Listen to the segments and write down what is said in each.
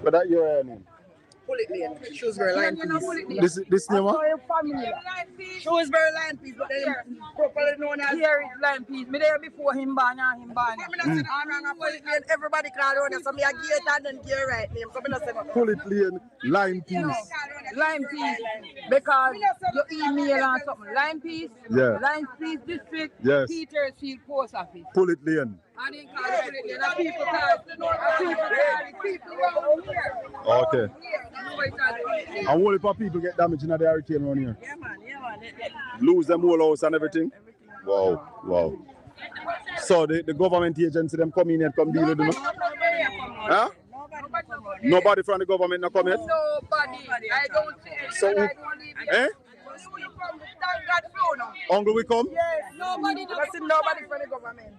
What that your name? Lane. Shrewsbury line piece. This name? Shrewsbury line piece, but then properly known as here is line piece. Me there before him ban and him ban. Everybody call on so me a gate and then gear right name. So me not say no. Pullet Lane line piece. Line piece. Because you email and something. Line piece. Yeah. Line piece district. Yes. Petersfield Post Office. Pullet Lane. I didn't call it Pullet Lane. The people call people around here. Okay. And what if people get damaged in the hurricane around here? Yeah, man. Lose them whole house and everything? Wow. So the government agency, them come in and come deal with them? Huh? Nobody from the government not come yet? Nobody. I don't see it. So, Uncle, we come? Yes. Nobody from the government.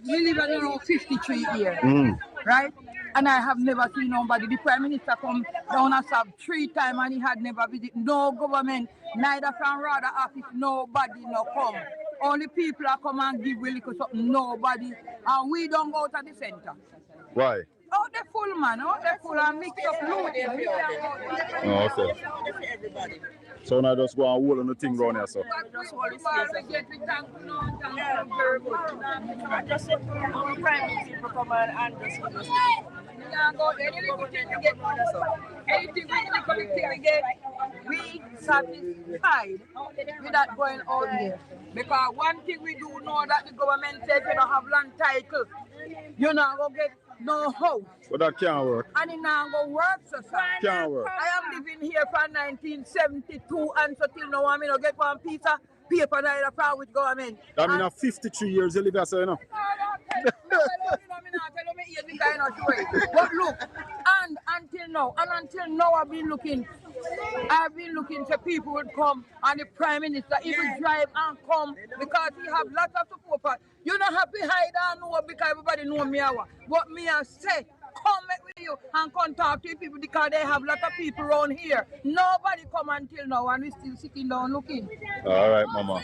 We live around 53 years, right? And I have never seen nobody. The Prime Minister come down and serve 3 times and he had never visited. No government, neither from Rada office, nobody no come. Only people are come and give really something, nobody. And we don't go to the center. Why? Oh, they're full, man. Oh, they're full and mix up loading. Okay. So now just go and hold on the thing around here, so. Just sit down, private people come and just anything we get, we satisfied with that going on there. Because one thing we do know that the government says you don't have land title, you're not going to get no house. But that can't work. And it now go work, so can't work. I am living here from 1972 and so till now I don't get one piece of paper that I found with government. That means 53 years you live here, so you know. But look, and until now I've been looking for people would come and the Prime Minister he will drive and come because he have lots of support. You don't have to hide and know because everybody know me. What me I say, come with you and come talk to people because they have lots of people around here. Nobody come until now and we still sitting down looking. All right, Mama.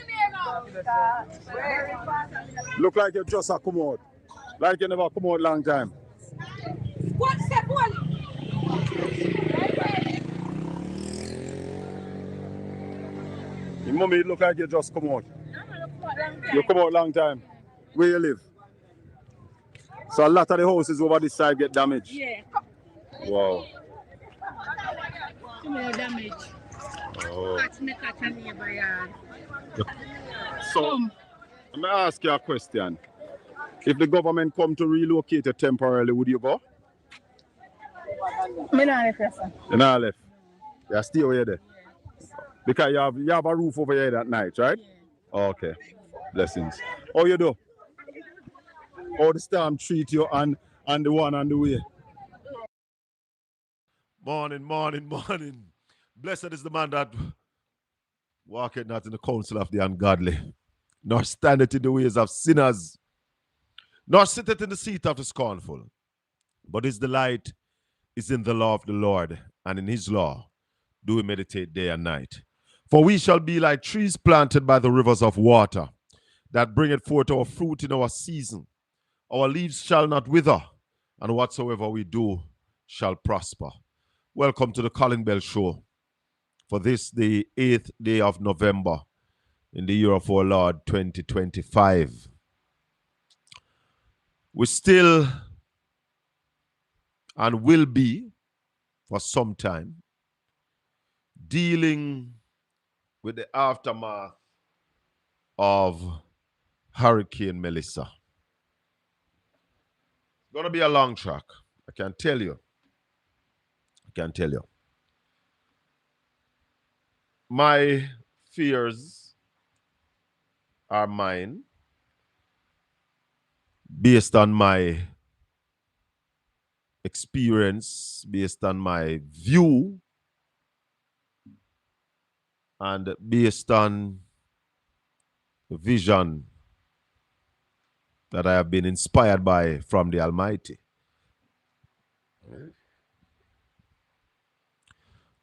Look like you just a come out. Like you never come out long time. What's that one? Your mommy, it look like you just come out. You come out long time. Where you live? So a lot of the houses over this side get damaged. Yeah. Wow. More damage. Oh. Neighbor. So, let me ask you a question. If the government come to relocate you temporarily, would you go? Me not left, sir. You not left? You stay over there? Because you have a roof over here that night, right? Yeah. Okay. Blessings. How you do? How the storm treat you and the one on the way? Morning. Blessed is the man that walketh not in the counsel of the ungodly, nor standeth in the ways of sinners, nor sitteth in the seat of the scornful. But his delight is in the law of the Lord, and in his law do we meditate day and night. For we shall be like trees planted by the rivers of water, that bringeth forth our fruit in our season. Our leaves shall not wither, and whatsoever we do shall prosper. Welcome to the Colin Bell Show. For this, the 8th day of November, in the year of our Lord 2025. We still and will be, for some time, dealing with the aftermath of Hurricane Melissa. It's going to be a long track, I can tell you. My fears are mine, based on my experience, based on my view, and based on the vision that I have been inspired by from the Almighty.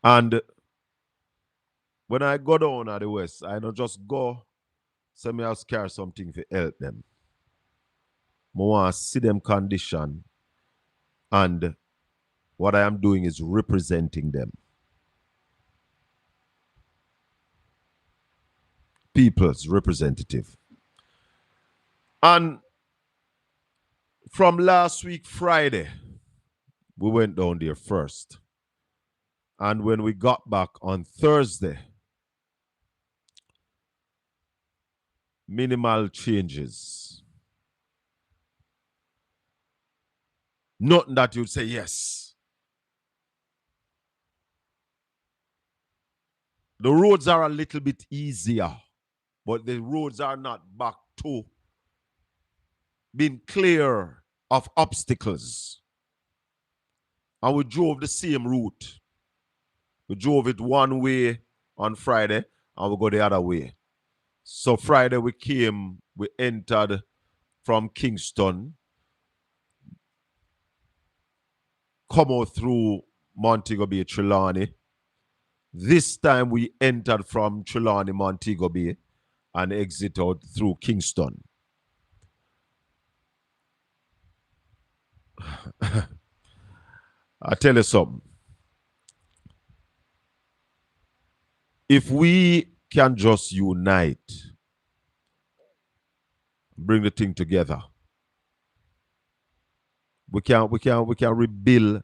And when I go down at the west, I don't just go, so me have carry something to help them. I want to see them condition, and what I am doing is representing them. People's representative. And from last week, Friday, we went down there first. And when we got back on Thursday, minimal changes. Nothing that you'd say yes. The roads are a little bit easier, but the roads are not back to being clear of obstacles. And we drove the same route. We drove it one way on Friday, and we go the other way. So Friday we entered from Kingston, come out through Montego Bay, Trelawney. This time we entered from Trelawney, Montego Bay, and exit out through Kingston. I tell you something. If we can just unite, bring the thing together, we can rebuild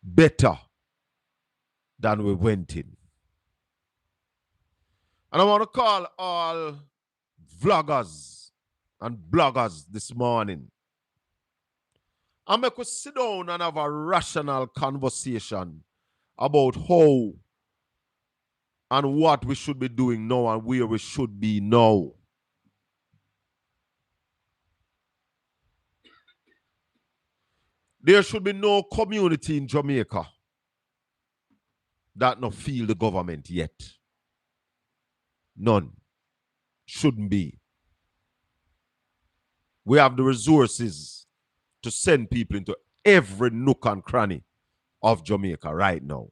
better than we went in. And I want to call all vloggers and bloggers this morning. I make us sit down and have a rational conversation about how and what we should be doing now and where we should be now. There should be no community in Jamaica that not feel the government yet. None. Shouldn't be. We have the resources to send people into every nook and cranny of Jamaica right now.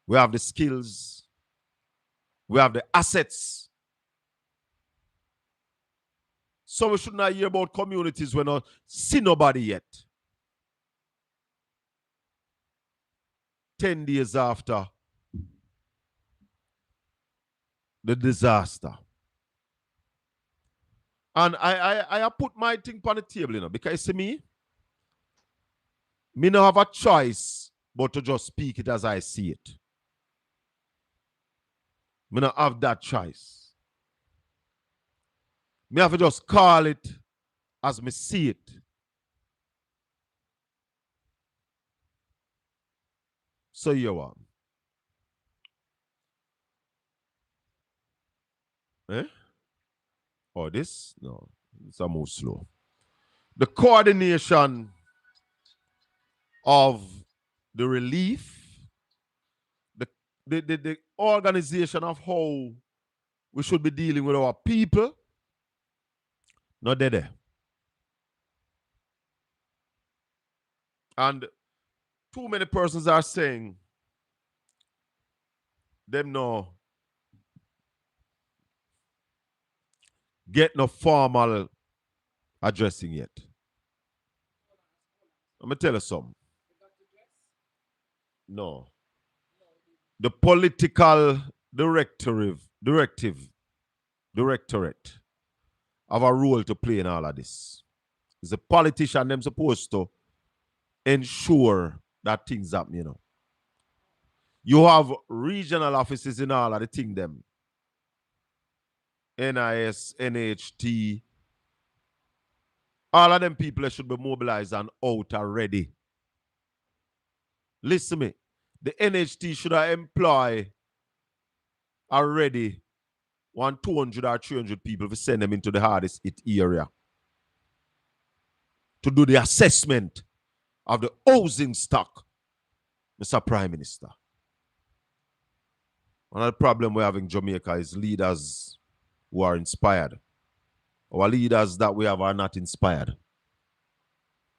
We have the skills. We have the assets. So we should not hear about communities when we not see nobody yet. 10 days after the disaster. And I put my thing on the table, you know, because see me don't have a choice but to just speak it as I see it. Me don't have that choice. Me have to just call it as me see it. So you want. Eh? Or this? No, it's a move slow. The coordination of the relief, the organization of how we should be dealing with our people, not there. And too many persons are saying them no get no formal addressing yet. I'm going to tell you something. No. The political directorate have a role to play in all of this. It's a politician them supposed to ensure that things happen, you know. You have regional offices in all of the thing them. NIS, NHT. All of them people should be mobilized and out already. Listen to me. The NHT should have employed already 200 or 300 people to send them into the hardest hit area to do the assessment of the housing stock, Mr. Prime Minister. One of the problems we have in Jamaica is leaders who are inspired. Our leaders that we have are not inspired.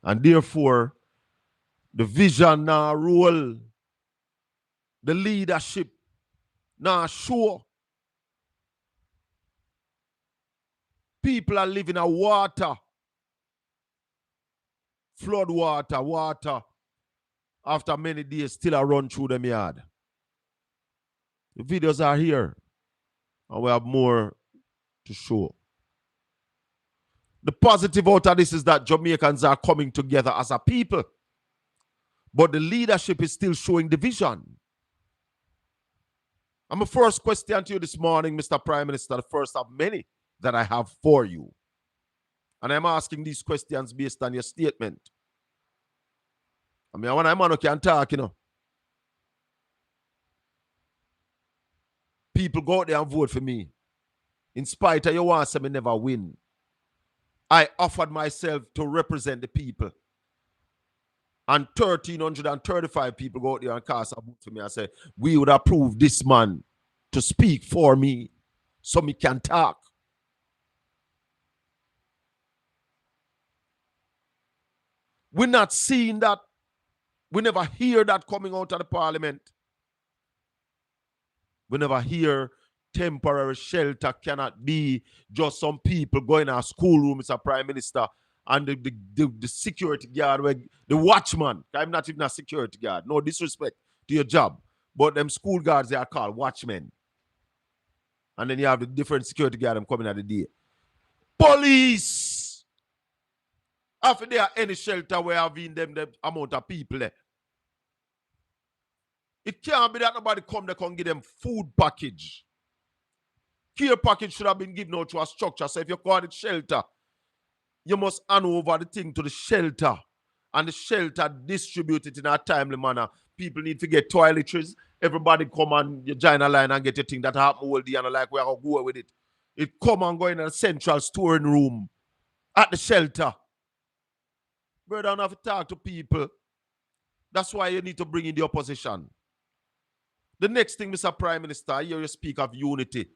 And therefore, the vision now role The leadership now sure. People are living in water. Flood water. After many days, still a run through them yard. The videos are here. And we have more to show. The positive out of this is that Jamaicans are coming together as a people. But the leadership is still showing division. And my first question to you this morning, Mr. Prime Minister, the first of many that I have for you. And I'm asking these questions based on your statement. I mean, when I'm on, can talk, you know. People go out there and vote for me. In spite of your wants, I may never win. I offered myself to represent the people. And 1,335 people go out there and cast a vote for me and say, we would approve this man to speak for me so me can talk. We're not seeing that. We never hear that coming out of the parliament. We never hear temporary shelter cannot be just some people going to a schoolroom, Mr. Prime Minister, and the security guard, the watchman. I'm not even a security guard. No disrespect to your job. But them school guards, they are called watchmen. And then you have the different security guard them coming at the day. Police! After there any shelter where have been them the amount of people there. It can't be that nobody come there and give them food package. Care package should have been given out to a structure. So if you call it shelter, you must hand over the thing to the shelter. And the shelter distribute it in a timely manner. People need to get toiletries. Everybody come and you join a line and get your thing that happen all day and like we are going to go with it. It come and go in a central storing room at the shelter. Brother, don't have to talk to people. That's why you need to bring in the opposition. The next thing, Mr. Prime Minister, I hear you speak of unity.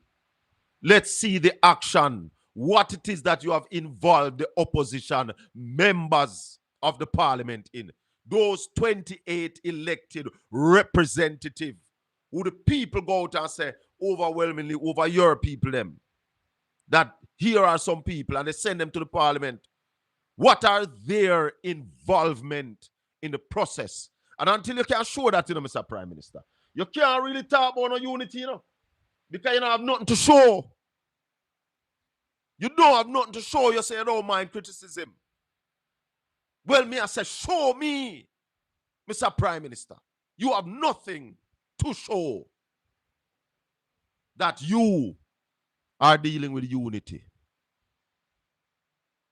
Let's see the action. What it is that you have involved the opposition members of the parliament in. Those 28 elected representatives who the people go out and say overwhelmingly over your people them. That here are some people and they send them to the parliament. What are their involvement in the process? And until you can show that, you know, Mr. Prime Minister, you can't really talk about no unity, you know, because you don't have nothing to show. You don't have nothing to show. You say you don't mind criticism. Well, me, I say, show me, Mr. Prime Minister. You have nothing to show that you are dealing with unity.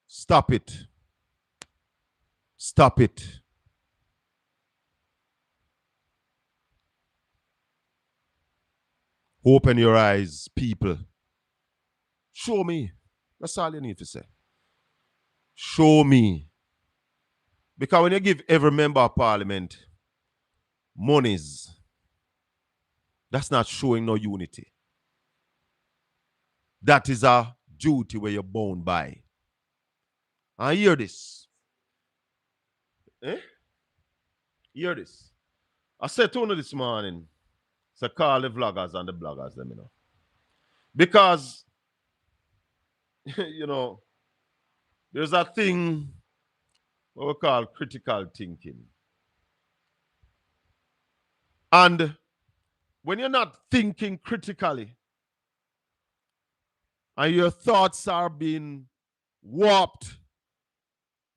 Stop it. Stop it. Open your eyes, people. Show me. That's all you need to say. Show me. Because when you give every member of parliament monies, that's not showing no unity. That is a duty where you're bound by. I hear this. Hear this. I said to you this morning, so call the vloggers and the bloggers, them, you know. Because, you know, there's a thing what we call critical thinking. And when you're not thinking critically, and your thoughts are being warped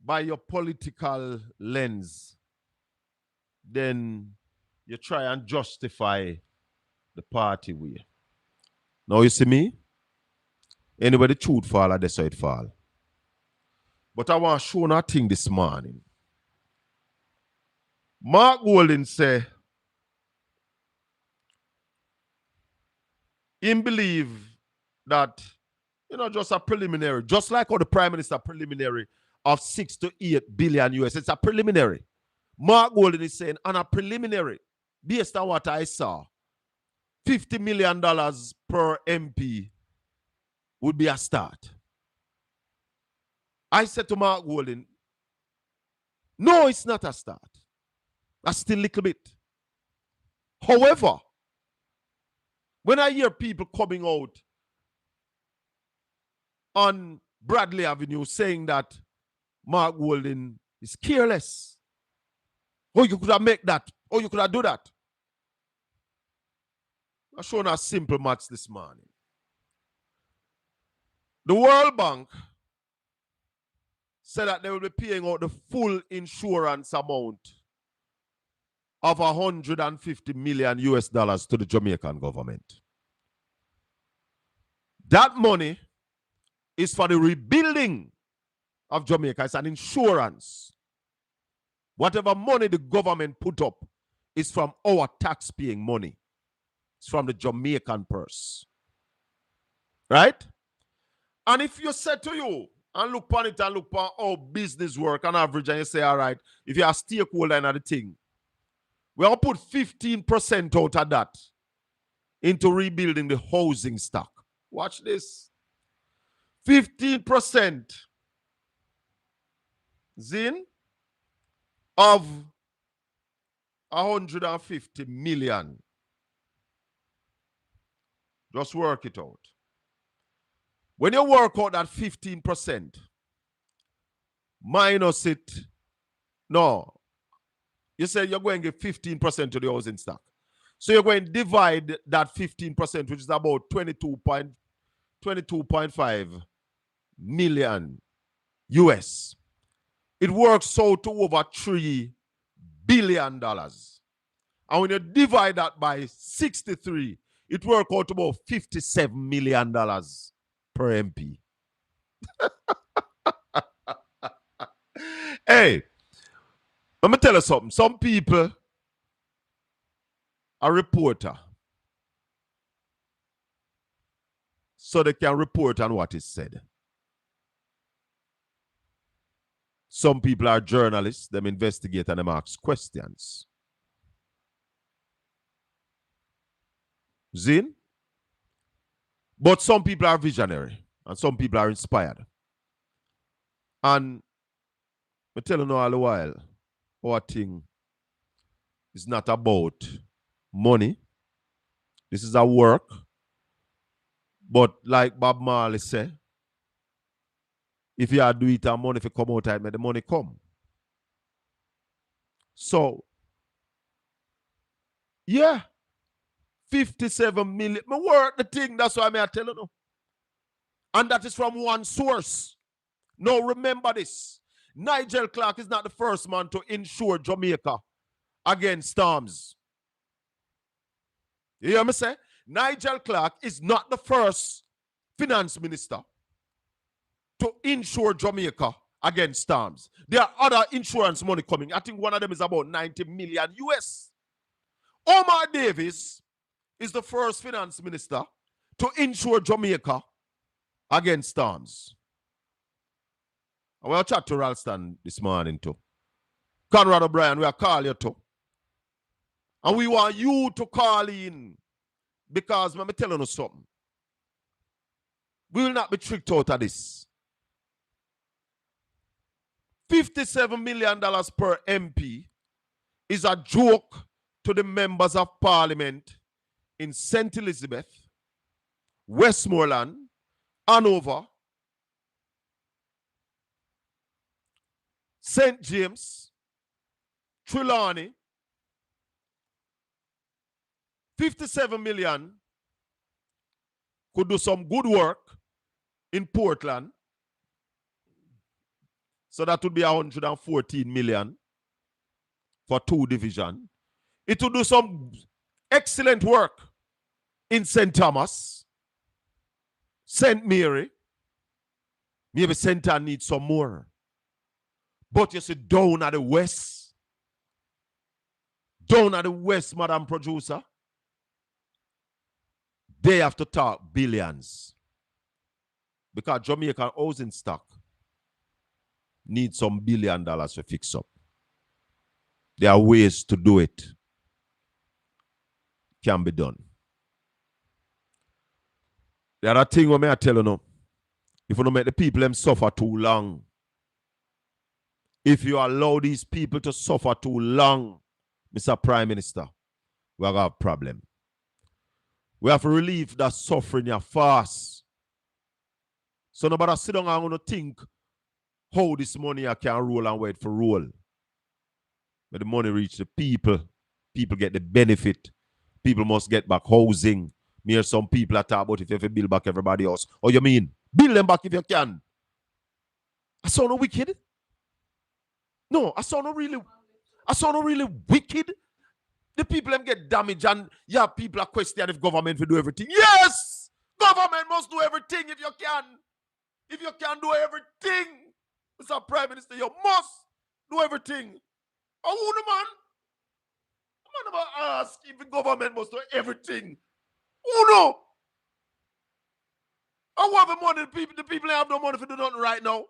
by your political lens, then you try and justify the party way. Now you see me? Anybody truth fall, that's how it fall. But I want to show nothing this morning. Mark Golden say, him believe that, you know, just a preliminary, just like how the Prime Minister preliminary of 6 to 8 billion US, it's a preliminary. Mark Golden is saying, on a preliminary, based on what I saw, $50 million per MP would be a start. I said to Mark Golden, no, it's not a start. That's still a little bit. However, when I hear people coming out on Bradley Avenue saying that Mark Golding is careless, oh, you could have made that, oh, you could have do that. I'm showing a simple maths this morning. The World Bank said that they will be paying out the full insurance amount of 150 million US dollars to the Jamaican government. That money is for the rebuilding of Jamaica. It's an insurance. Whatever money the government put up is from our tax-paying money. It's from the Jamaican purse. Right? And if you say to you, and look upon it and look upon how business work on average, and you say, all right, if you're a stakeholder in the thing, we'll put 15% out of that into rebuilding the housing stock. Watch this. 15% Zin of 150 million. Just work it out. When you work out that 15%, minus it, no, you say you're going to give 15% to the housing stock. So you're going to divide that 15%, which is about 22.5 million US. It works out to over $3 billion. And when you divide that by 63, it works out to about $57 million per MP. Hey, let me tell you something. Some people are reporter, so they can report on what is said. Some people are journalists, them investigate and them ask questions. Zin? But some people are visionary and some people are inspired. And I tell you now all the while, our thing is not about money. This is a work. But like Bob Marley said, if you do it and money, if you come out, I make the money come. So, yeah, 57 million. I work the thing, that's why I tell you now. And that is from one source. Now remember this. Nigel Clark is not the first man to insure Jamaica against storms. You hear me say? Nigel Clark is not the first finance minister to insure Jamaica against storms. There are other insurance money coming. I think one of them is about 90 million US. Omar Davis is the first finance minister to insure Jamaica against storms. I will chat to Ralston this morning too. Conrad O'Brien, we are calling you too. And we want you to call in because let me tell you something. We will not be tricked out of this. $57 million per MP is a joke to the members of parliament in St. Elizabeth, Westmoreland, Hanover, St. James, Trelawney. 57 million could do some good work in Portland. So that would be 114 million for 2 divisions. It would do some excellent work in St. Thomas, St. Mary. Maybe St. Anne needs some more. But you see, down at the west, Madam Producer, they have to talk billions. Because Jamaican housing stock needs some $1 billion to fix up. There are ways to do it. Can be done. The other thing I tell you now, if you don't make the people them suffer too long, if you allow these people to suffer too long, Mr. Prime Minister, we have a problem. We have to relieve that suffering here fast. So nobody sit down and gonna think how this money I can roll and wait for roll. But the money reach the people. People get the benefit. People must get back housing. Me hear some people are talk about if you have to build back everybody else. Oh, you mean? Build them back if you can. I saw no wicked. No, I saw no really wicked. The people them get damaged and yeah, people are questioning if government will do everything. Yes! Government must do everything if you can. If you can do everything, Mr. Prime Minister, you must do everything. Oh, who the man? The man never ask if the government must do everything. Who know? I want the money. The people have no money for do nothing right now.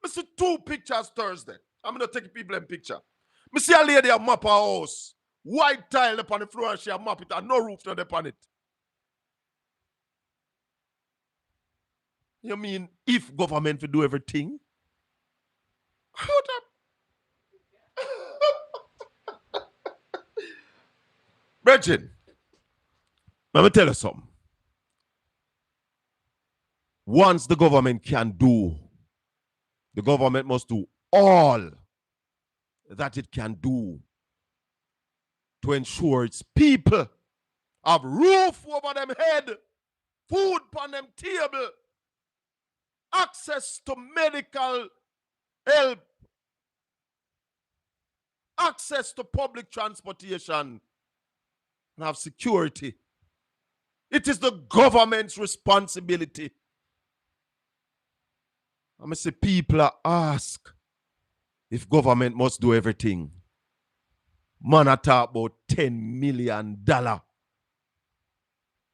I see 2 pictures Thursday. I'm going to take people in picture. I see a lady a map her house. White tile upon the floor and she a map it and no roof not upon it. You mean if government will do everything? What up? Brethren, let me tell you something. Once the government can do, the government must do all that it can do to ensure its people have roof over them head, food on them table, access to medical help, access to public transportation, and have security. It is the government's responsibility. I'm going to say people are ask if government must do everything. Man, I talk about $10 million.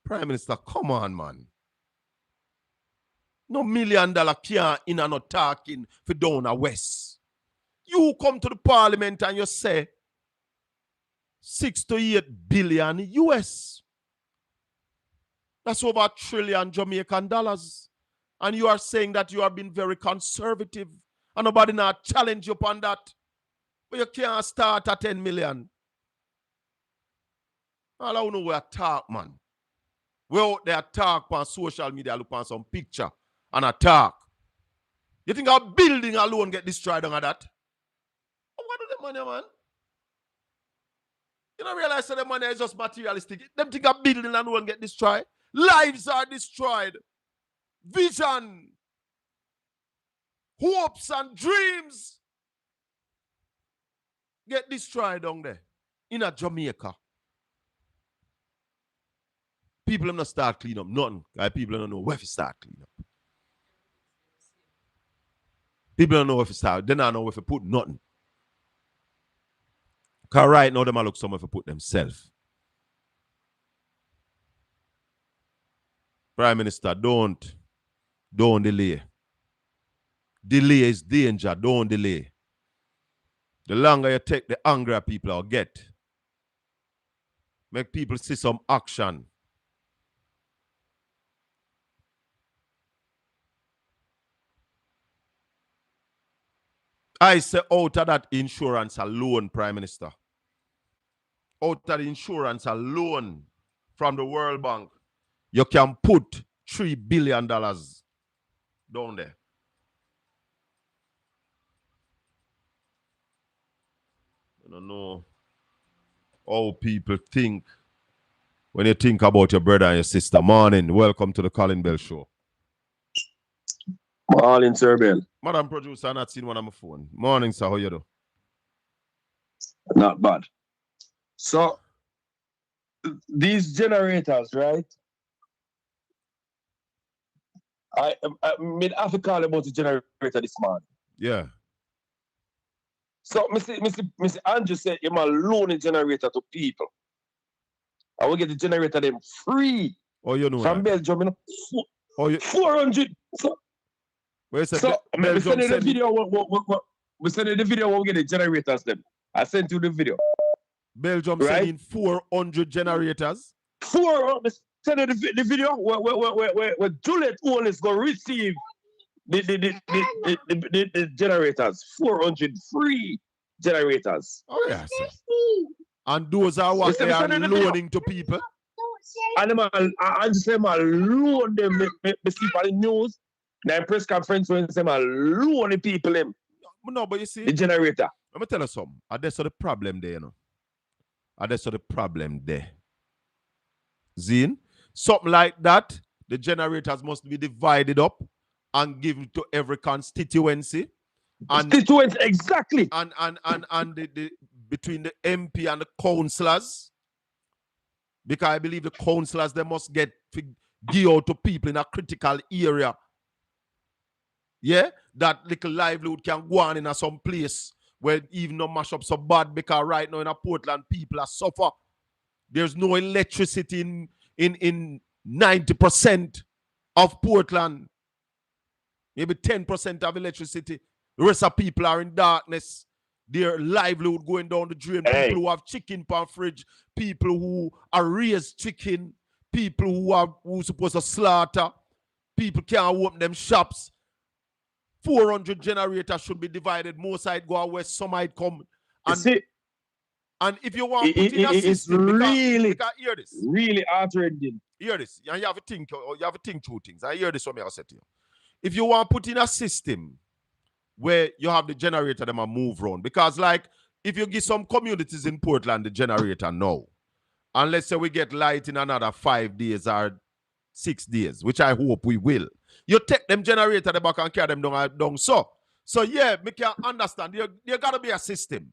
Prime Minister, come on, man. No $1 million can't in and not talking for down the west. You come to the parliament and you say 6 to 8 billion US. That's over $1 trillion Jamaican dollars. And you are saying that you have been very conservative and nobody not challenge you upon that. But you can't start at 10 million. All I know we talk, man. We out there talk on social media, look on some picture and attack. You think our building alone get destroyed on that? What do the money, man? You don't realize that the money is just materialistic. Them think a building alone get destroyed. Lives are destroyed. Vision, hopes and dreams get destroyed down there in a Jamaica. People don't start clean up nothing. People don't know where to start clean up. People don't know where to start. They don't know where to put nothing. Because right now, they might look somewhere to put themselves. Prime Minister, don't delay. Delay is danger. Don't delay. The longer you take, the angrier people will get. Make people see some action. I say out of that insurance alone, Prime Minister. Out of the insurance alone from the World Bank, you can put $3 billion down there. I don't know how people think when you think about your brother and your sister. Morning. Welcome to the Colin Bell Show. Morning, Sir Bell. Madam Producer, I'm not seeing one on my phone. Morning, sir. How you do? Not bad. So, these generators, right? I have to call about the generator this morning. Yeah. So, Mr. Andrew said he might loan a generator to people. I will get the generator them free. Oh, you know from that. Belgium, you know. Oh, you... 400. So, we send you the video. We send you the video where we get the generators them. I sent you the video. Belgium sending 400 generators. 400. Send you the video where Juliet Owen is going to receive the generators. 400 free generators. Oh, yes. And those are what they are loaning to people. And them I just say, loan them. Me see for the news. Now press conference when say, loan the people them. No, but you see, the generator. Let me tell you something. That's the problem there, you know. That's the problem there. Zine, something like that, the generators must be divided up and given to every constituency. Constituency, exactly. And the between the MP and the councillors. Because I believe the councillors, they must get give out to people in a critical area. Yeah, that little livelihood can go on in some place where even no mash up so bad, because right now in a Portland people are suffer. There's no electricity in 90% of Portland. Maybe 10% of electricity. The rest of people are in darkness. Their livelihood going down the drain. Hey. People who have chicken per fridge, people who are raised chicken, people who supposed to slaughter, people can't open them shops. 400 generators should be divided. Most side go west, some might come. And if you want to put in a system, because hear this. Really heart-rending. Hear this. And you have to think two things. I hear this from me, I said to you. If you want to put in a system where you have the generator, them a move around. Because like, if you give some communities in Portland the generator now, and let's say we get light in another 5 days or 6 days, which I hope we will, you take them generator the back and carry them down. So yeah, me can understand. There got to be a system.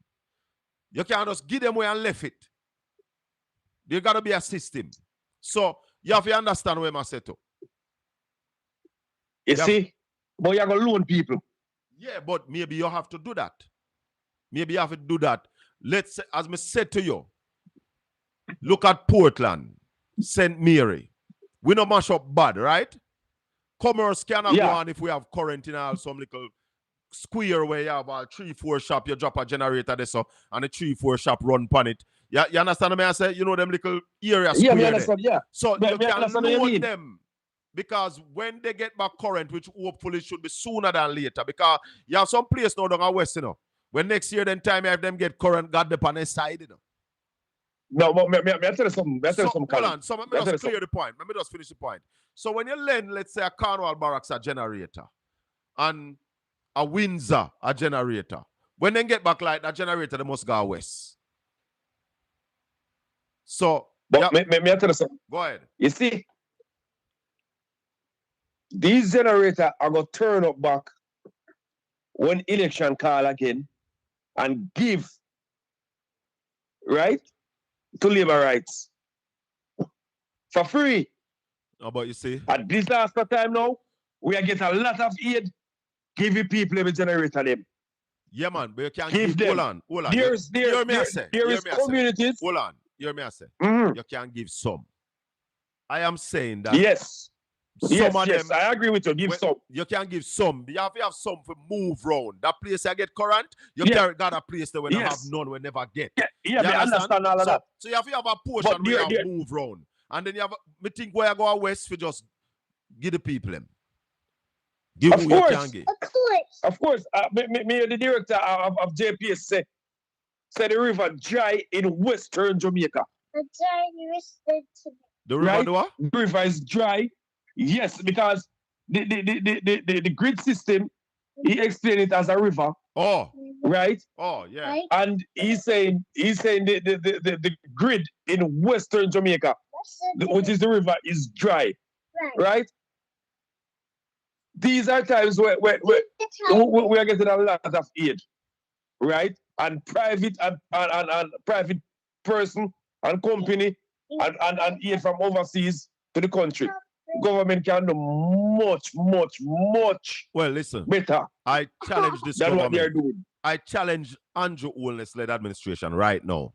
You can't just give them away and left it. There got to be a system. So you have to understand where I say to. You see? But you're going to loan people. Yeah, but maybe you have to do that. Maybe you have to do that. Let's say, as I said to you, look at Portland, St. Mary. We don't mash up bad, right? Commerce cannot go on if we have current in some little square where you have a 3-4 shop, you drop a generator there, so, and a 3-4 shop run on it. You understand what I say? You know them little areas. Yeah, me understand, yeah. So you can load them. Because when they get back current, which hopefully should be sooner than later, because you have some place now down west, you know. When next year, then time you have them get current, got the on their side, you know. No, but me tell you something. Hold on, so let me just clear the point. Let me just finish the point. So when you lend, let's say, a Cornwall Barracks a generator, and a Windsor a generator, when they get back like that generator, they must go west. So, but me tell you something. Go ahead. You see, these generators are going to turn up back when election call again and give, right, to labor rights for free. How about you see? At disaster time now, we are getting a lot of aid, giving people every generator them. Yeah, man, but you can't give them. Hold on. There is communities. Hold on. Hear me, I say. You can give some. I am saying that. Yes. Some of them, I agree with you. Give some. You can give some. You have to have some for move round. That place I get current, you can't got a place that when I have none, we never get. Yeah, I understand all of that. So you have to have a portion where you move round. And then you have, me think where you go west for just give the people them. Give who you can give. Of course. Me the director of JPS said the river dry in western Jamaica. The river do what? The river is dry. Yes, because the grid system, he explained it as a river. Oh. Right? Oh, yeah. And he's saying the grid in western Jamaica, which is the river, is dry. Right? These are times where we are getting a lot of aid. Right? And private and private person and company and aid from overseas to the country. Government can do much well, listen, better. I challenge this than government. What they're doing. I challenge Andrew Holness-led administration right now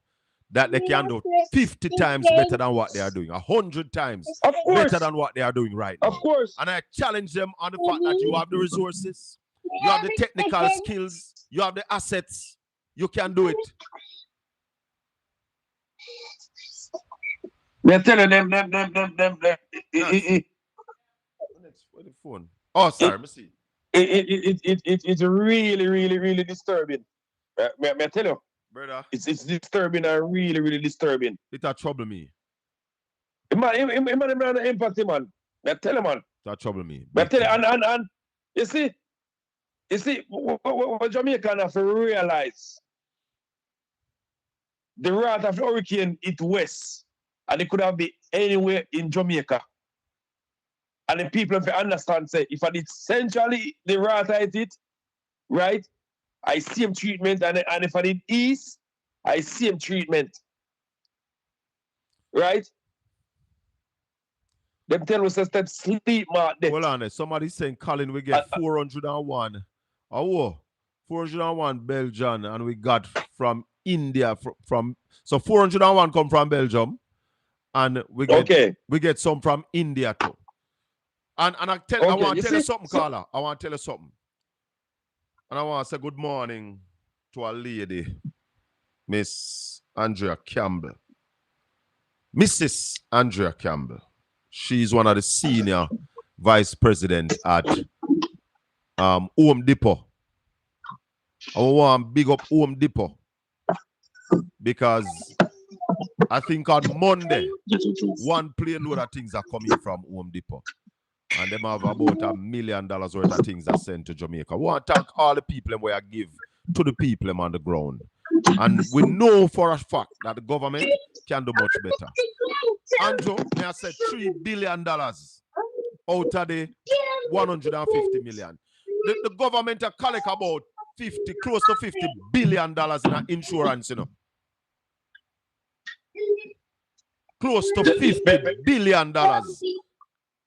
that they can do 50 times better than what they are doing, 100 times better than what they are doing right now. Of course. And I challenge them on the fact that you have the resources, you have the technical skills, you have the assets, you can do it. They're telling them. Where's the phone? Oh, sorry, let me see. It's really disturbing. May I tell you? Brother. It's disturbing and really, really disturbing. It a trouble me. Man, empathy, man. I tell you, man. That trouble me. I tell you, and you see, what Jamaican have to realize, the wrath of the hurricane hit west, and it could have been anywhere in Jamaica. And the people have to understand, say, if I did centrally the wrath hit it, right, I see him treatment, and if I did east, I see him treatment. Right? Them tell us that sleep, man. Hold on, somebody saying, Colin, we get 401. Oh, 401 Belgian, and we got from India. So 401 come from Belgium, and we get some from India too. And I want to tell you something, Carla. I want to tell you something. And I want to say good morning to a lady, Miss Andrea Campbell. Mrs. Andrea Campbell. She's one of the senior vice president at Home Depot. I want to big up Home Depot because I think on Monday, one plane load of things are coming from Home Depot. And them have about $1 million worth of things that sent to Jamaica. I want to thank all the people where I give to the people on the ground. And we know for a fact that the government can do much better. Andrew, may I say $3 billion out of the 150 million. The government are collect about close to $50 billion in insurance, you know. Close to $50 billion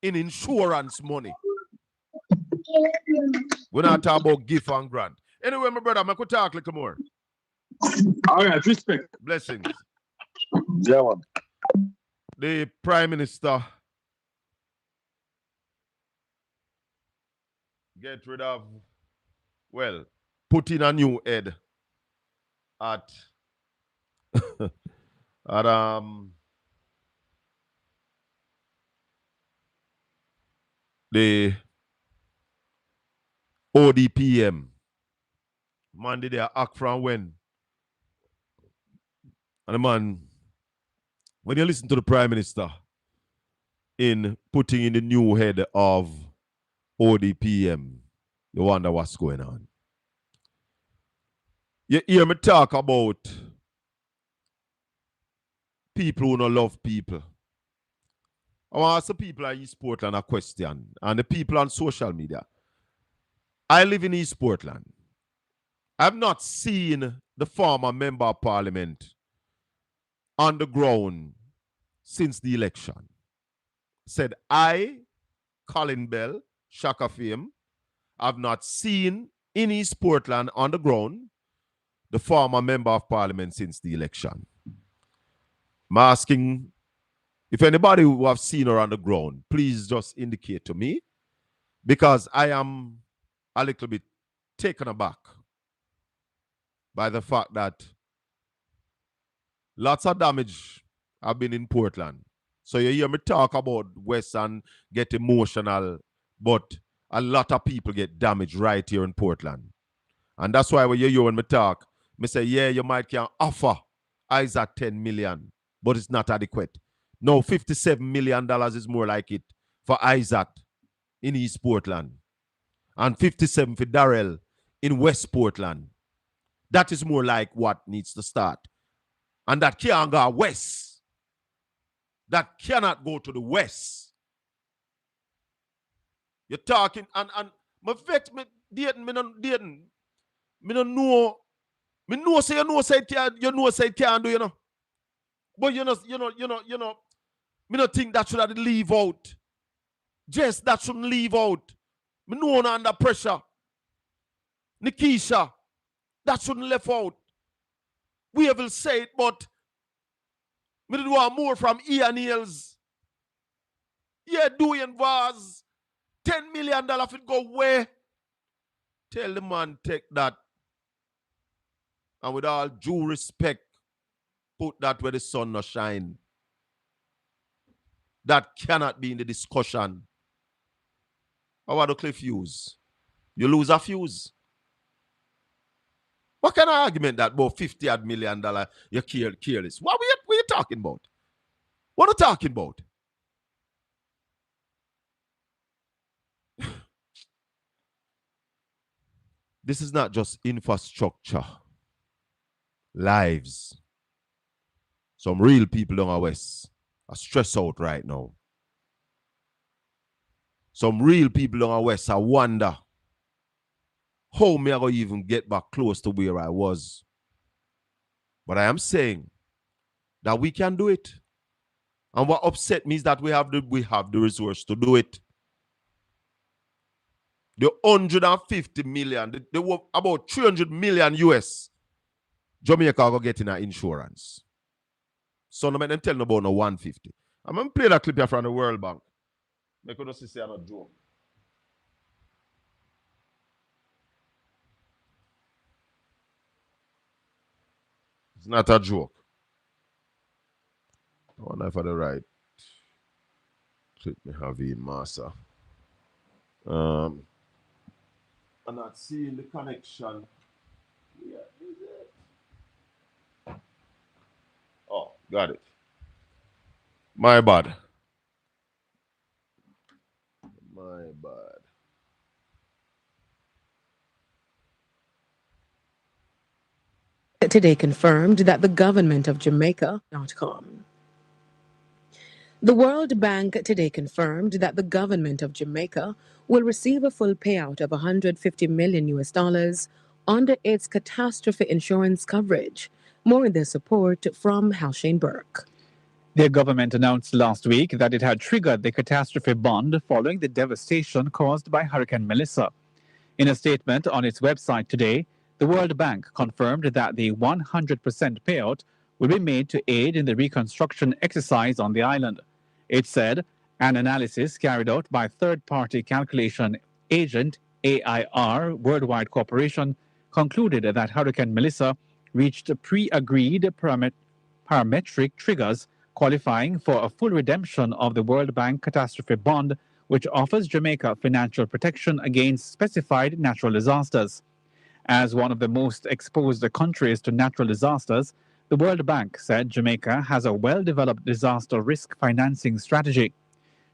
in insurance money. We're not talking about gift and grant. Anyway, my brother, I could talk a little more. All right, respect. Blessings. Yeah, man. The Prime Minister get rid of, well, put in a new head at the ODPM. Man, did they act from when? And the man, when you listen to the Prime Minister in putting in the new head of ODPM, you wonder what's going on. You hear me talk about people who don't love people. I want to ask the people in East Portland a question, and the people on social media. I live in East Portland. I've not seen the former member of parliament on the ground since the election. Said I, Colin Bell, Shaka Fame, have not seen in East Portland on the ground the former member of parliament since the election. I'm asking if anybody who have seen her on the ground, please just indicate to me, because I am a little bit taken aback by the fact that lots of damage have been in Portland. So you hear me talk about West and get emotional, but a lot of people get damaged right here in Portland. And that's why when you hear me talk, me say, yeah, you might can offer Isaac 10 million, but it's not adequate. No, $57 million is more like it for Isaac in East Portland. And 57 for Darrell in West Portland. That is more like what needs to start. And that can't go west. That cannot go to the west. You're talking, and my vet, me dating. Me don't know. Me know say it can't do, you know. But you know, me don't think that should have leave out. Just that shouldn't leave out. Me know under pressure. Nikisha, that shouldn't left out. We will say it, but me do want more from Ian Hills. Yeah, doing was $10 million if it go where? Tell the man take that. And with all due respect, put that where the sun no shine. That cannot be in the discussion. How about the cliff fuse? You lose a fuse. What kind of argument that about $50 odd million you careless? What are you talking about? What are you talking about? This is not just infrastructure. Lives. Some real people down the West are stressed out right now. Some real people down the West are wonder how me I go even get back close to where I was. But I am saying that we can do it. And what upset me is that we have the resource to do it. The 150 million, they were about 300 million US. Jamaica go get in our insurance. So no make them tell no about no 150. I'm gonna play that clip here from the World Bank. Make you see I'm not joke. It's not a joke. I wonder if I the right clip me have in Massa. I'm not seeing the connection. Yeah, is it? Oh, got it. My bad. My bad. Today confirmed that the government of Jamaica.com. The World Bank today confirmed that the government of Jamaica will receive a full payout of $150 million under its catastrophe insurance coverage. More in their support from Halshane Burke. Their government announced last week that it had triggered the catastrophe bond following the devastation caused by Hurricane Melissa. In a statement on its website today, the World Bank confirmed that the 100% payout will be made to aid in the reconstruction exercise on the island. It said an analysis carried out by third-party calculation agent AIR Worldwide Corporation concluded that Hurricane Melissa reached pre-agreed parametric triggers qualifying for a full redemption of the World Bank catastrophe bond, which offers Jamaica financial protection against specified natural disasters. As one of the most exposed countries to natural disasters, the World Bank said Jamaica has a well-developed disaster risk financing strategy.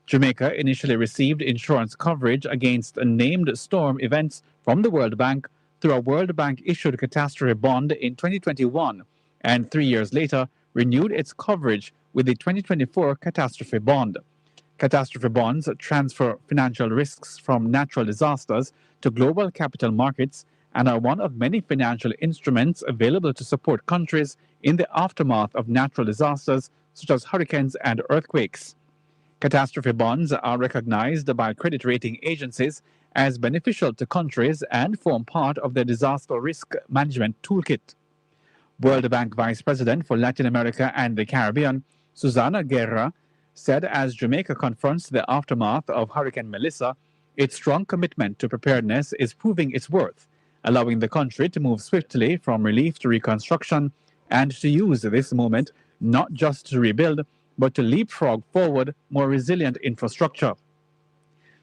Jamaica initially received insurance coverage against named storm events from the World Bank through a World Bank-issued catastrophe bond in 2021, and 3 years later renewed its coverage with the 2024 catastrophe bond. Catastrophe bonds transfer financial risks from natural disasters to global capital markets and are one of many financial instruments available to support countries in the aftermath of natural disasters such as hurricanes and earthquakes. Catastrophe bonds are recognized by credit rating agencies as beneficial to countries and form part of their disaster risk management toolkit. World Bank Vice President for Latin America and the Caribbean, Susana Guerra, said as Jamaica confronts the aftermath of Hurricane Melissa, its strong commitment to preparedness is proving its worth, allowing the country to move swiftly from relief to reconstruction and to use this moment not just to rebuild, but to leapfrog forward more resilient infrastructure.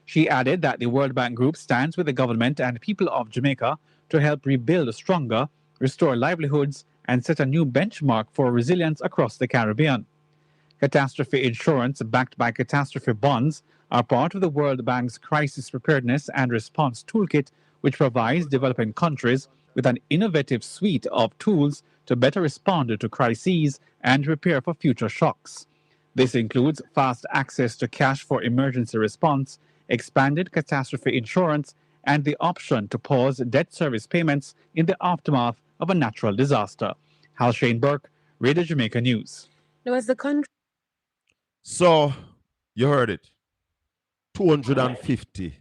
She added that the World Bank Group stands with the government and people of Jamaica to help rebuild stronger, restore livelihoods, and set a new benchmark for resilience across the Caribbean. Catastrophe insurance backed by catastrophe bonds are part of the World Bank's Crisis Preparedness and Response Toolkit, which provides developing countries with an innovative suite of tools to better respond to crises and prepare for future shocks. This includes fast access to cash for emergency response, expanded catastrophe insurance, and the option to pause debt service payments in the aftermath of a natural disaster. Halshane Burke, Radio Jamaica News. Now, as the country. So, you heard it. 250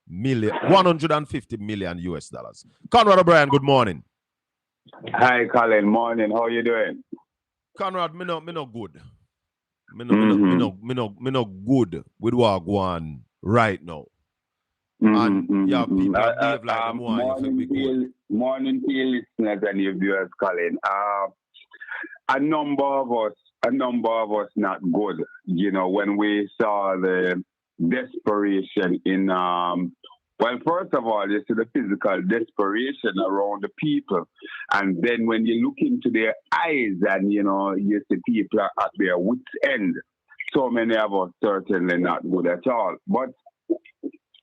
million, 150 million US dollars. Conrad O'Brien, good morning. Hi, Colin. Morning. How you doing? Conrad, me no good. Me no good with what I go on right now. And yeah, people behave like them want you to be good. Morning to your listeners and your viewers, Colin. A number of us not good. You know, when we saw the desperation in Well, first of all, you see the physical desperation around the people. And then when you look into their eyes and, you see people are at their wits' end, so many of us certainly not good at all. But,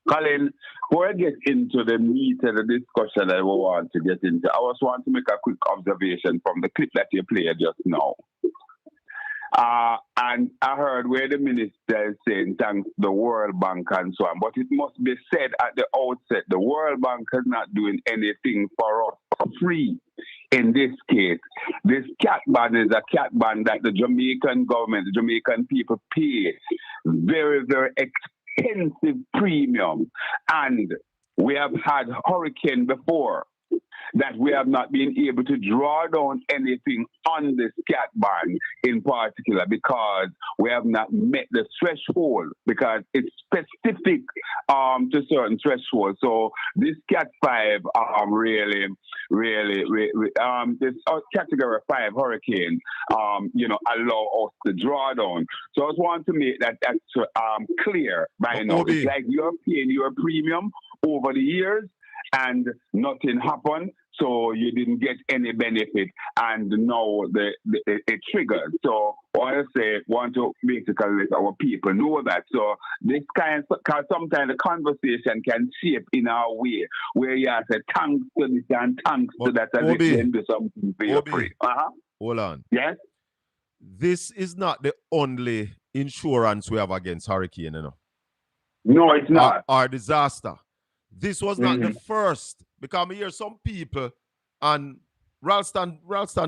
Colin, before I get into the meat of the discussion that we want to get into, I just want to make a quick observation from the clip that you played just now. And I heard where the minister is saying thanks to the World Bank and so on. But it must be said at the outset, the World Bank is not doing anything for us for free. In this case, this cat ban is a cat ban that the Jamaican government, the Jamaican people pay very, very expensive premium. And we have had hurricane before that we have not been able to draw down anything on this cat ban in particular because we have not met the threshold because it's specific to certain thresholds. So this cat 5 really this category 5 hurricane allow us to draw down. So I just want to make that's clear by now. It's like you're paying your premium over the years and nothing happened, so you didn't get any benefit, and now it triggered. So I want to basically let our people know that. So this kind, because sometimes the conversation can shape in our way, where you have to say thanks to this and thanks to that, and then do something for your free. Hold on. Yes? This is not the only insurance we have against hurricane, No, it's not. Our disaster. This was not the first, because we hear some people, and Ralston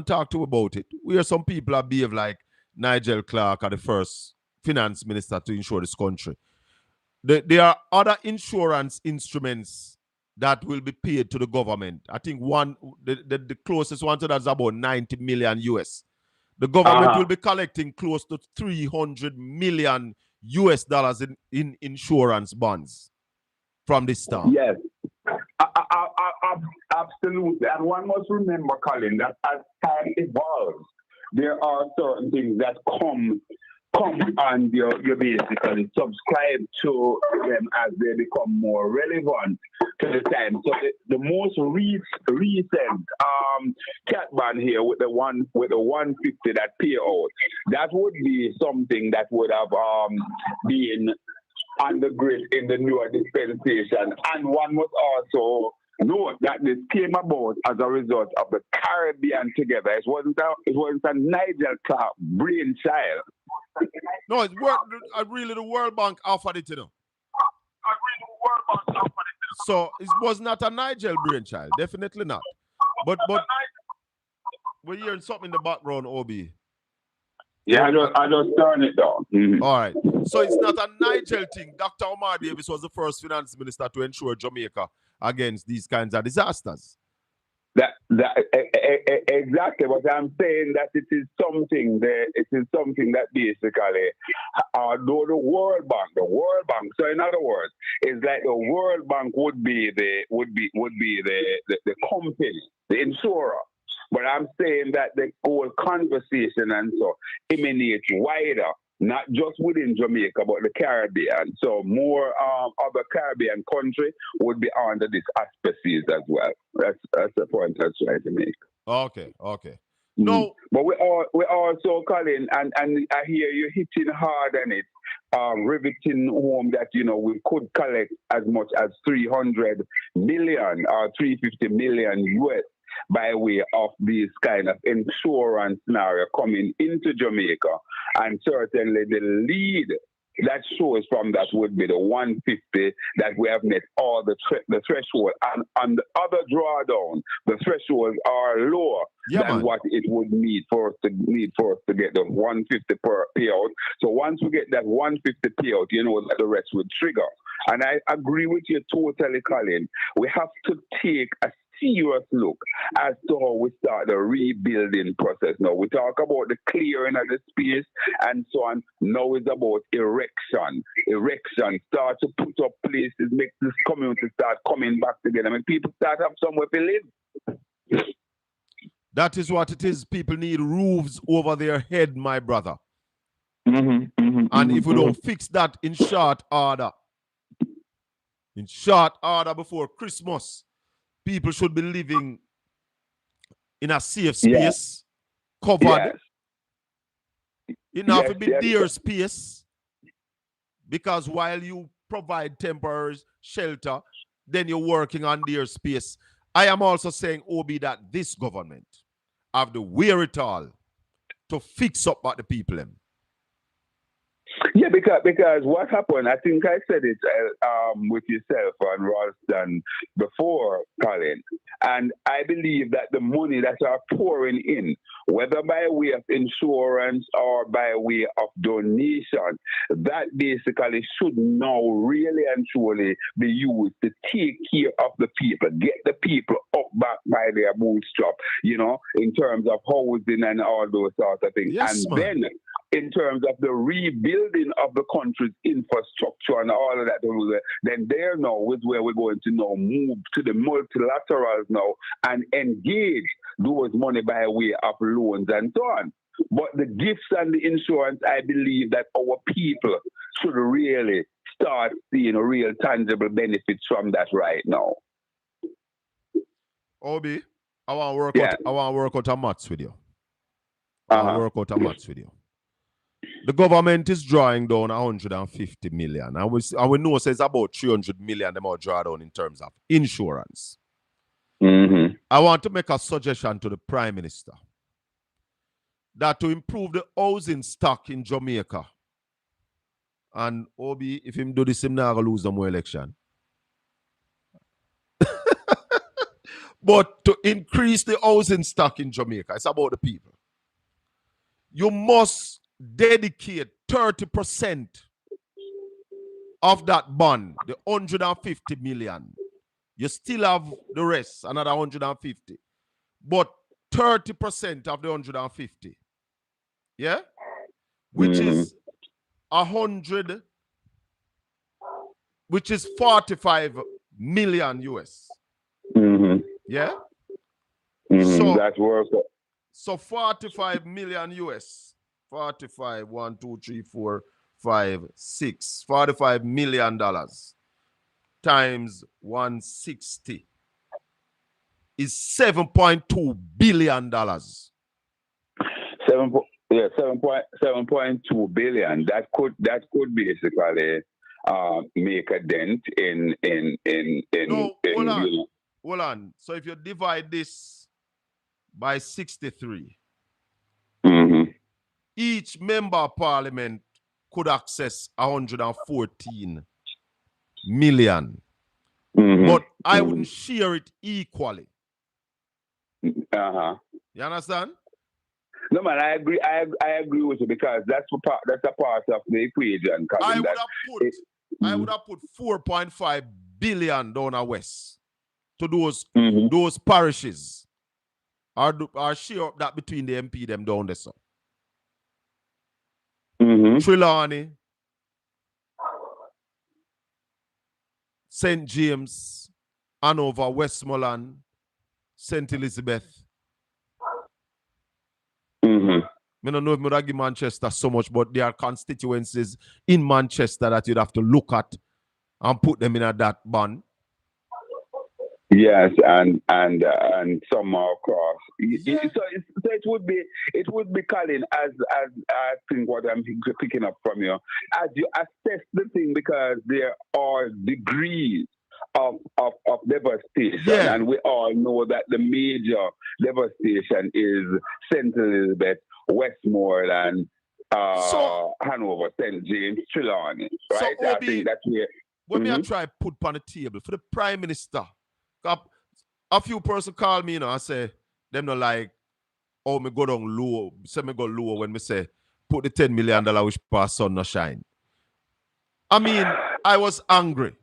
talked to about it. We hear some people that behave like Nigel Clark are the first finance minister to insure this country. There are other insurance instruments that will be paid to the government. I think the closest one to that is about 90 million US. The government will be collecting close to 300 million US dollars in insurance bonds from this storm. Yes, absolutely. And one must remember, Colin, that as time evolves, there are certain things that come and you basically subscribe to them as they become more relevant to the time. So the most recent cat ban here with the 150 that pay out, that would be something that would have been on the grid in the newer dispensation. And one must also note that this came about as a result of the Caribbean together. It wasn't a Nigel Clark brainchild. No, it's really the World Bank offered it, So it was not a Nigel brainchild, definitely not. But we're hearing something in the background, Obi. Yeah, I just turn it down. All right. So it's not a Nigel thing. Dr. Omar Davis was the first finance minister to insure Jamaica against these kinds of disasters. Exactly, but I'm saying that it is something that basically, although the World Bank. So in other words, it's like the World Bank would be the company, the insurer. But I'm saying that the whole conversation and so emanates wider, not just within Jamaica, but the Caribbean. So more other Caribbean country would be under this auspices as well. That's the point I was trying to make. Okay. No, but we also, Colin, and I hear you hitting hard on it, riveting home that we could collect as much as 300 million or 350 million US. By way of these kind of insurance scenario coming into Jamaica. And certainly the lead that shows from that would be the 150 that we have met all the threshold. And on the other drawdown, the thresholds are lower than what it would need for us to get the 150 per payout. So once we get that 150 payout, that the rest would trigger. And I agree with you totally, Colin. We have to take a serious look as to how we start the rebuilding process. Now, we talk about the clearing of the space and so on. Now it's about erection. Start to put up places, make this community start coming back together. People start have somewhere to live. That is what it is. People need roofs over their head, my brother. And if we don't fix that in short order, In short order before Christmas, people should be living in a safe space, covered. It not to be dear space, because while you provide temporary shelter, then you're working on their space. I am also saying, Obi, that this government have the wherewithal to fix up what the people them. Yeah, because what happened, I think I said it with yourself and Ralston before, Colin, and I believe that the money that are pouring in, whether by way of insurance or by way of donation, that basically should now really and truly be used to take care of the people, get the people up back by their bootstrap, you know, in terms of housing and all those sorts of things. Yes, and man. then in terms of the rebuilding of the country's infrastructure and all of that, then there now is where we're going to now move to the multilaterals now and engage those money by way of loans and so on. But the gifts and the insurance, I believe that our people should really start seeing real tangible benefits from that right now. Obi, I want to work out a maths with you. The government is drawing down 150 million. And we know it's about 300 million they might draw down in terms of insurance. Mm-hmm. I want to make a suggestion to the Prime Minister that to improve the housing stock in Jamaica, and Obi, if him do this, him not gonna lose no more election. But to increase the housing stock in Jamaica, it's about the people. You must dedicate 30% of that bond, the 150 million. You still have the rest, another 150. But 30% of the 150, yeah? Which is 100, which is 45 million US. Yeah? So that's worth it. So 45 million US. 45, 1, 2, 3, 4, 5, 6. $45 million times 160 is $7.2 billion. 7.2 billion. That could basically make a dent in hold on. So if you divide this by 63, each member of parliament could access 114 million. But I wouldn't share it equally. You understand? No, man, I agree. I agree with you because that's a part of the equation. I would have put 4.5 billion down the west to those parishes. Or share up that between the MP them down there. So. Trelawney, St. James, Hanover, Westmoreland, St. Elizabeth. I don't know if I give Manchester so much, but there are constituencies in Manchester that you'd have to look at and put them in that band. Yes, and some are across. So it would be Colin, as I think what I'm picking up from you, as you assess the thing, because there are degrees of devastation, and we all know that the major devastation is St. Elizabeth, Westmoreland, Hanover, St. James, Trelawney, right? So, Obi, I think that's where. When I try to put on the table for the Prime Minister, a few person call me, and say, them not like, oh, me go down low, say me go low when me say, put the $10 million which pass sun no shine. I mean, I was angry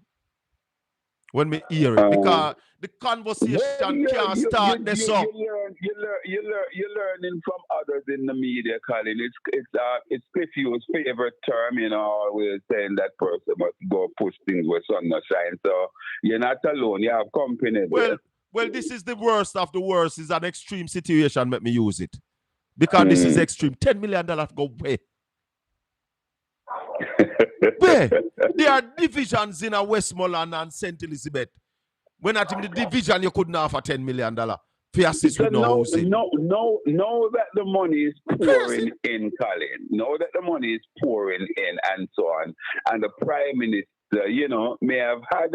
when me hear it, because the conversation can't start this up. You're learning from others in the media, Colin. It's Cliffy's favorite term, always saying that person must go push things where sun no shine. So you're not alone. You have company there. Well, this is the worst of the worst. It's an extreme situation. Let me use it, because this is extreme. $10 million go away. There are divisions in a Westmoreland and St. Elizabeth. When at in the division, you couldn't offer $10 million for assist So with no housing. know that the money is pouring in, Colin. Know that the money is pouring in and so on. And the Prime Minister, may have had,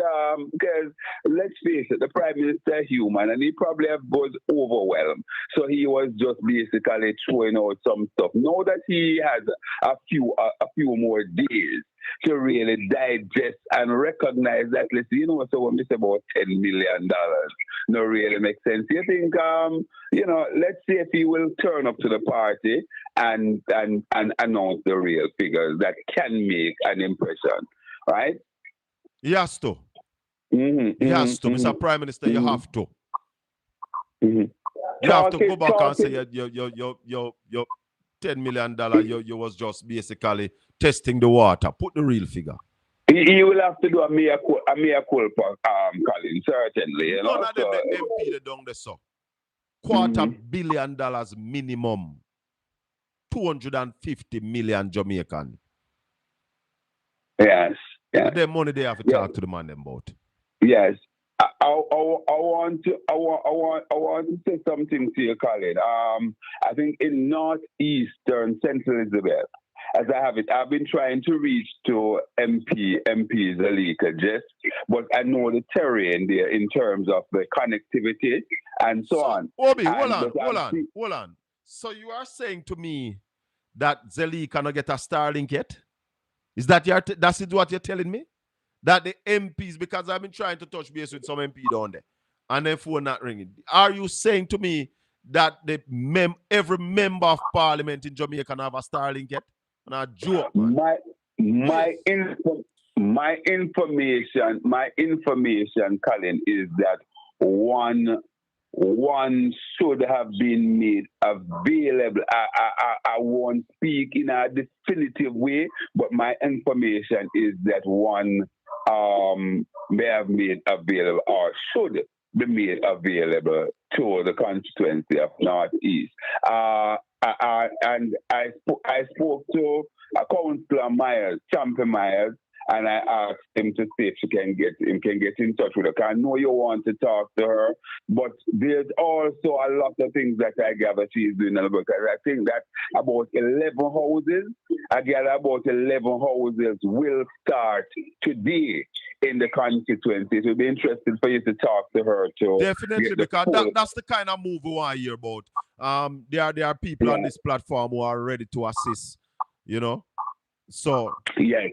because let's face it, the Prime Minister is human and he probably was overwhelmed. So he was just basically throwing out some stuff. Know that he has a few more days to really digest and recognize that, so when we say about $10 million, no really makes sense. You think, let's see if he will turn up to the party and announce the real figures that can make an impression, right? He has to. Mm-hmm, he has to. Mr. Prime Minister, you have to. You have to go back and say your $10 million, you was just basically testing the water. Put the real figure. He will have to do a mea culpa, Colin, certainly. None of them, the MP, they down there, so. $250 million minimum. 250 million Jamaican. Yes. The money they have to talk to the man about. Yes. I want to say something to you, Colin. I think in northeastern Central Elizabeth, as I have it, I've been trying to reach to MP Zalika just, but I know the terrain there in terms of the connectivity and so on. Obi, hold on. So you are saying to me that Zalika cannot get a Starlink yet? Is that what you're telling me? That the MPs, because I've been trying to touch base with some MP down there, and their phone not ringing. Are you saying to me that every member of parliament in Jamaica can have a Starlink yet? And a joke, man. My information, Colin, is that one should have been made available. I won't speak in a definitive way, but my information is that one may have made available or should be made available to the constituency of Northeast. And I spoke to a councillor Myers, Champion Myers, and I asked him to see if she can get in touch with her. I know you want to talk to her, but there's also a lot of things that I gather she's doing. Because I think that about 11 houses, will start today in the constituency. It will be interesting for you to talk to her too. Definitely, because that's the kind of move we want to hear about. There are people on this platform who are ready to assist, So yes.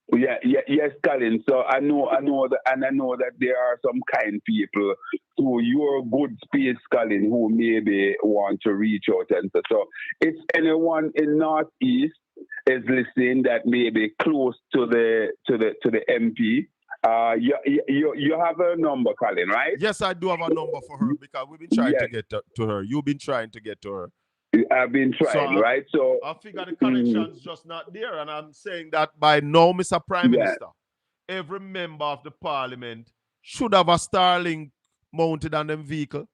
Yes, Colin. So I know that there are some kind people through your good space, Colin, who maybe want to reach out and so if anyone in Northeast is listening that may be close to the MP, you have a number, Colin, right? Yes, I do have a number for her because we've been trying to get to her. You've been trying to get to her. I've been trying, right? So I figure the connection's just not there, and I'm saying that by now, Mr. Prime Minister, every member of the parliament should have a Starlink mounted on them vehicle.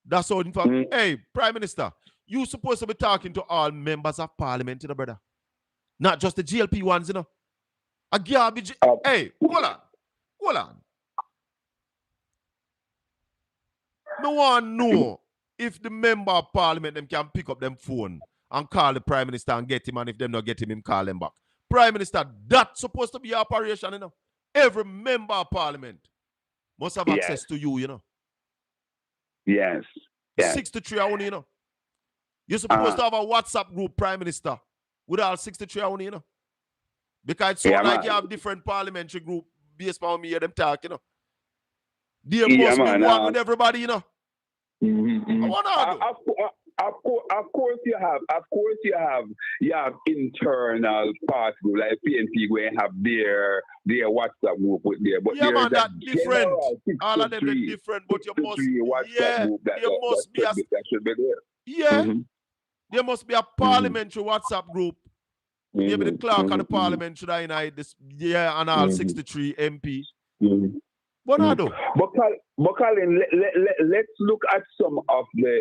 That's all. In fact, hey, Prime Minister, you're supposed to be talking to all members of parliament, brother. Not just the GLP ones, A garbage. Hey, hold on. No one know if the member of parliament them can pick up them phone and call the Prime Minister and get him, and if them not get him call him back. Prime Minister, that's supposed to be your operation, Every member of parliament must have access to you, Yes. 63 only, You're supposed to have a WhatsApp group, Prime Minister, with all 63 only, Because it's so like you have different parliamentary group based on me hear them talk, There must be one with everybody, Of course you have internal parts group like PNP going to have their WhatsApp group with there, but there is that different. All of them are different, but you must that should be there. Yeah, there must be a parliamentary WhatsApp group. Maybe the clerk of the parliament should unite this and all 63 MP. But I do. But Colin, let's look at some of the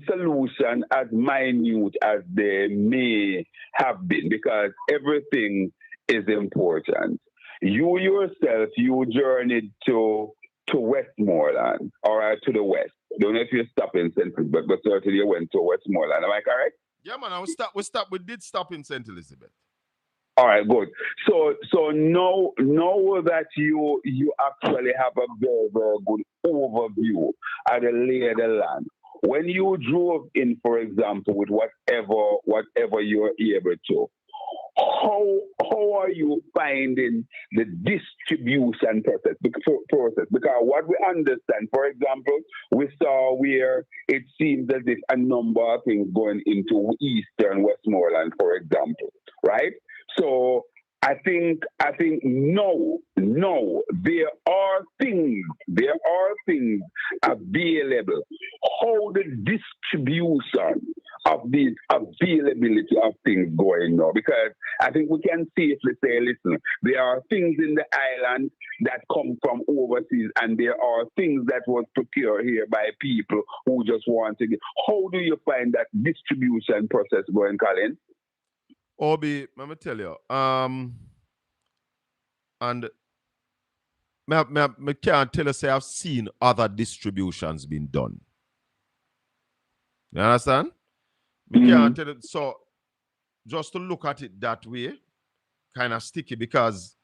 solution as minute as they may have been, because everything is important. You yourself, you journeyed to Westmoreland, or to the west. Don't know if you stop in St. Elizabeth, but certainly you went to Westmoreland. Am I correct? Yeah, man. We did stop in St. Elizabeth. All right, good. So now that you actually have a very, very good overview of the lay of the land. When you drove in, for example, with whatever you're able to, how are you finding the distribution process? Because what we understand, for example, we saw where it seems as if a number of things going into eastern Westmoreland, for example, right? So I think no, there are things available. How the distribution of these availability of things going now? Because I think we can safely say, listen, there are things in the island that come from overseas, and there are things that was procured here by people who just want to get. How do you find that distribution process going, Colin? Obi, let me tell you. And me can't tell you, say I've seen other distributions being done. You understand? Me can't tell you. So just to look at it that way, kind of sticky, because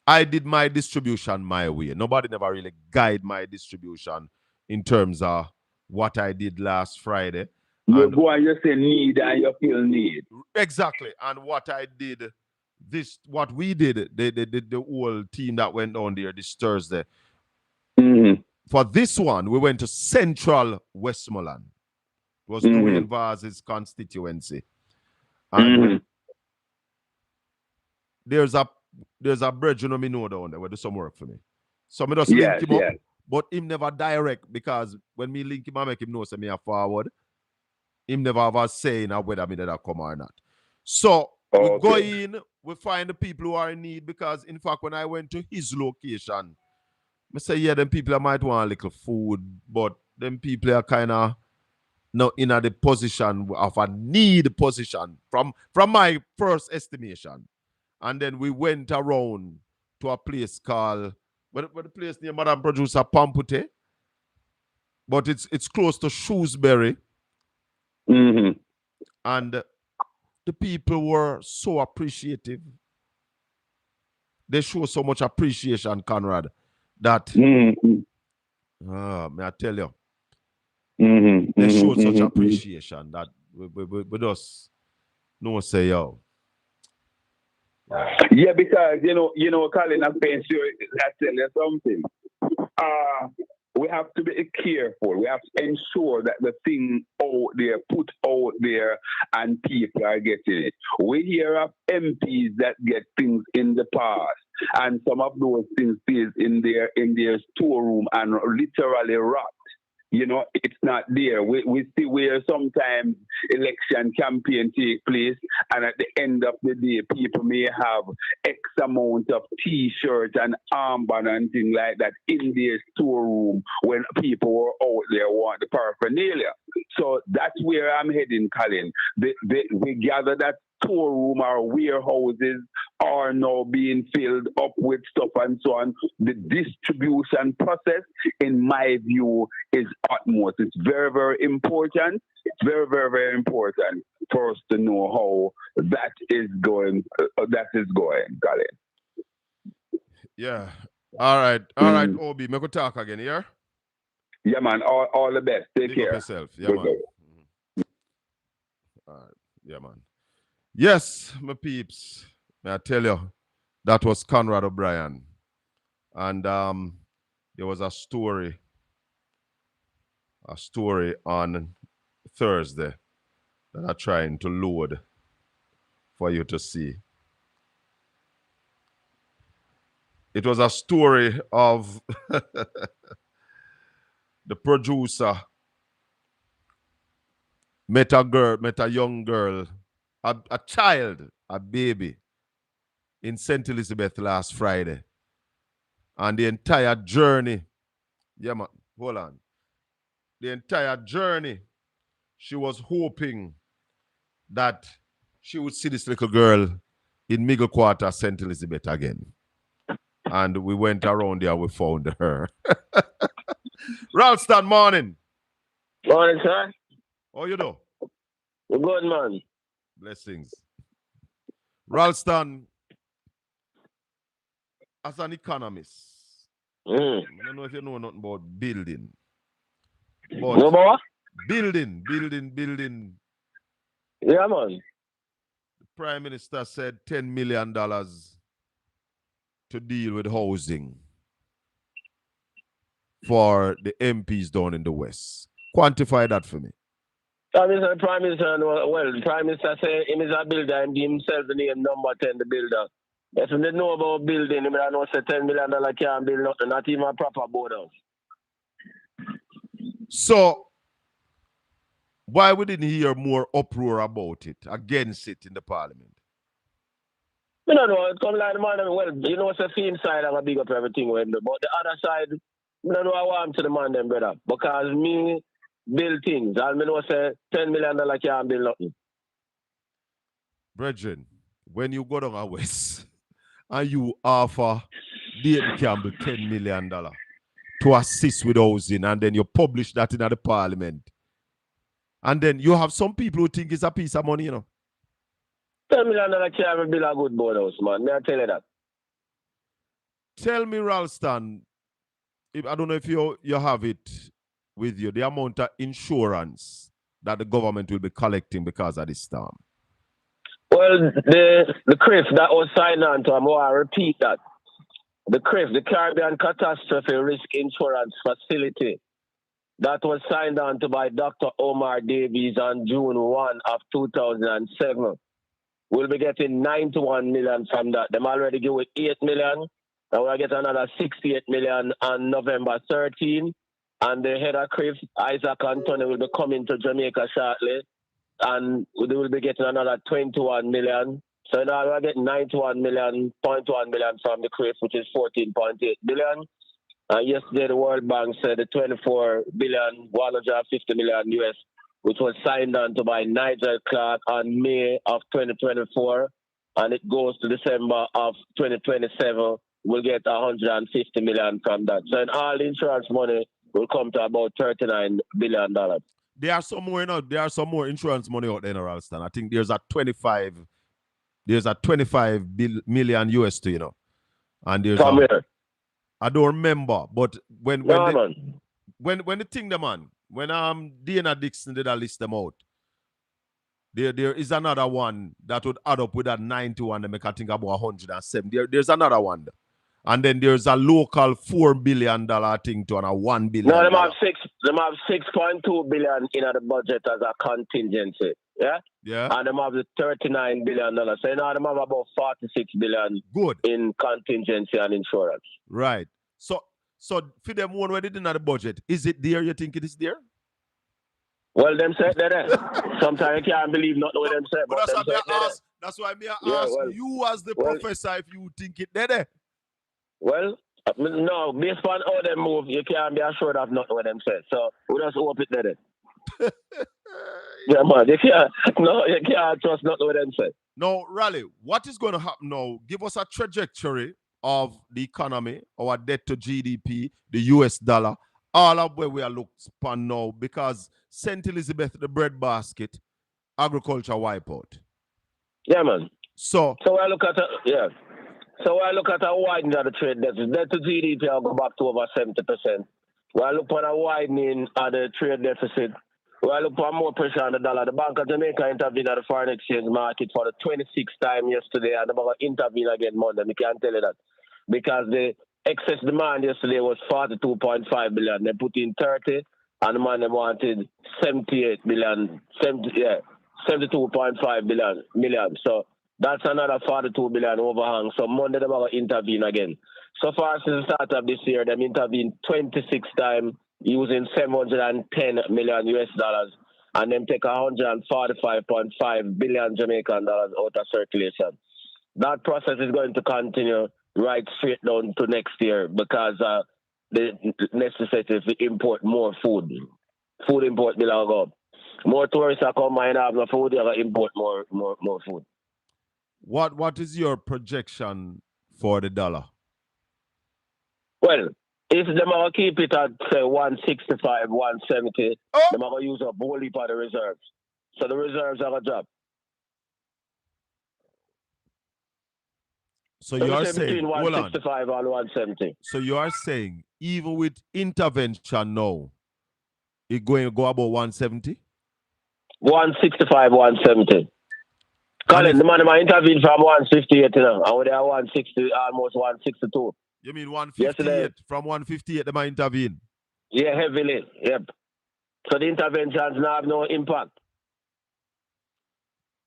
I did my distribution my way. Nobody never really guide my distribution in terms of what I did last Friday. You go and you say need and you feel need. Exactly. And what I did, what we did, the whole team that went down there this Thursday. For this one, we went to Central Westmoreland. It was Dwayne Vaz's constituency. And there's a brethren of me know down there where do some work for me. So I just link him up, but him never direct, because when me link him, I make him know say me a forward. Him never have a say in whether me that come or not. So we go in, we find the people who are in need, because in fact when I went to his location, I say, yeah, them people might want a little food, but them people are kind of not in the position of a need position from my first estimation. And then we went around to a place called, what the place near Madam Producer Pampute, but it's close to Shrewsbury. And the people were so appreciative. They show so much appreciation, Conrad, that may I tell you, they showed such appreciation that we just no say yo. Yeah, because you know, Colin, I'm saying sure I tell you something. We have to be careful. We have to ensure that the thing out there, put out there, and people are getting it. We hear of MPs that get things in the past, and some of those things is in their storeroom and literally rot. You know, it's not there. We see where sometimes election campaign take place, and at the end of the day, people may have X amount of T-shirts and armband and things like that in their storeroom when people were out there want the paraphernalia. So that's where I'm heading, Colin. We gather that storeroom or warehouses are now being filled up with stuff and so on. The distribution process, in my view, is utmost. It's very, very important. It's very, very, very important for us to know how that is going. Colin. Yeah. All right, Obi. Me go talk again, yeah? Yeah, man. All the best. Take Big care. up yourself. Yeah, man. All right. Yeah, man. Yes, my peeps. May I tell you, that was Conrad O'Brien. And there was a story on Thursday that I'm trying to load for you to see. It was a story of the producer met a young girl, a child, a baby, in St. Elizabeth last Friday. And the entire journey, yeah man, hold on. The entire journey she was hoping that she would see this little girl in Middle Quarter, St. Elizabeth again. And we went around there, we found her. Ralston, morning. Morning, sir. How you do? Good, man. Blessings. Ralston, as an economist, I don't know if you know nothing about building. But no more? building. Yeah, man. The Prime Minister said $10 million to deal with housing for the MPs down in the West. Quantify that for me. Prime Minister, well, the Prime Minister said he is a builder and himself the name number 10, the builder. If they know about building, they know say $10 million can't build nothing, not even a proper board house. So, why we didn't hear more uproar about it, against it in the parliament? I don't know, it comes like the man, well, you know, it's a theme side, I'm a big up everything with him, but the other side, I don't know I want to the man, them, brother, because me build things, and I know say $10 million can't build nothing. Brethren, when you go down a West, and you offer David Campbell $10 million to assist with housing, and then you publish that in the parliament. And then you have some people who think it's a piece of money, you know. $10 million can't build a good board house, man. May I tell you that? Tell me, Ralston, I don't know if you have it with you, the amount of insurance that the government will be collecting because of this storm. Well, the CRIF that was signed on to, I repeat that. The CRIF, the Caribbean Catastrophe Risk Insurance Facility, that was signed on to by Dr. Omar Davies on June 1 of 2007. We'll be getting 91 million from that. Them already give it 8 million. And we'll get another 68 million on November 13. And the head of CRIF, Isaac Anthony, will be coming to Jamaica shortly. And we will be getting another 21 million. So now we're getting 91 million, 0.1 million from the CRIF, which is 14.8 billion. Yesterday, the World Bank said the 24 billion, 150 million US, which was signed on to by Nigel Clark on May of 2024, and it goes to December of 2027, we'll get 150 million from that. So in all, the insurance money will come to about $39 billion. There are some more, you know, there are some more insurance money out there in Ralston. I think there's a 25 million US to, you know. And there's I don't remember, but when the thing the man, when Dana Dixon did list them out, there is another one that would add up with that 91 and make I think about 107. There's another one. And then there's a local $4 billion thing to and a $1 billion. No, them have 6.2 billion in the budget as a contingency. Yeah? Yeah. And them have the $39 billion. So now them have about 46 billion good in contingency and insurance. Right. So for them one where they didn't have the budget, is it there? You think it is there? Well, them said that. Sometimes you can't believe nothing what them said. But that's why I ask you as the professor if you think it there. Well, no, based on how they move, you can't be assured of nothing what them said. So we just hope it there. Yeah, man, you can't trust nothing what them said. No, Raleigh, what is going to happen now? Give us a trajectory of the economy, our debt to GDP, the US dollar, all of where we are looked upon now, because St. Elizabeth, the breadbasket, agriculture wipeout. Yeah, man. So I look at a widening of the trade deficit. Debt to GDP will go back to over 70%. While look at a widening of the trade deficit, while look for more pressure on the dollar. The Bank of Jamaica intervened at the foreign exchange market for the 26th time yesterday, and they're going to intervene again Monday. We can't tell you that. Because the excess demand yesterday was 42.5 billion. They put in 30, and the man they wanted 78 billion, 72.5 million. So that's another 42 billion overhang. So Monday they're going to intervene again. So far since the start of this year, they've intervened 26 times using 710 million US dollars, and then take 145.5 billion Jamaican dollars out of circulation. That process is going to continue right straight down to next year because the necessity to import more food. Food import will go up. More tourists are come and have no food, they are import more food. What is your projection for the dollar? Well, if them are keep it at say 165, 170, them are gonna use a whole heap of the reserves. So the reserves are gonna drop. So you are saying between 165 and 170. So you are saying even with intervention now, it's going to go about 170? 165, 170. Colin, the man might intervene from 158 now. And they are 160, almost 162. You mean 158? Yesterday, from 158, they might intervene? Yeah, heavily. Yep. So the interventions now have no impact.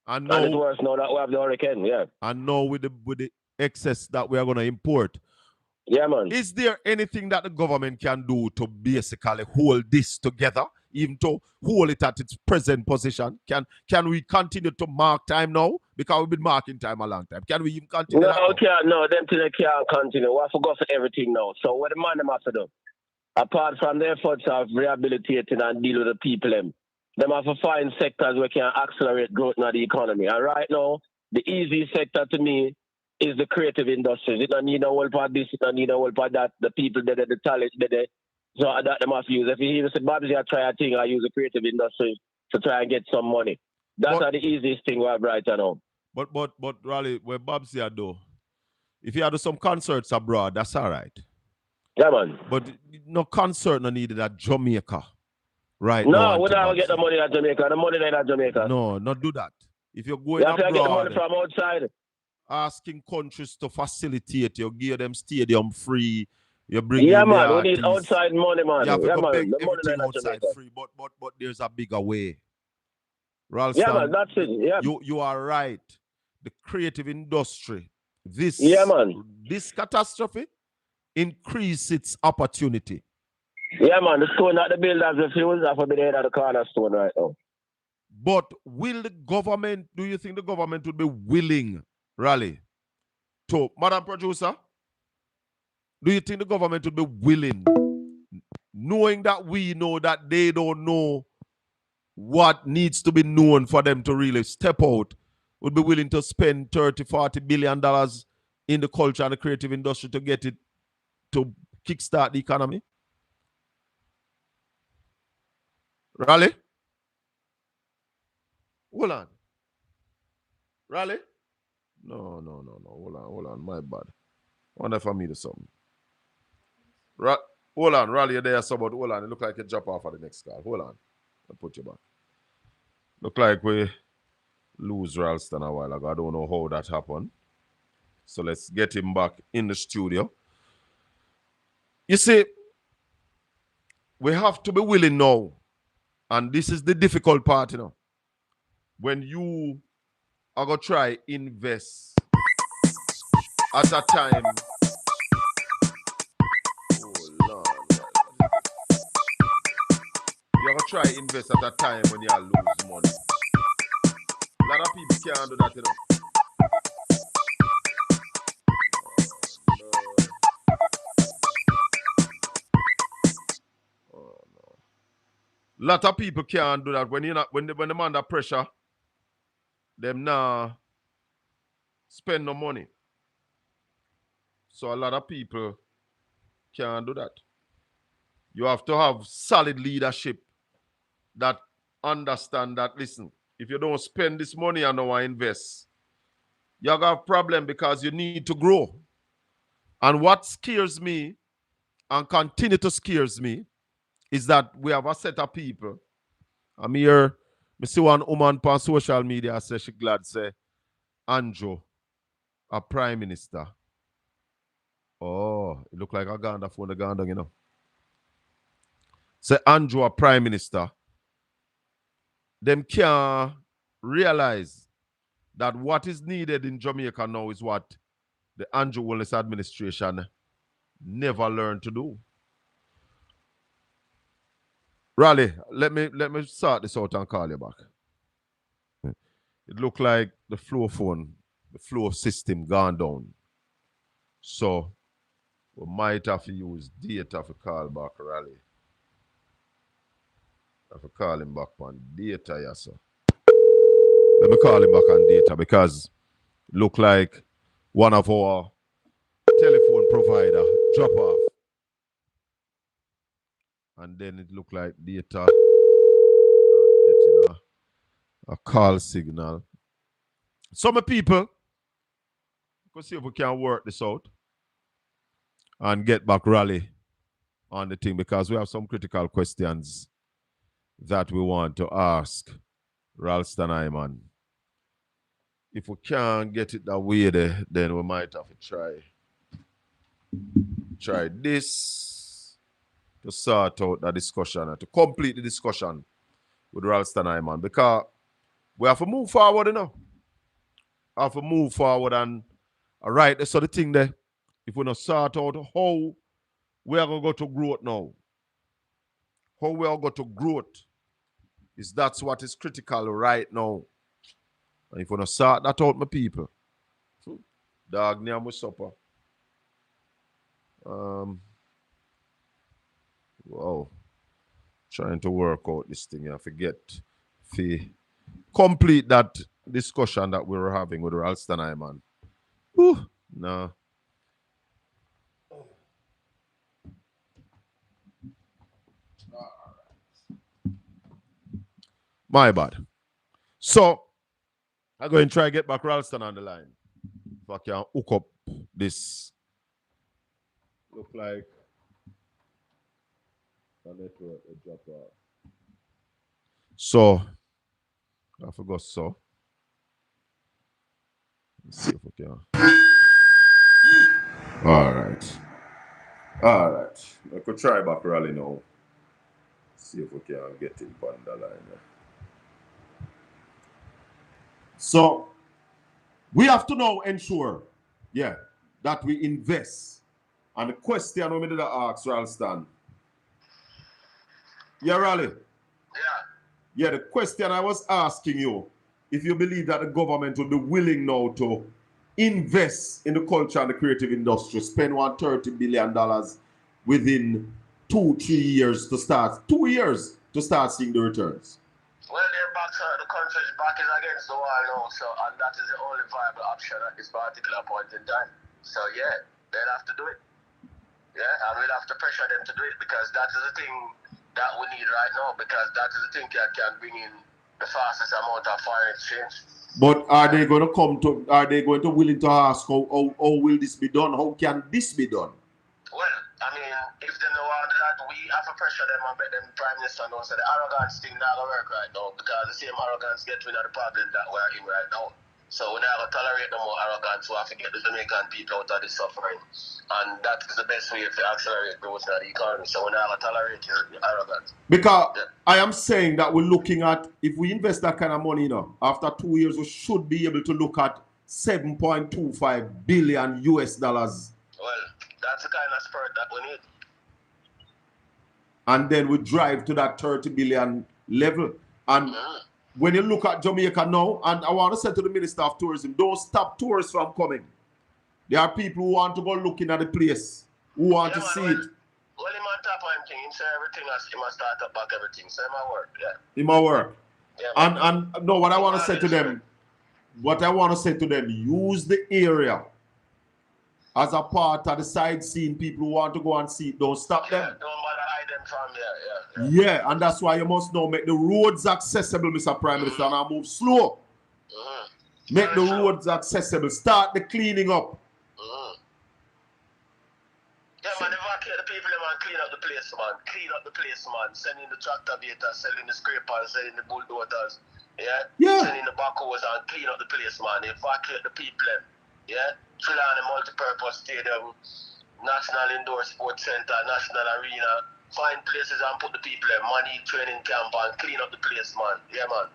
And now it's worse now that we have the hurricane, yeah. And now with the excess that we are going to import. Yeah, man. Is there anything that the government can do to basically hold this together, even to hold it at its present position? Can we continue to mark time now? Because we've been marking time a long time. Can we even continue that now? No, them things can't continue. We have to go for everything now. So what the man them have to do? Apart from the efforts of rehabilitating and deal with the people, them have to find sectors where can accelerate growth in the economy. And right now, the easy sector to me is the creative industries. It don't need a whole part this, it don't need a whole part that. The people that the talent that so that they must use. If you even say Babs, I try a thing, I use the creative industry to try and get some money. That's the easiest thing we have right now. But Raleigh, where Babs here though, if you do some concerts abroad, that's all right. Yeah, man. But no concert no needed at Jamaica. Right. No, we don't get the money at Jamaica. The money in at Jamaica. No, not do that. If you're going abroad, you get the money from outside. Asking countries to facilitate, you give them stadium free, you bring man, we need outside money, man. You have to man, beg everything outside free, but there's a bigger way. Ralston, man, that's it. Yeah. You are right. The creative industry, this catastrophe increase its opportunity. Yeah, man, the stone that the builders refuse have to be there at the cornerstone right now. But do you think the government would be willing, Raleigh, to, Madam Producer, do you think the government would be willing, knowing that we know that they don't know what needs to be known for them to really step out, would be willing to spend $30-40 billion in the culture and the creative industry to get it to kickstart the economy? Raleigh? Hold on. Raleigh? No. Hold on. My bad. Wonder if I made something. Hold on. Raleigh, you're there. Hold on. It look like you drop off at the next call. Hold on. I'll put you back. Look like we lose Ralston a while ago. I don't know how that happened. So let's get him back in the studio. You see, we have to be willing now. And this is the difficult part, you know. When you are going to try invest at a time. Oh, Lord. You're going to try invest at a time when you lose money. A lot of people can't do that, you know. A lot of people can't do that when they're under pressure. Them now spend no money. So a lot of people can't do that. You have to have solid leadership that understand that, listen, if you don't spend this money and don't invest, you have a problem because you need to grow. And what scares me and continue to scares me is that we have a set of people. I'm here, I see one woman on social media say she glad say Andrew, a prime minister. Oh, it look like a Ganda phone, the Ganda, you know. Say Andrew, a prime minister. Them can't realize that what is needed in Jamaica now is what the Andrew Wallace administration never learned to do. Raleigh, let me sort this out and call you back. It look like the flow phone, the flow system gone down. So we might have to use data to call back Raleigh. I have to call him back on data, yes, sir. Let me call him back on data because look like one of our telephone provider drop off. And then it look like data getting a call signal. Some people, let's see if we can work this out and get back Raleigh on the thing because we have some critical questions that we want to ask Ralston Iman. If we can't get it that way there, then we might have to try this to sort out the discussion and to complete the discussion with Ralston Iman because we have to move forward, you know. Have to move forward and right, so the thing there, if we not sort out how we are going to go to growth now, how we are going to growth, is that's what is critical right now. And if we not sort that out, my people, dog near my supper. Wow. Trying to work out this thing. I forget to complete that discussion that we were having with Ralston Iman. No. My bad. So, I'm going to try to get back Ralston on the line. If I can hook up this. Look like a network drop off. So, I forgot so. Let's see if we can. All right. I could try back Raleigh now. See if we can get him on the line. So, we have to now ensure, that we invest. And the question we did ask Ralston. Yeah, Raleigh? Yeah, the question I was asking you, if you believe that the government will be willing now to invest in the culture and the creative industry, spend $130 billion within 2-3 years to start, 2 years to start seeing the returns. Well, they're back, the country's back is against the wall now, so, and that is the only viable option at this particular point in time. So, yeah, they'll have to do it. Yeah, and we'll have to pressure them to do it because that is the thing that we need right now because that is the thing that can bring in the fastest amount of foreign exchange. But are they going to willing to ask how will this be done? How can this be done? Well, I mean, if they know how that, we have to pressure them and make them Prime Minister know. So the arrogance thing not going to work right now because the same arrogance gets rid of the problem that we're in right now. So we're not going to tolerate no more arrogance. We have to get the Jamaican people out of this suffering. And that is the best way to accelerate growth in the economy. So we're not going to tolerate your arrogance. Because I am saying that we're looking at, if we invest that kind of money, after 2 years, we should be able to look at $7.25 billion US. Well, that's the kind of spirit that we need. And then we drive to that 30 billion level. And when you look at Jamaica now, and I want to say to the Minister of Tourism, don't stop tourists from coming. There are people who want to go looking at the place, who want to see it. Well, he might tap on him, he say everything, he must start up back everything. So it might work, It might work. Yeah, and no, what I want to say to them, use the area as a part of the sightseeing. People who want to go and see it, don't stop them. Don't bother hide them from there, Yeah, and that's why you must now make the roads accessible, Mr. Prime Minister, and I move slow. Make the roads accessible. Start the cleaning up. Yeah, man, evacuate the people, man, clean up the place, man. Clean up the place, man. Send in the tractor beaters, send in the scrapers, send in the bulldozers. Yeah? Send in the backhoes and clean up the place, man. Evacuate the people, yeah? Fill on a multi-purpose stadium, National Indoor Sports Center, National Arena. Find places and put the people in. Money, training camp, and clean up the place, man. Yeah, man.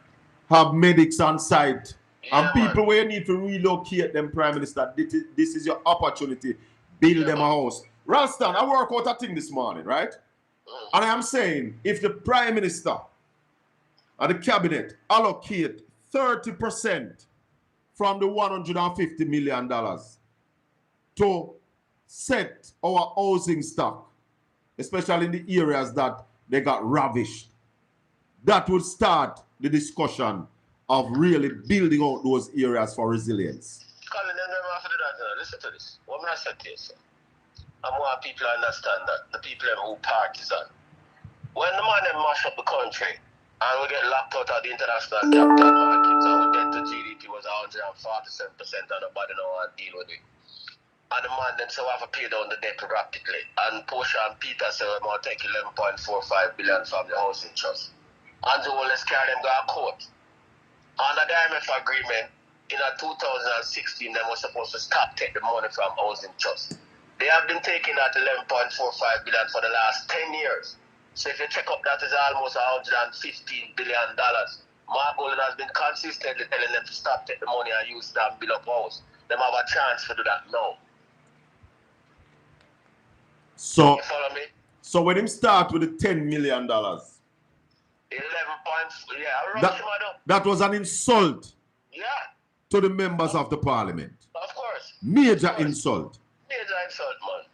Have medics on site. Yeah, and people where you need to relocate them, Prime Minister. This is your opportunity. Build them a house. Ralston, I work out a thing this morning, right? And I am saying, if the Prime Minister and the Cabinet allocate 30% from the $150 million to set our housing stock, especially in the areas that they got ravished, that would start the discussion of really building out those areas for resilience? Colin, you never have to do that. Listen to this. What I said to you, sir. I want people to understand that the people who partisan. When the man mash up the country and we get locked out of the international capital markets, our debt to GDP was 147% and nobody know how to deal with it. And the man then so have to pay down the debt rapidly. And Portia and Peter say we're going to take 11.45 billion from the housing trust. And the whole let's carry them go to court. Under the IMF agreement, in 2016, they were supposed to stop taking the money from housing trust. They have been taking that 11.45 billion for the last 10 years. So if you check up, that is almost $115 billion. Mark Colin has been consistently telling them to stop taking the money and use that bill up house. They have a chance to do that now. So, you follow me? So when him start with the $10 million, 11 points, yeah, that was an insult to the members of the parliament. Of course. Major insult. Major insult, man.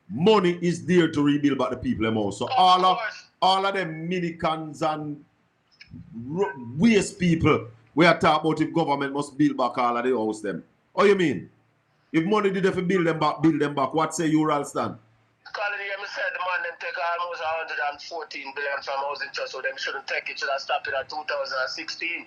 Money is there to rebuild back the people most. So all of them minicans and waste people we are talking about if government must build back all of the house them. What you mean? If money did if build them back, what say you, Ralston? Colin, you said the man them take almost 114 billion from housing trust, so them shouldn't take it, should have stopped it at 2016.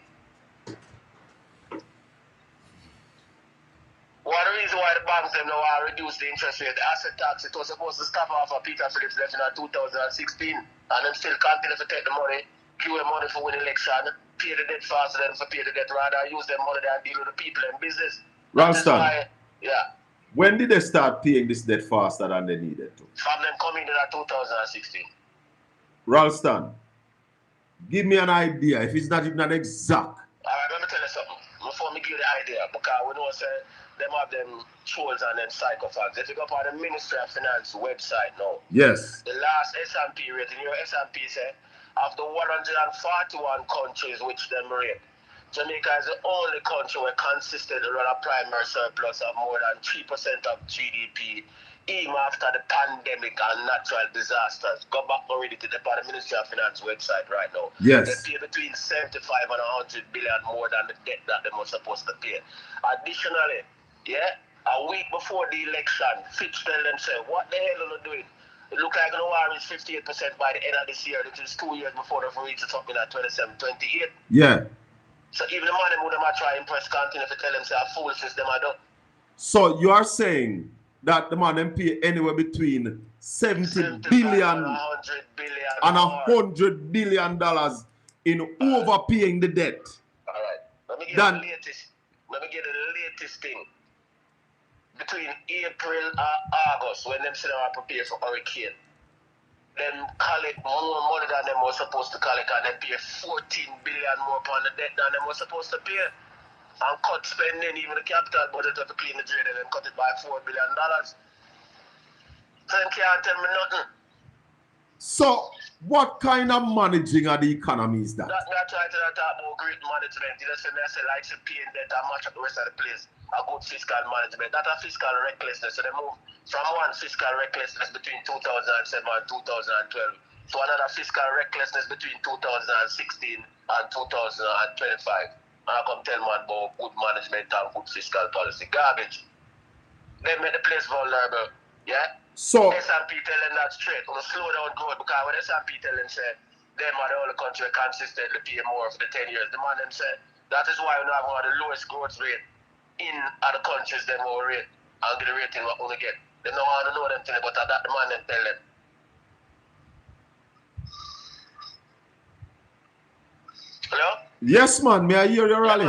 One reason why the banks them now are reduce the interest rate, the asset tax, it was supposed to stop off of Peter Phillips left in 2016, and them still continue to take the money, give them money for win election, pay the debt faster than for pay the debt, rather use them money than deal with the people and business. Ralston, yeah. When did they start paying this debt faster than they needed to? From them coming in 2016. Ralston, give me an idea, if it's not even an exact. All right, let me tell you something. Before me give you the idea, because we know say them have them trolls and them psychopaths. If you go up on the Ministry of Finance website now, yes, the last S&P rating, your S&P say, of the 141 countries which them rate, Jamaica is the only country where consistently run a primary surplus of more than 3% of GDP, even after the pandemic and natural disasters. Go back already to the Ministry of Finance website right now. Yes. They pay between 75 and 100 billion more than the debt that they were supposed to pay. Additionally, a week before the election, Fitch tell them, say, what the hell are they doing? It look like the war is 58% by the end of this year, which is 2 years before they reach something at 27, 28. Yeah. So even the money would have try impress continue to tell them say a fool system I do. So you are saying that the man them pay anywhere between 70 billion and $100 billion in overpaying the debt. All right. Let me get the latest thing. Between April and August, when them say they are prepared for hurricane, them collect more money than them were supposed to collect, and they pay 14 billion more upon the debt than them were supposed to pay. And cut spending, even the capital budget of the clean the drain, and then cut it by $4 billion. So them can't tell me nothing. So what kind of managing of the economy is that? That's why I talk about great management. You know, say like to pay debt and match up the rest of the place. A good fiscal management. That's a fiscal recklessness. So they move from one fiscal recklessness between 2007 and 2012 to another fiscal recklessness between 2016 and 2025. And I come tell man about good management and good fiscal policy. Garbage. They make the place vulnerable. Yeah? So S&P tell them that straight. We'll slow down growth because when S&P tell them say them are the only country consistently pay more for the 10 years. The man them say that is why we have one of the lowest growth rate in other countries them will rate and get the rating what we get. They don't want to know them thing, but that the man them tell them. Hello? Yes, man. May I hear your rally?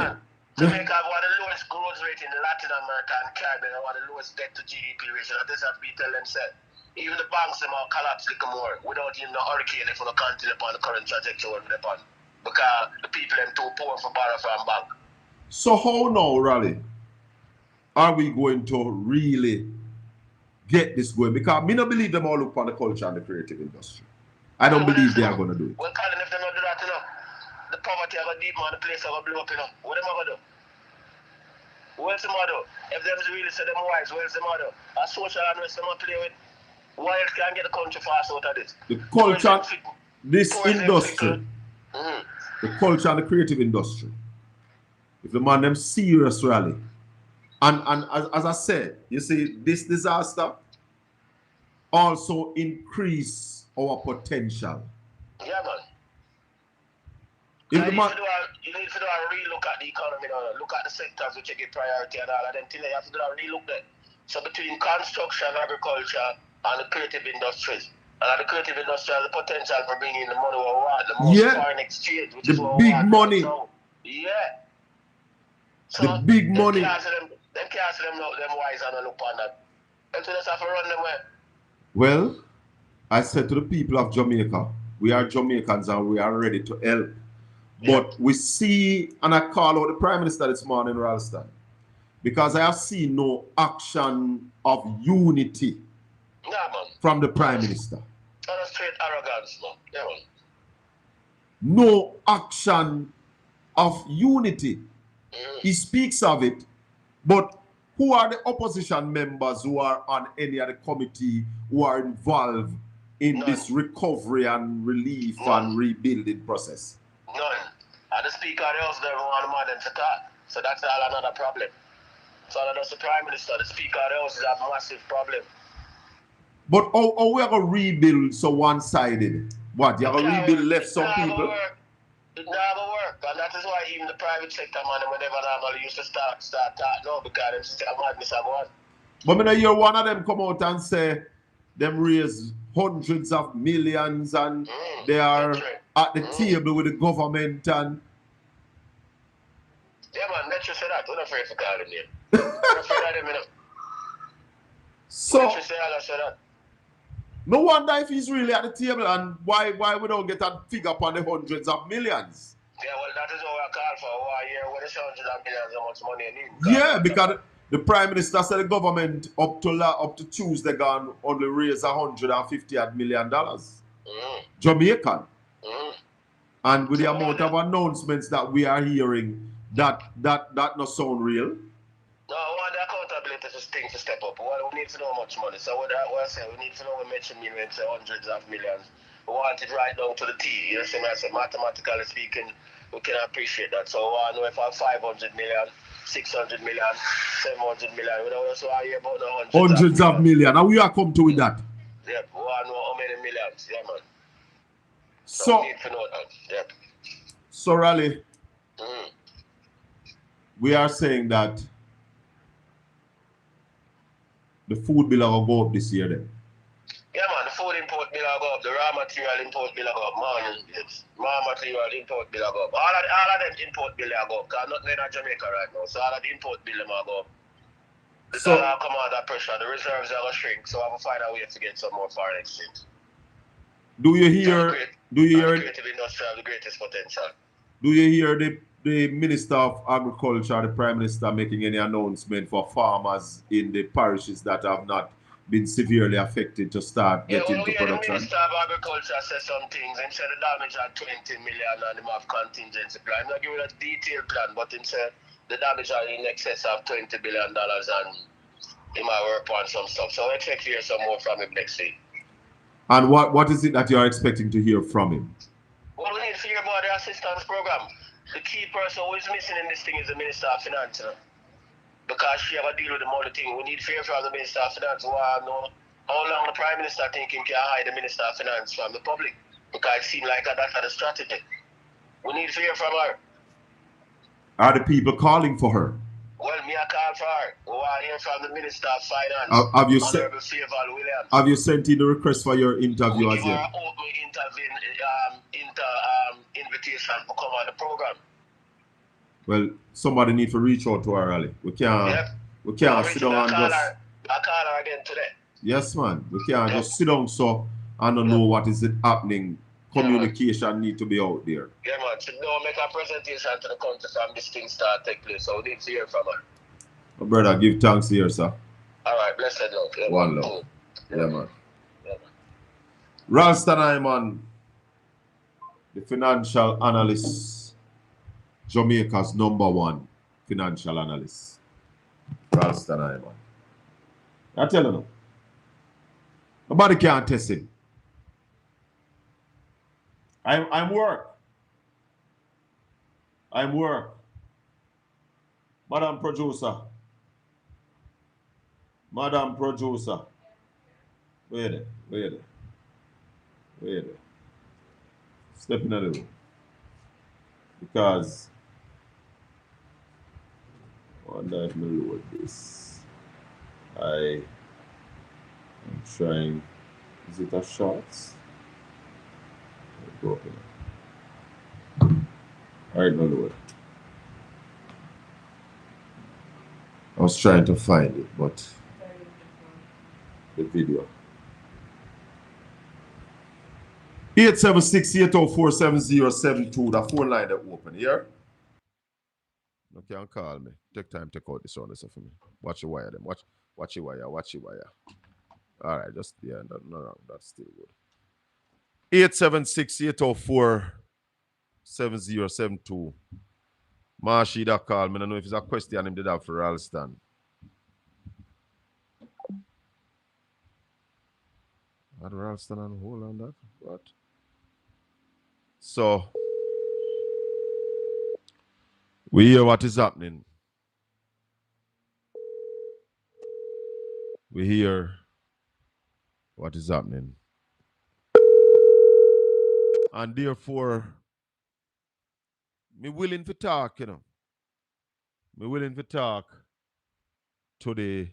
Jamaica have one of the lowest growth rate in Latin America and Caribbean, and one of the lowest debt to GDP ratio. This has been tell them said. Even the banks them all collapse a little more without even the hurricane if we continue upon the current trajectory we're upon. Because the people them too poor for borrow from bank. So how now, Raleigh, are we going to really get this going? Because me not believe them all look on the culture and the creative industry. I don't believe they are going to do it. Well, Colin, if they don't do that, you know, the poverty are going to deep, man, the place are going to blow up, you know. What them going to do? What's the mother? If them really say them wise, where's the mother? A social unrest them play with. Why else can get the country fast out of this? The culture, this Poor industry, the culture and the creative industry, if the man them serious rally, and as I said, you see, this disaster also increase our potential. Yeah, man. If You the need, man, to do a relook at the economy now. Look at the sectors which you give priority and all of them. You have to do a relook there. So between construction, agriculture, and the creative industries. And the creative industry has the potential for bringing in the money we want, the most foreign exchange, which is the what we big want. money, So, yeah. So the big money. Them can't see them wise and look on that. Them to just have to run them way. Well, I said to the people of Jamaica, we are Jamaicans and we are ready to help. But we see, and I call out the Prime Minister this morning, Ralston, because I have seen no action of unity from the Prime Minister. That's straight arrogance, man. Yeah, man. No action of unity. He speaks of it, but who are the opposition members who are on any other committee who are involved in this recovery and relief and rebuilding process? None. And the Speaker of the House doesn't want them to talk. So that's all another problem. So that's the Prime Minister. The Speaker of the House is a massive problem. But how we are going to rebuild so one-sided? What, you're going to rebuild left some people? It never work. And that is why even the private sector, man, whenever normally used to start no, because it's a madness of one. But when I hear one of them come out and say them raise hundreds of millions and they are at the table with the government and... Yeah, man, let's just say that. We're not afraid to call him name. We're not afraid of him, you know. So... Let's just say that. No wonder if he's really at the table and why we don't get a figure upon the hundreds of millions. Yeah, well, that is what we call for. Why here, when it's hundreds of millions, how much money you need? Yeah, because the Prime Minister said the government up to Tuesday gone only raise $150 million. Jamaican. And with the amount of announcements that we are hearing, that not sound real. No, we want the accountability to things to step up. Well, we need to know how much money. So what I say, we need to know we mention millions, hundreds of millions. We want it right down to the T. You know what I say? Mathematically speaking, we can appreciate that. So we want to know if I have 500 million, 600 million, 700 million. We don't also hear about the hundreds of millions. And we are come to with that. Yep, we want to know how many millions. Yeah, man. So we need to know that. Yep. So, Raleigh, we are saying that the food bill will go up this year then. Yeah, man, the food import bill will go up, the raw material import bill will go up, man. It's raw material import bill will go up. All of them import bill will go up, because nothing in Jamaica right now, so all of the import bill will go up. The dollar will come under pressure, the reserves are going to shrink, so I will find a way to get some more foreign exchange. Do you hear the creative industry have the greatest potential? Do you hear the Minister of Agriculture, the Prime Minister, making any announcement for farmers in the parishes that have not been severely affected to start getting into production? The Minister of Agriculture said some things. He said the damage at 20 million and him have contingency plan. I'm not giving a detailed plan, but he said the damage are in excess of $20 billion and he might work on some stuff. So I expect to hear some more from him next week. And what is it that you are expecting to hear from him? Well, we need to hear about the assistance program. The key person who is missing in this thing is the Minister of Finance. Because she have a deal with the money thing. We need to hear from the Minister of Finance who know how long the Prime Minister thinking can hide the Minister of Finance from the public. Because it seems like that's the strategy. We need to hear from her. Are the people calling for her? Well, me I call for her. We want to hear from the Minister of Finance. Have you sent in the request for your interview as yet? Invitation to come on the program. Well, somebody need to reach out to her, Ali. We can't sit down and just... I call her again today. Yes, man. We can't just sit down so and don't know what is happening. Communication need to be out there. Yeah, man. She don't make a presentation to the country from this thing start take place. So we need to hear from her. Oh, brother, give thanks here, sir. All right, blessed love. Yeah, one love. Yeah, man. Ralston Iman, the financial analyst, Jamaica's #1 financial analyst. Ralston Iman. I tell you, nobody can test him. I'm work. I'm work. Madam Producer. Madam Producer. Wait. Step in a little. Because I wonder if I load this. I am trying. Is it a shorts? Go open it. Alright, no load. I was trying to find it, but the video. 876-804-7072. The phone line that open here. You can call me. Take time, take out this one for me. Watch your wire them. Watch your wire. All right, just no, that's still good. 876-804-7072. Marshy that call me. I don't know if it's a question him did have for Ralston. Had Ralston on hold on that? What? So we hear what is happening. We hear what is happening. And therefore, me willing to talk, Me willing to talk to the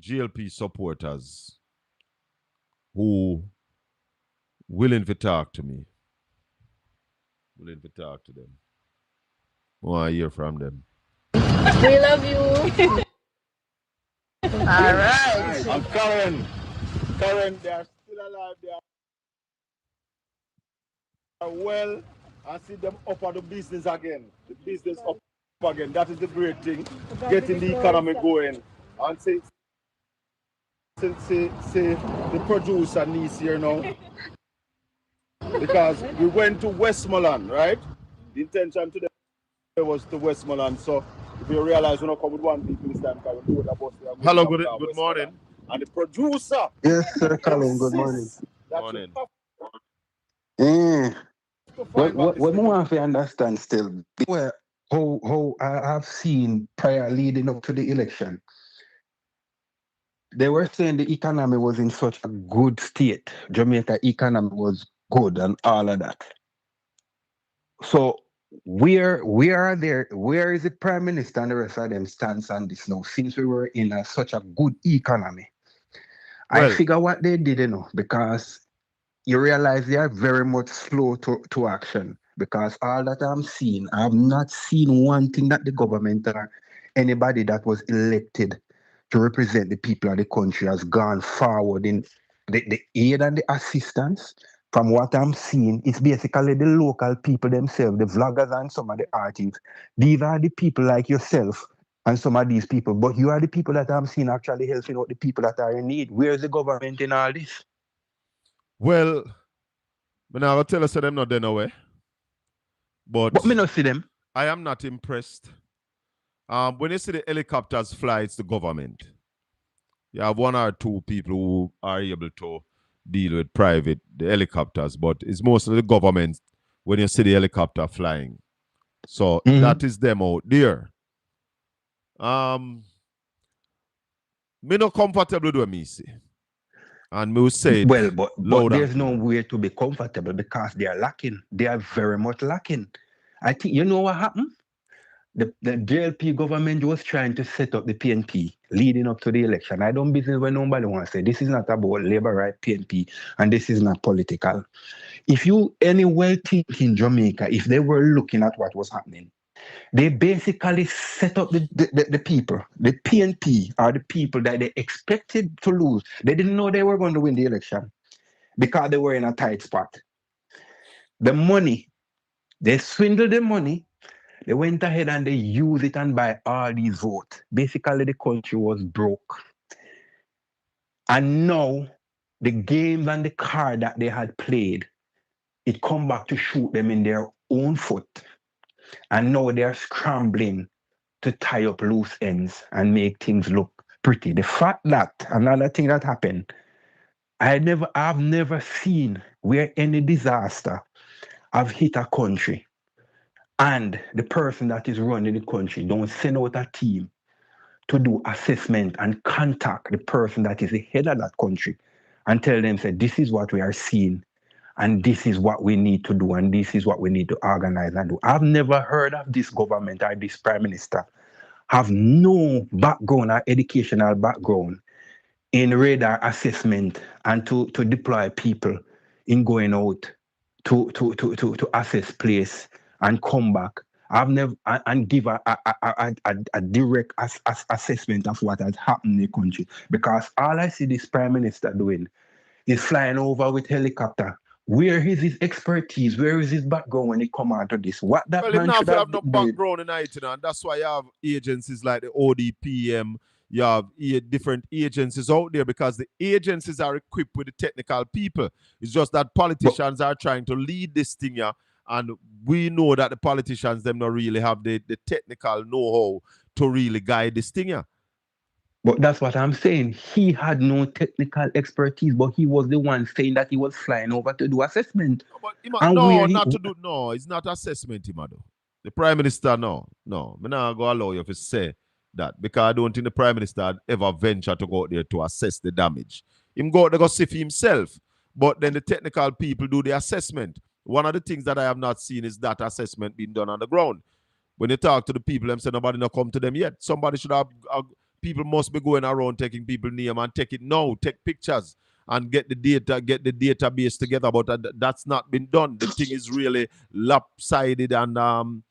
GLP supporters who willing to talk to me. Willing to talk to them. I want to hear from them. We love you. All right. I'm Colin. Colin, they are still alive. They are well. I see them up on the business again. The business up again. That is the great thing. Getting the economy going. And say the producer needs here now. Because we went to Westmoreland, right? The intention today was to Westmoreland. So if you realize we're not coming with one people this time, because we the bus. Hello, good morning. And the producer. Yes, sir, Colin. Good morning. Morning. What we want to understand still, where how I have seen prior leading up to the election, they were saying the economy was in such a good state. Jamaica economy was good and all of that. So where is the Prime Minister and the rest of them stance on this now, since we were in such a good economy? Well, I figure what they did, because you realize they are very much slow to action, because all that I'm seeing, I've not seen one thing that the government or anybody that was elected to represent the people of the country has gone forward in the aid and the assistance. From what I'm seeing, it's basically the local people themselves, the vloggers and some of the artists. These are the people like yourself and some of these people, but you are the people that I'm seeing actually helping out the people that are in need. Where's the government in all this? Well, but now I'll tell us that I'm not there no way. But me not see them. I am not impressed. When you see the helicopters fly, it's the government. You have one or two people who are able to deal with the helicopters, but it's mostly the government when you see the helicopter flying. So that is them out there. Me not comfortable with me see. And me will say well, but there's no way to be comfortable because they are lacking. They are very much lacking. I think you know what happened? The JLP government was trying to set up the PNP leading up to the election. I don't business where nobody wants to say this is not about labor right PNP and this is not political. If you any well-thinking Jamaica, if they were looking at what was happening, they basically set up the people, the PNP are the people that they expected to lose. They didn't know they were going to win the election because they were in a tight spot. The money, they swindled the money. They went ahead and they used it and buy all these votes. Basically, the country was broke. And now, the games and the card that they had played, it come back to shoot them in their own foot. And now they're scrambling to tie up loose ends and make things look pretty. The fact that, another thing that happened, I've never seen where any disaster have hit a country and the person that is running the country don't send out a team to do assessment and contact the person that is the head of that country and tell them, say, this is what we are seeing and this is what we need to do and this is what we need to organize and do. I've never heard of this government or this prime minister have no background or educational background in radar assessment and to deploy people in going out to assess place and come back. I've never and give a direct assessment of what has happened in the country, because all I see this prime minister doing is flying over with helicopter. Where is his expertise? Where is his background when it come out of this? What that Well, man him should now have have no done. background in it, you know, and that's why you have agencies like the ODPM. You have different agencies out there because the agencies are equipped with the technical people. It's just that politicians are trying to lead this thing, yeah, and we know that the politicians them not really have the technical know-how to really guide this thing, yeah. But that's what I'm saying. He had no technical expertise, but he was the one saying that he was flying over to do assessment. But it's not assessment, though. The Prime Minister, no. I'm not going to allow you to say that, because I don't think the Prime Minister had ever venture to go out there to assess the damage. Him go out there go see for himself, but then the technical people do the assessment. One of the things that I have not seen is that assessment being done on the ground. When you talk to the people, them say nobody not come to them yet. Somebody should have, people must be going around taking people's name and take pictures and get the data, get the database together. But that's not been done. The thing is really lopsided, and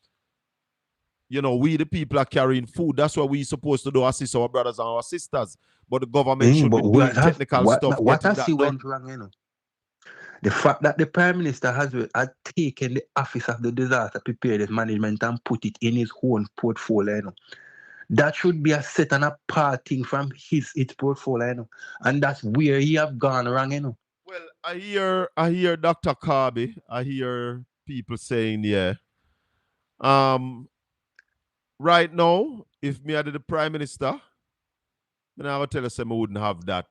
we the people are carrying food. That's what we're supposed to do, assist our brothers and our sisters. But the government should be doing technical stuff. What I see went wrong, the fact that the Prime Minister had taken the Office of the Disaster Preparedness Management and put it in his own portfolio, that should be a set and apart thing from his portfolio, and that's where he have gone wrong, Well, I hear Dr. Kirby. I hear people saying, yeah. Right now, if me had the Prime Minister, then I would tell you I wouldn't have that.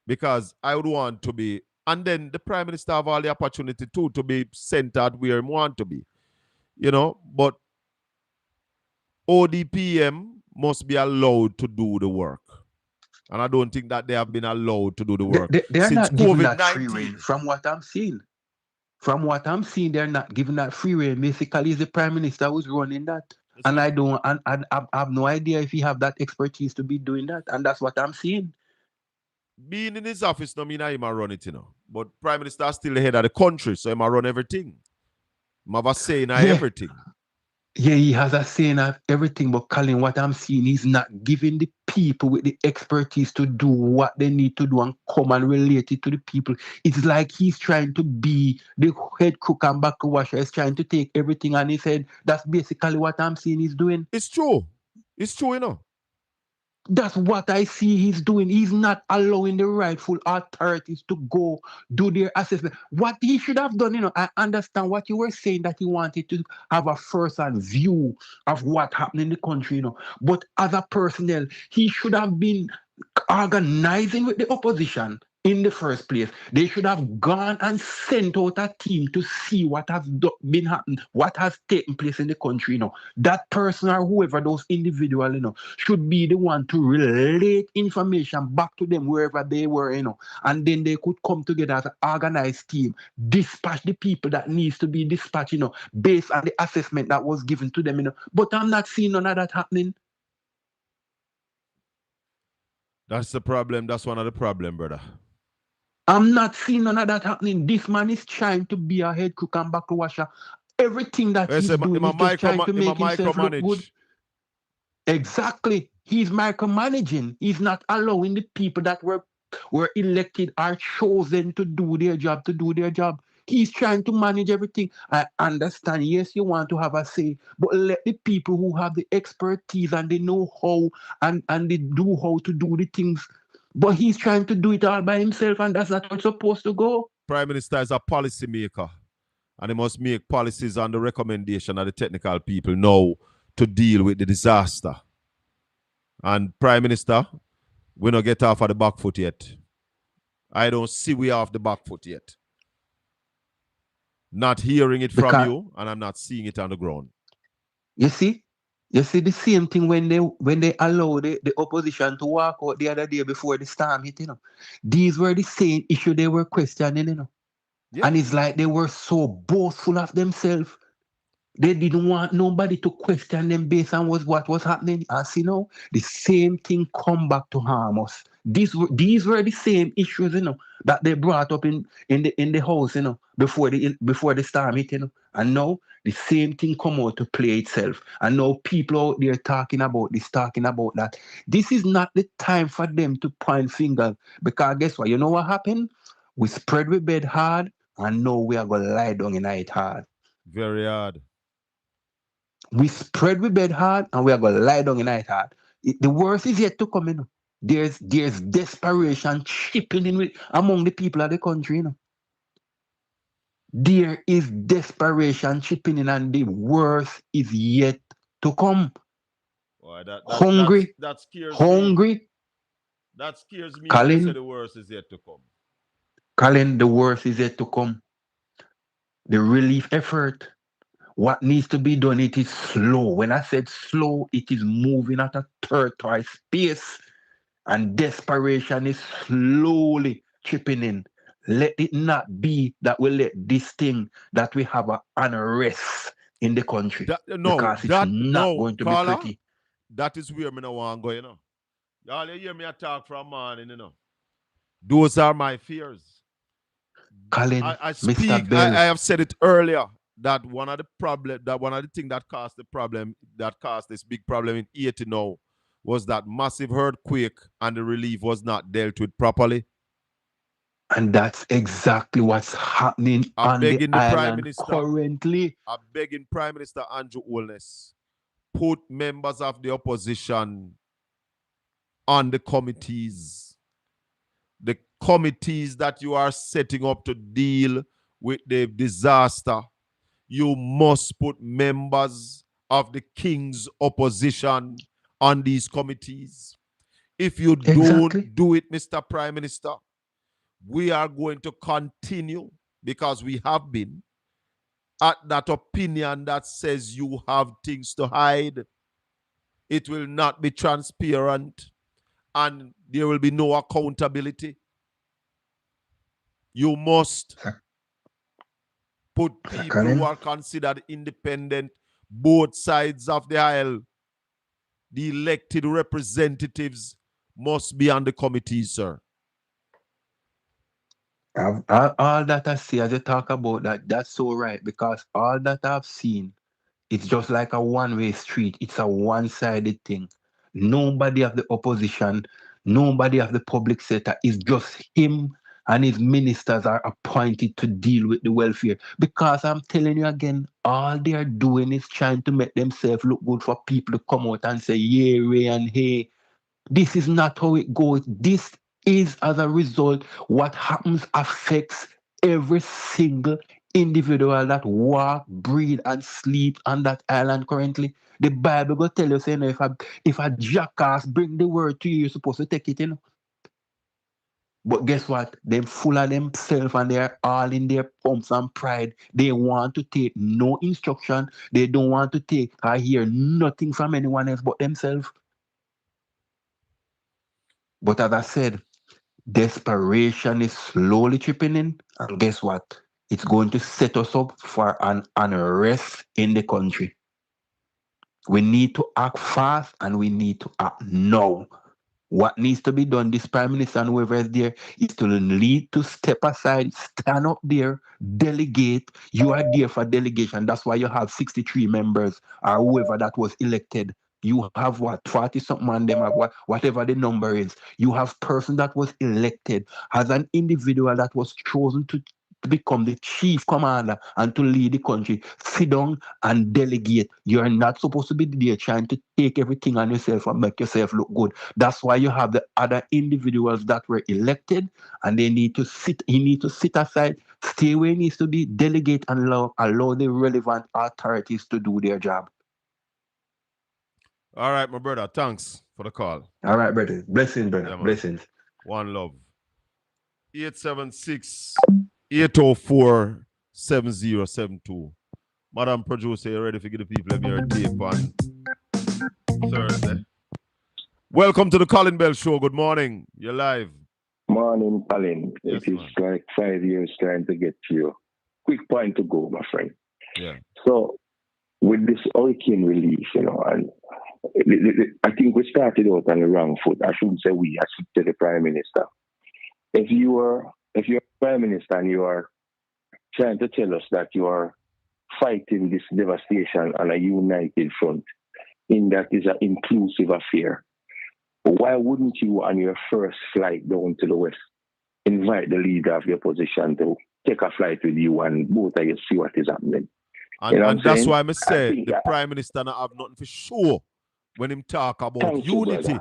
Because I would want to be, and then the Prime Minister have all the opportunity too to be centered where he want to be. But ODPM must be allowed to do the work. And I don't think that they have been allowed to do the work they are since not giving that COVID-19. free rein, from what I'm seeing. From what I'm seeing, they're not giving that free rein. Basically, it's the Prime Minister who's running that. And I have no idea if he have that expertise to be doing that. And that's what I'm seeing. Being in his office no mean he might run it, But Prime Minister is still the head of the country, so he might run everything. He have a say in everything. Yeah, he has a say in everything, but Colin, what I'm seeing, he's not giving the people with the expertise to do what they need to do and come and relate it to the people. It's like he's trying to be the head cook and back washer. He's trying to take everything on his head. That's basically what I'm seeing he's doing. It's true. It's true, That's what I see he's doing. He's not allowing the rightful authorities to go do their assessment. What he should have done, I understand what you were saying, that he wanted to have a first-hand view of what happened in the country, But as a personnel, he should have been organizing with the opposition in the first place. They should have gone and sent out a team to see what has been happening, what has taken place in the country. That person or whoever, those individuals, should be the one to relate information back to them wherever they were, and then they could come together as an organized team, dispatch the people that needs to be dispatched, based on the assessment that was given to them, But I'm not seeing none of that happening. That's the problem. That's one of the problem, brother. I'm not seeing none of that happening. This man is trying to be a head cook and back washer. Everything that he's doing is just trying to make himself look good. Exactly. He's micromanaging. He's not allowing the people that were elected or chosen to do their job. He's trying to manage everything. I understand. Yes, you want to have a say, but let the people who have the expertise and they know how and they do how to do the things. But he's trying to do it all by himself, and that's not how it's supposed to go. Prime Minister is a policy maker, and he must make policies on the recommendation of the technical people now to deal with the disaster. And Prime Minister, we don't get off of the back foot yet. I don't see we off the back foot yet. Not hearing it from you, and I'm not seeing it on the ground. You see the same thing when they allow the opposition to walk out the other day before the storm hit, These were the same issue they were questioning, Yeah. And it's like they were so boastful of themselves. They didn't want nobody to question them based on what was happening. As the same thing come back to harm us. These were the same issues, that they brought up in the house, before the storm hit, And now the same thing come out to play itself. And now people out there talking about this, talking about that. This is not the time for them to point fingers, because guess what? You know what happened? We spread we bed hard, and now we are gonna lie down in it hard. Very hard. We spread we bed hard, and we are gonna lie down in it hard. The worst is yet to come, There's desperation chipping in among the people of the country, There is desperation chipping in, and the worst is yet to come. Boy, Hungry. That scares Hungry. me. That scares me Colin, when you say the worst is yet to come. Colin, the worst is yet to come. The relief effort, what needs to be done, it is slow. When I said slow, it is moving at a tortoise pace, and desperation is slowly chipping in. Let it not be that we let this thing that we have an unrest in the country, because it's not going to be pretty. That is where me no want to go, Y'all hear me talk from morning, Those are my fears. Colin, I speak. Mr. Bell. I have said it earlier that one of the things that caused the problem, that caused this big problem in Haiti now, was that massive earthquake, and the relief was not dealt with properly. And that's exactly what's happening on the island currently. I'm begging Prime Minister Andrew Holness, put members of the opposition on the committees. The committees that you are setting up to deal with the disaster, you must put members of the king's opposition on these committees. If you don't do it, Mr. Prime Minister, we are going to continue, because we have been, at that opinion that says you have things to hide. It will not be transparent, and there will be no accountability. You must put people who are considered independent, both sides of the aisle. The elected representatives must be on the committee, sir. All that I see as you talk about that, that's so right, because all that I've seen, it's just like a one-way street. It's a one-sided thing. Nobody of the opposition, nobody of the public sector, is just him and his ministers are appointed to deal with the welfare. Because I'm telling you again, all they are doing is trying to make themselves look good for people to come out and say, yeah, Ray, and hey. This is not how it goes. This is, as a result, what happens affects every single individual that walk, breathe, and sleep on that island currently. The Bible will tell you, saying, if a jackass bring the word to you, you're supposed to take it, But guess what? They're full of themselves, and they're all in their pumps and pride. They want to take no instruction. They don't want to take or hear nothing from anyone else but themselves. But as I said, desperation is slowly chipping in. And guess what? It's going to set us up for an unrest in the country. We need to act fast, and we need to act now. What needs to be done, this Prime Minister and whoever is there, is to lead, to step aside, stand up there, delegate. You are there for delegation. That's why you have 63 members or whoever that was elected. You have what, 40-something, and them have whatever the number is. You have person that was elected as an individual that was chosen to become the chief commander and to lead the country. Sit down and delegate. You're not supposed to be there trying to take everything on yourself and make yourself look good. That's why you have the other individuals that were elected, and they need to sit. He needs to sit aside, stay where he needs to be, delegate, and allow the relevant authorities to do their job. All right, my brother. Thanks for the call. All right, brother. Blessings, brother. Yeah, blessings. One love. 876-804-7072. Madam Producer, you ready to give the people your tape on Thursday? Welcome to the Colin Bell Show. Good morning. You're live. Morning, Colin. Yes, it is man. like 5 years trying to get to you. Quick point to go, my friend. Yeah. So, with this hurricane relief, and I think we started out on the wrong foot. I shouldn't say we, I should say the Prime Minister. If you're Prime Minister and you are trying to tell us that you are fighting this devastation on a united front, in that is an inclusive affair, why wouldn't you, on your first flight down to the West, invite the leader of your position to take a flight with you and both of you see what is happening? And that's why I say the Prime Minister not have nothing for show when him talk about unity.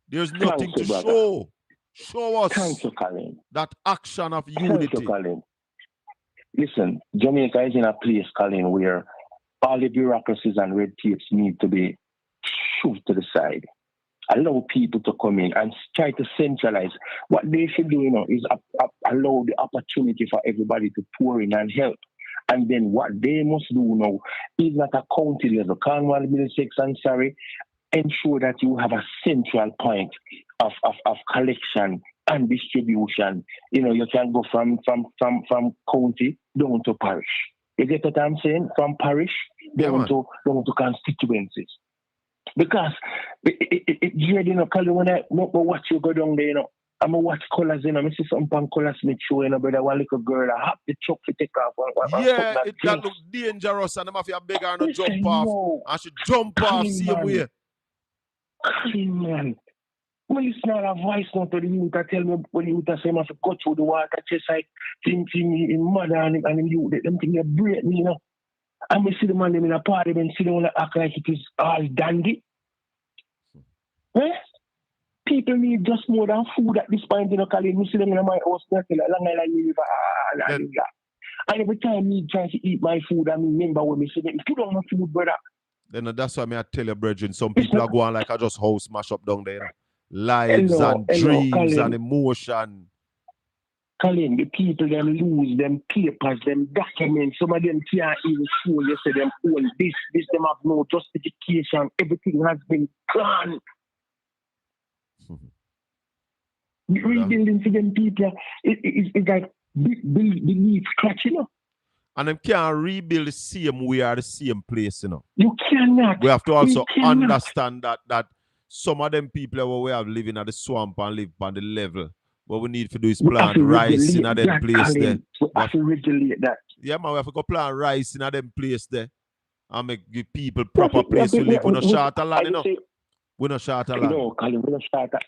There's nothing to show. Show us that action of unity. Colin. Listen, Jamaica is in a place, Colin, where all the bureaucracies and red tapes need to be shoved to the side. Allow people to come in and try to centralize. What they should do, is allow the opportunity for everybody to pour in and help. And then what they must do now is not a county level, Cornwall, Middlesex, and Surrey, ensure that you have a central point of collection and distribution. You can go from county down to parish. You get what I'm saying? From parish down to constituencies. Because it Colin, when I watch you go down there, I'm going to watch colors, I see something on Color Smith show, brother, one little girl, I have the chuck to take off. That look dangerous, and I'm have to beg her to jump off. And she jump off, see way. Colin, man. Well, it's not a voice now to the youth. I tell me when the youth say, I have to go through the water, just like things in mother and in youth, them things they break me, And we see the man in a party, then see them act like it is all dandy. People need just more than food at this point, Colin. We see them in my house, Long Island River, and every time me try to eat my food, I remember when we see them, put on my food, brother. Then that's why I tell you, brethren, some people are going like I just house mash up down there. Lives and dreams Colin. And emotion. Colin, the people them lose them papers, them documents. Some of them can't even show you say them own this them have no justification. Everything has been gone. Rebuilding for them people, it's like beneath scratch, And them can't rebuild the same way or the same place, You cannot. We have to also understand that some of them people where we have living at the swamp and live on the level. What we need to do is plant rice in a them place there. We have to regulate that. Yeah, man, we have to go plant rice in a them place there. And give people proper place to live. We're not short a land, We're not short a land. No, Colin, we're not short a.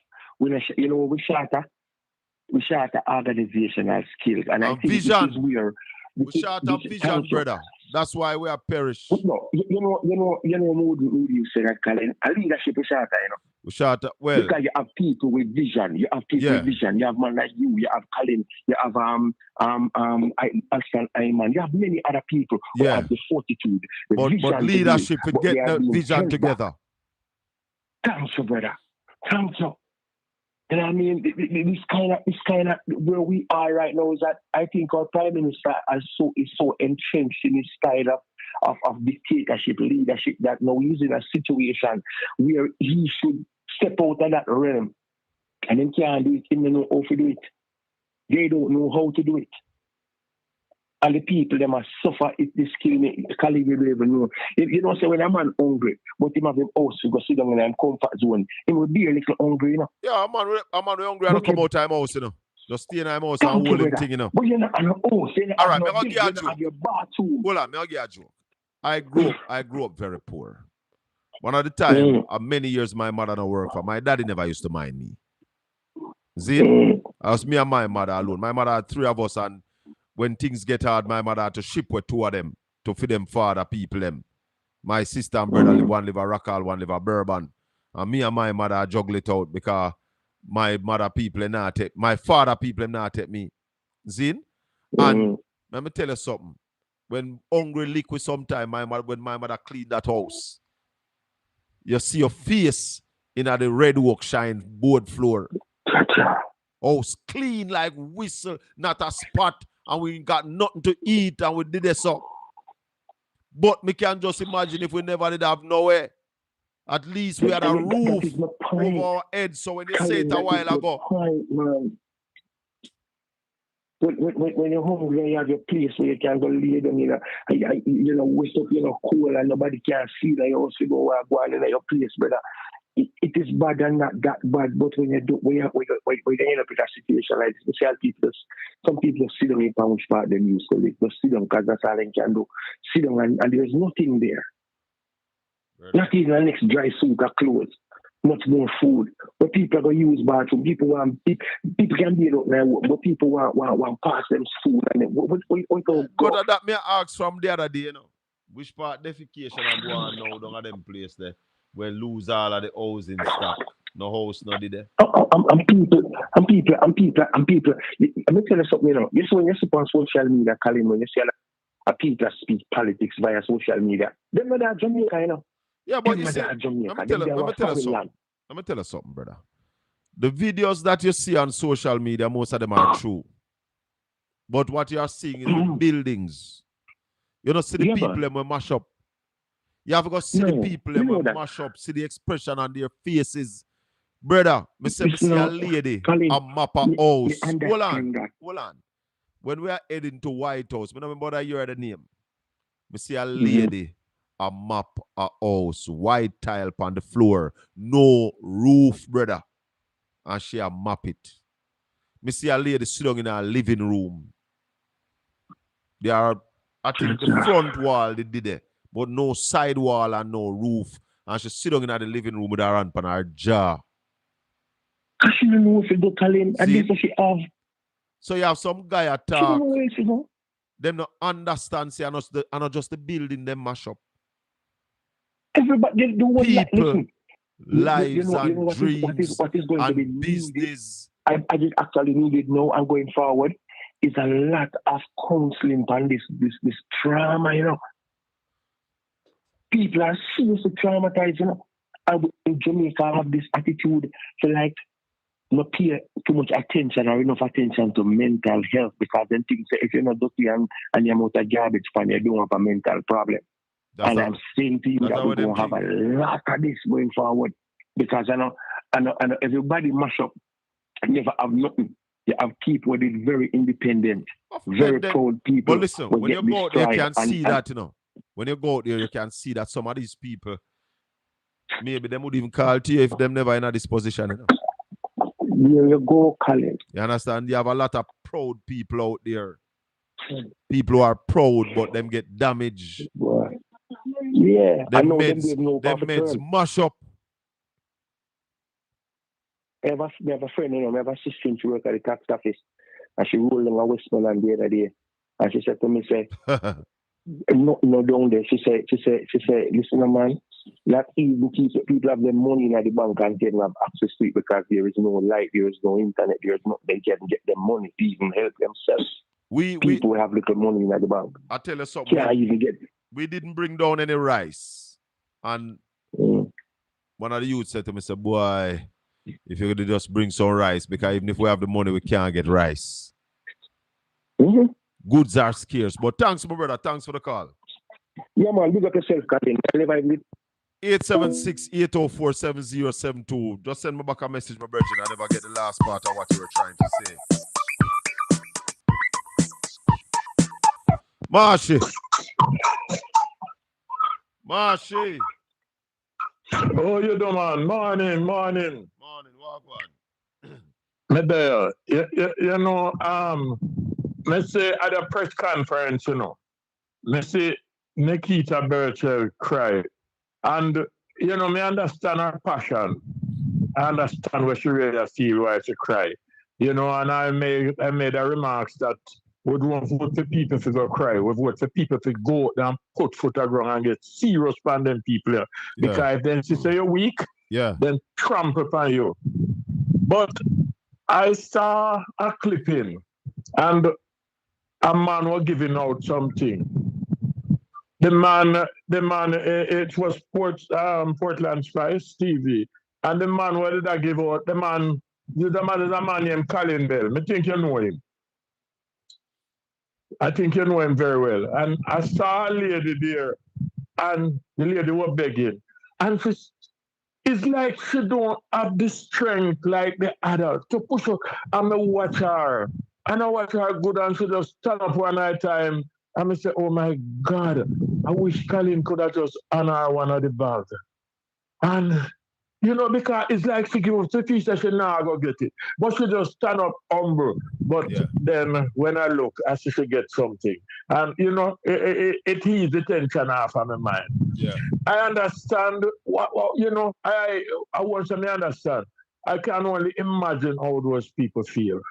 We short a organizational skills. And I think vision. This is where we short a vision, brother. That's why we are perished. No, who you say that, Colin? A leadership is shorter, We short well. Because you have people with vision. You have people with vision. You have man like you. You have Colin. You have Alston Ayman. You have many other people who have the fortitude. But leadership to get the vision together. Thanks, brother. Thanks. And I mean, this kind of where we are right now is that I think our Prime Minister is so entrenched in his style of dictatorship, leadership, that now he's in a situation where he should step out of that realm. And they can't do it, they don't know how to do it. They don't know how to do it. And the people, they must suffer if this killing it. Colleague will even know. Say when a man hungry, but him have him house to go sit down in a comfort zone, he will be a little hungry, Yeah, a man hungry and come out of my house, Just stay in my house and hold him thing, But you're not on your house, All right, I'll give you a joke. Hold on, I'll give you a joke. I grew up very poor. One of the time, many years my mother don't work for. My daddy never used to mind me. See? It was me and my mother alone. My mother had 3 of us, and when things get hard, my mother had to ship with 2 of them to feed them father people them. My sister and brother one live a Rockall, one live a Bourbon. And me and my mother juggle it out because my mother people not take, my father people not take me. Zin? And let me tell you something. When hungry liquid sometime, when my mother clean that house, you see your face in the red work shine board floor. House clean like whistle, not a spot, and we got nothing to eat, and we did this up. But me can just imagine if we never did have nowhere. At least we had a roof over our heads. So when you say it a while ago. When you're hungry, you have your place where you can go lay down, wake up, cool, and nobody can see that you also go on in your place, brother. It is bad and not that bad, but when you end up in a situation like this, some people sit down in which part they used to live. Just sit down because that's all they can do. Sit down and there's nothing there. Right. Not even the next dry suit of clothes. Much more food. But people are going to use bathroom. People can be out now, but people want pass them food. And But that may ask from the other day, which part defecation I go on now down at them place there. We lose all of the housing stock. No house, no did there. I'm people. Let me tell you something, You see when you see on social media, Colin, when you see a people speak politics via social media, they're not Jamaica, Yeah, but you see, let me tell you something, brother. The videos that you see on social media, most of them are true. But what you are seeing is the buildings. You know, see the people them will mash up. You have to go see the people them will mash up, see the expression on their faces. Brother, me see a lady, a map a house. Hold on. When we are heading to White House, I don't remember that you heard the name. Me see a lady, a map a house, white tile on the floor, no roof, brother. And she a map it. Me see a lady sitting in her living room. They are, I think the front wall they did it, but no side wall and no roof. And she's sitting in the living room with her hand on her jaw. She don't know if you do Colin, and this she have. So you have some guy attack. Them not understand, say, and not just the building them mash up. Everybody do what people, lives and dreams what is going and to be business. I just actually needed now and going forward is a lot of counseling on this trauma, People are seriously traumatized, And in Jamaica I have this attitude to like not pay too much attention or enough attention to mental health because then things say if you're not dirty and you're out of garbage pan, you don't have a mental problem. I'm saying to you that we're going to have a lot of this going forward because I know everybody mash up and never have nothing. You have people that are very independent, very proud people. But listen, when you go out there, you can see that, When you go out there, you can see that some of these people, maybe they would even call to you if them never in this position, There you go, Colin. You understand? You have a lot of proud people out there. People who are proud, but them get damaged. Yeah, them meds mash up. I have a friend, I have a sister who works at the tax office, and she rolled in a Westmoreland the other day, and she said to me, no, down there. She said, listen, man, not even people have their money in the bank and they don't have access to it because there is no light, there is no internet, there is no, they can't get their money to even help themselves. People have little money in the bank. I tell you something. Can't even get it. We didn't bring down any rice. And one of the youths said to me, boy, if you could just bring some rice, because even if we have the money, we can't get rice. Goods are scarce. But thanks, my brother. Thanks for the call. Yeah, man. Big up yourself, Colin. 876-804-7072. Just send me back a message, my brother. I never get the last part of what you were trying to say. Marshy. Oh, you do, man. Morning. Morning, walk on. Me there. Me say at a press conference, me see Nikita Birchall cry. And, me understand her passion. I understand what she really feel why she cry. And I made a remarks that we don't vote for people to go cry. We vote for people to go and put foot on ground and get serious from them people here. Because if then she say you're weak, then trample upon you. But I saw a clipping and a man was giving out something. The man, it was Portland Spice TV. And the man, what did I give out? The man there's a man named Colin Bell. I think you know him. I think you know him very well. And I saw a lady there, and the lady was begging. And it's like she don't have the strength like the adult to push her. And I watch her. And I watch her good, and she just stand up one night time. And I say, oh my God, I wish Colin could have just honor one of the bags. And you know, because it's like she give up to fish that she now go get it. But she just stand up humble. But then when I look, I see she get something. And you know, it eases the tension off of my mind. Yeah. I understand what you know, I want to understand. I can only imagine how those people feel.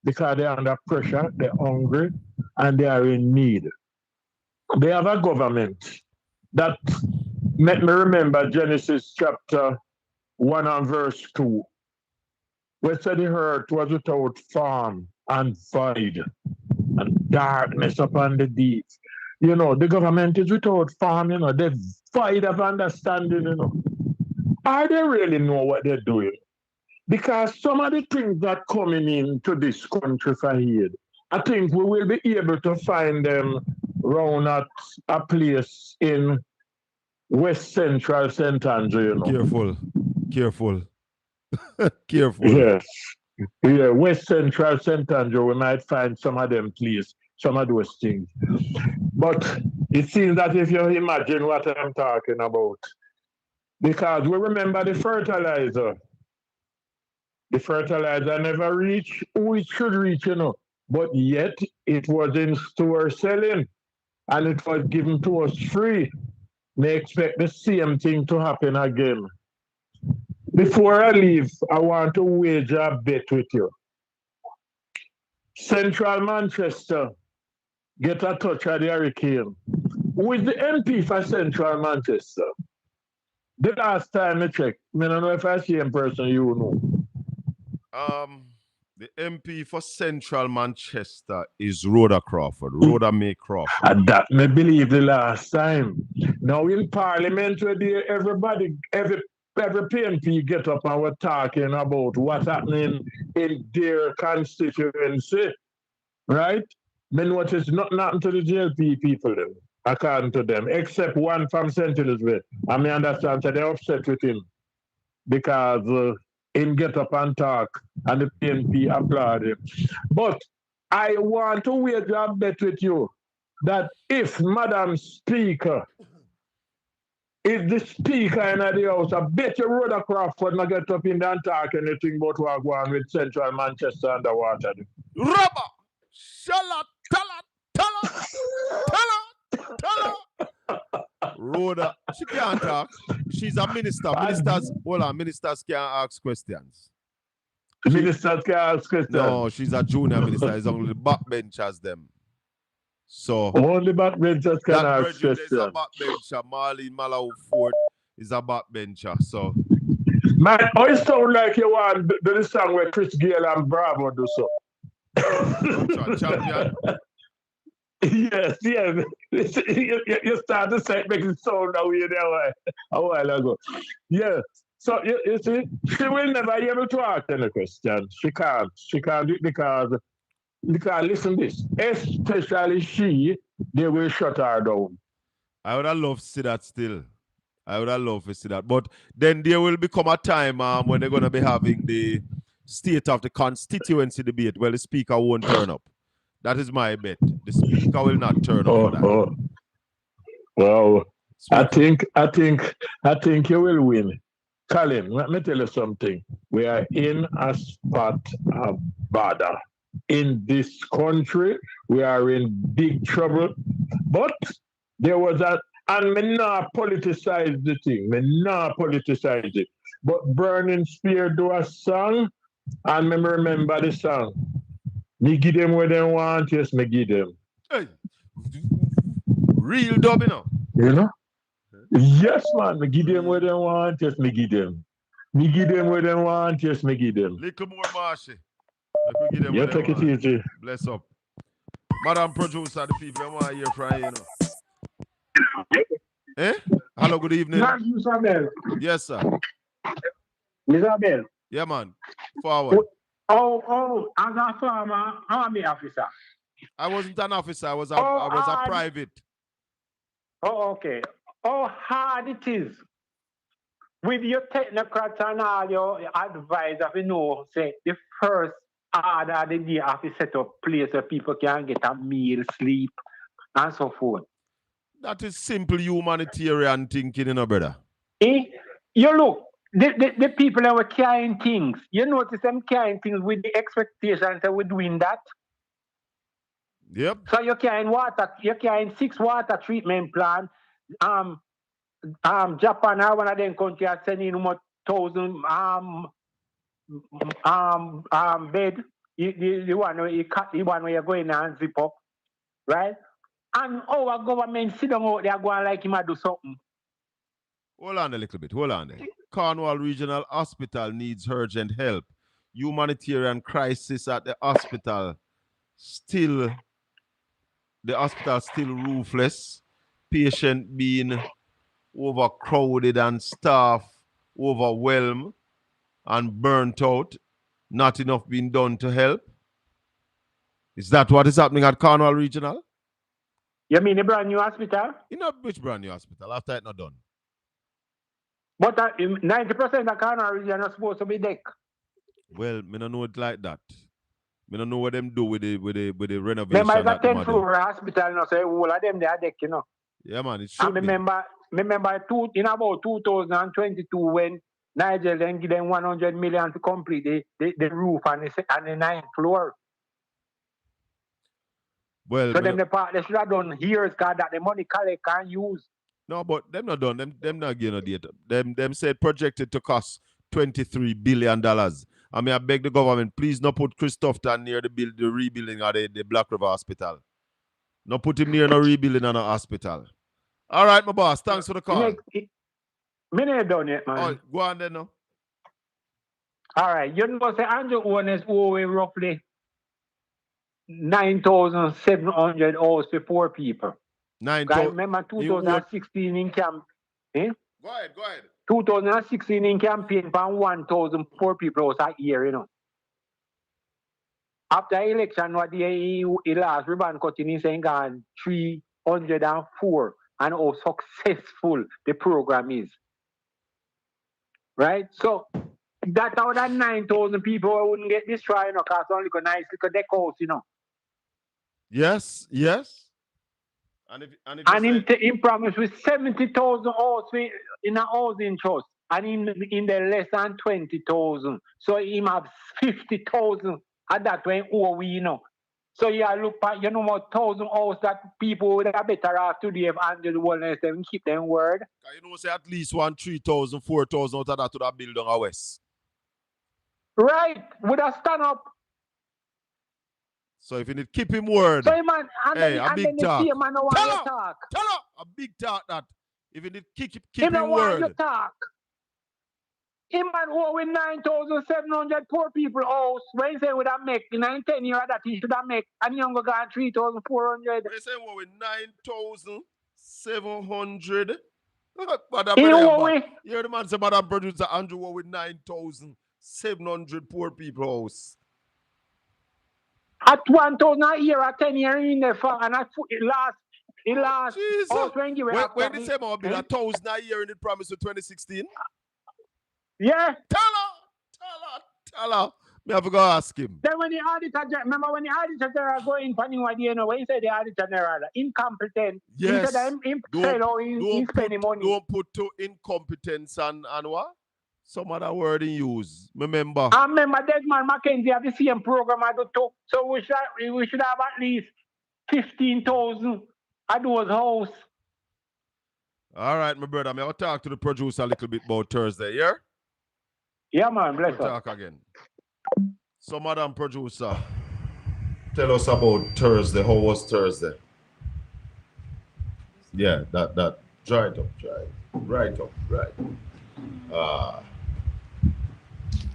Because they're under pressure, they're hungry, and they are in need. They have a government that made me remember Genesis chapter 1 and verse 2, where said the earth was without form and void, and darkness upon the deep. You know, the government is without form, you know, they're void of understanding, you know. Are they really know what they're doing? Because some of the things that coming into this country for aid, I think we will be able to find them round at a place in West Central St. Andrew, you know. Careful. Careful. Yes. Yeah, West Central St. Andrew, we might find some of them, please, some of those things. But it seems that if you imagine what I'm talking about, because we remember the fertilizer never reached who it should reach, you know, but yet it was in store selling and it was given to us free. May expect the same thing to happen again. Before I leave, I want to wager a bet with you. Central Manchester get a touch of the Hurricane. Who is the MP for Central Manchester? The last time I checked, I don't know if I see him person you know. The MP for Central Manchester is Rhoda Crawford. Rhoda May Crawford. And that may believe the last time. Now in Parliament, where everybody, every PNP get up and we're talking about what's happening in their constituency, right? Me notice nothing to the JLP people then, according to them, except one from St. Elizabeth. I may understand that they're upset with him because him get up and talk and the PNP applaud him. But I want to wager a bet with you that if Madam Speaker is the Speaker in the House, I bet you Rhoda Crawford not get up in there and talk anything about what going on with Central Manchester underwater. Rubber! Shalla! Tell her! Rhoda, she can't talk. She's a minister. Ministers can't ask questions. Ministers can't ask questions? No, she's a junior minister. It's only the backbenchers them. So only backbenchers can ask questions. There's a backbencher. Marlene Malaw Ford is a backbencher. So man, it sound like you want the song where Chris Gayle and Bravo do so. Champion. Yes. You start to say making sound away there a while ago. Yeah. So you see, she will never be able to ask any questions. She can't do it because listen this, especially they will shut her down. I would have loved to see that still. I would have loved to see that. But then there will become a time when they're going to be having the state of the constituency debate where the speaker won't turn up. That is my bet. The speaker will not turn up for that. Well, I think you will win. Colin, let me tell you something. We are in a spot of bother. In this country, we are in big trouble. But there was and me not politicize the thing. Me not politicize it. But Burning Spear do a song, and me remember the song. Me give them what they want, yes, me give them. Hey. Real dub, you know? You know? Yes, man, me give them what they want, yes, me give them. Me give them what they want, yes, me give them. Little more Marshy. Yeah, take it easy. Bless up. Madam Producer, the people I want to hear from you, know. Hello, good evening. Mr. Bell. Yes, sir. Mr. Bell. Yeah, man. Forward. As a former army officer. I wasn't an officer. I was a private. Oh, okay. How hard it is with your technocrats and all your advisors, say the first order of the day have to set up place where people can get a meal, sleep, and so forth. That is simple humanitarian thinking, brother. You look, the people that were carrying things, you notice them carrying things with the expectation that we're doing that. Yep. So you're carrying water, you're carrying 6 water treatment plants. Japan, one of them countries are sending 1,000 bed. The one where you're going and zip up, right? And our government sit down out there going like him to do something. Hold on a little bit. Hold on there. Cornwall Regional Hospital needs urgent help. Humanitarian crisis at the hospital. The hospital still roofless. Patient being overcrowded and staff overwhelmed and burnt out. Not enough being done to help. Is that what is happening at Cornwall Regional? You mean a brand new hospital? You know which brand new hospital? After it's not done. But 90% of Cornwall Region are supposed to be deck. Well, I don't know it like that. I don't know what them do with the renovation. Remember, it's a 10th floor hospital, so all of them they are deck, Yeah, man, it should be. Remember in about 2022 when Nigel then give them 100 million to complete the roof and the 9th floor. Well, so they should have done years because that the money collect can't use. No, but them not done. Them not getting no data. Them said projected to cost $23 billion. I mean, I beg the government, please not put Christopher near the rebuilding of the Black River Hospital. Not put him near no rebuilding of no hospital. All right, my boss. Thanks for the call. Me not done yet, man. Oh, go on then, no. All right. You know, say Andrew owners owe roughly 9,700 hours for poor people. I remember 2016 in camp. Go ahead. 2016 in campaign for 1,000 poor people a year, After election, what he last ribbon cutting, he's saying 304 and how successful the program is. Right? So that out of 9,000 people wouldn't get destroyed, because only a nice little deck house, Yes. And he promised with 70,000 houses in a housing trust, and in the less than 20,000. So he have 50,000 at that when we So you look at 1,000 houses that people would have better off today if Andrew Wellness them keep them word. Say at least 3,000, 4,000 out of that to that building out west. Right, would have stand up. So if you need keep him word, so man, a big talk. Tell her a big talk that if you need keep him word. You talk. Him man with 9,700 poor people house. When he say would have make in 10 years that he should have make, and you go 3,400. They say with 9,700. You hear the man say, Madam Producer Andrew with 9,700 poor people house. At 1,000 a year, at 10 years in the farm, and at it last. Jesus. When they say about 1,000 a year in the promise of 2016? Yeah. Tell her. Me have to go ask him. Then when the auditor, remember when the auditor general go in for when he said the auditor general, incompetent. Yes. He said he spending money. Don't put to incompetence and what? Some other word in use. Remember. I remember Desmond Mackenzie have the same program I do too. So we should have at least 15,000 at those house. All right, my brother. I'll talk to the producer a little bit about Thursday, yeah? Yeah, man. Bless we'll talk again. So, Madam Producer, tell us about Thursday. How was Thursday? Yeah, that. Dry it up. Right up.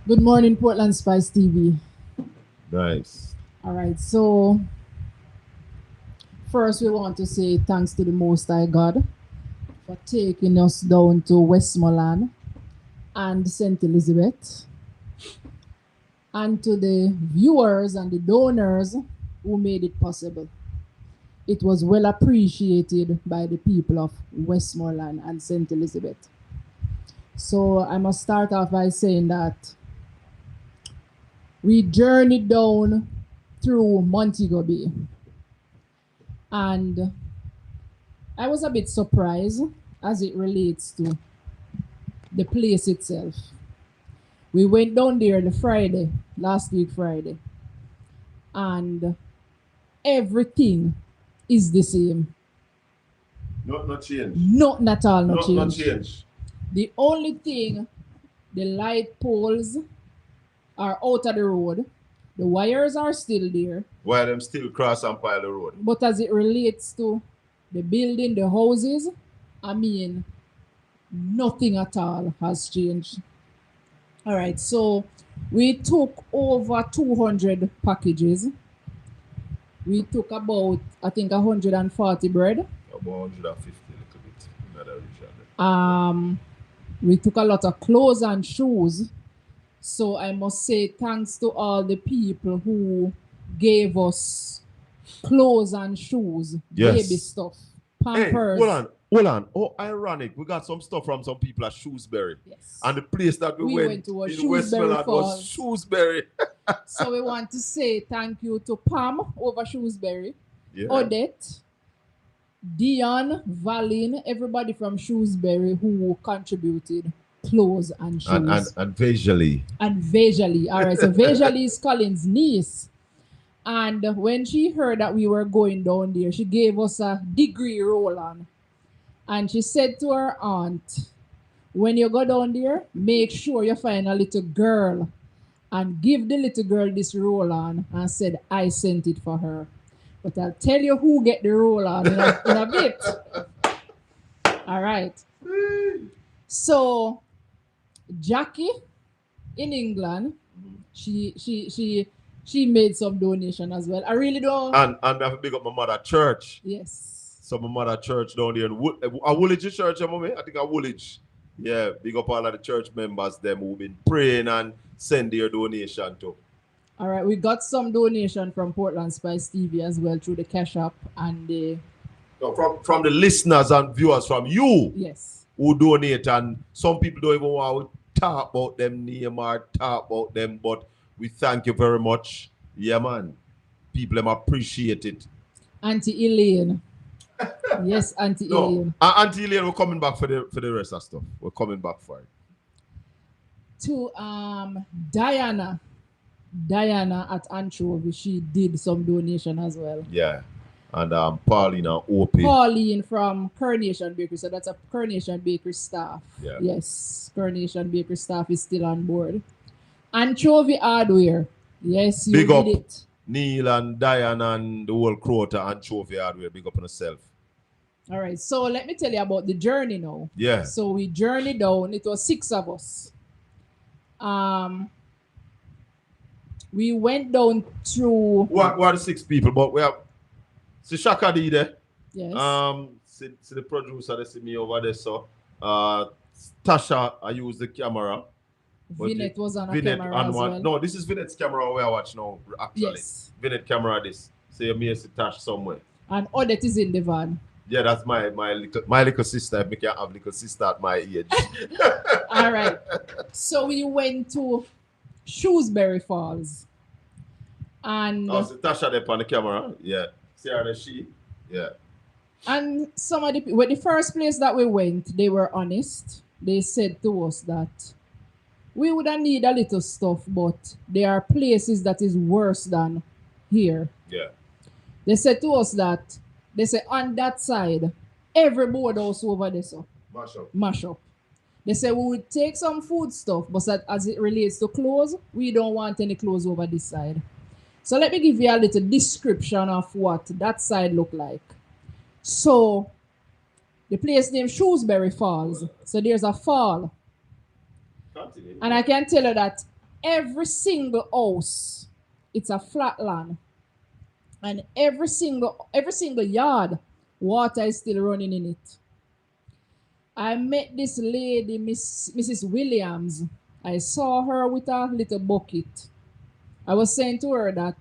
Good morning, Portland Spice TV. Nice. All right, so first we want to say thanks to the Most High God for taking us down to Westmoreland and St. Elizabeth. and to the viewers and the donors who made it possible. It was well appreciated by the people of Westmoreland and St. Elizabeth. So I must start off by saying that we journeyed down through Montego Bay. And I was a bit surprised as it relates to the place itself. We went down there the Friday, last week Friday, and everything is the same. Not change. Not at all, Not change. change. The only thing, the light poles are out of the road. The wires are still there. While them still cross and pile the road. But as it relates to the building, the houses, I mean, nothing at all has changed. All right, so we took over 200 packages. We took about, I think, 140 bread. About 150 a little bit in that region. We took a lot of clothes and shoes. So I must say thanks to all the people who gave us clothes and shoes, Yes. baby stuff, Pampers. Hey, hold on. Oh, ironic. We got some stuff from some people at Shrewsbury. Yes. And the place that we went to in Westmoreland was Shrewsbury. So we want to say thank you to Pam over Shrewsbury, Yeah. Odette, Dion, Valin, everybody from Shrewsbury who contributed clothes and shoes. And visually. And Vejali. All right, so Vejali is Colin's niece. And when she heard that we were going down there, she gave us a degree roll on. And she said to her aunt, when you go down there, make sure you find a little girl and give the little girl this roll on, and said, I sent it for her. But I'll tell you who get the roll on in a bit. All right. So Jackie in England, she made some donation as well. I really don't. And I have to big up my mother church. Yes. So my mother church down there in Woolwich church, mommy. I think a Woolwich. Yeah, big up all of the church members them who've been praying and send their donation to. All right, we got some donation from Portland Spice TV as well through the Cash App and the. So from the listeners and viewers from you. Yes. Who donate, and some people don't even want to talk about them name or talk about them, but we thank you very much. Yeah, man. People them appreciate it. Auntie Elaine. Yes, Auntie Elaine. Auntie Elaine, we're coming back for the rest of stuff. We're coming back for it. To Diana at Anchovy, she did some donation as well. Yeah. And Pauline and OP. Pauline from Coronation Bakery. So that's a Coronation Bakery staff. Yeah. Yes, Coronation Bakery staff is still on board. Anchovy Hardware. Yes, you big did up it. Neil and Diane and the whole crew to Anchovy Hardware. Big up on yourself. All right, so let me tell you about the journey now. Yeah. So we journeyed down. It was 6 of us. We went down through. What are the 6 people? But we have. See Shaka D there. Yes. See the producer, they see me over there. So Tasha, I use the camera. Vinette was on a camera as well. No, this is Vinette's camera we are watching now, actually. Yes. Vinette camera this. So you may see Tash somewhere. And Odette is in the van. Yeah, that's my little sister. I can have little sister at my age. All right. So we went to Shrewsbury Falls. And so Tasha there on the camera. Yeah. See her she. Yeah. And some of the first place that we went, they were honest. They said to us that we wouldn't need a little stuff, but there are places that is worse than here. Yeah. They said to us that they say on that side, every board house over there, so mash up. They say we would take some food stuff, but that as it relates to clothes, we don't want any clothes over this side. So let me give you a little description of what that side look like. So the place named Shrewsbury Falls. So there's a fall. And I can tell you that every single house, it's a flat land. And every single yard, water is still running in it. I met this lady, Mrs. Williams. I saw her with a little bucket. I was saying to her that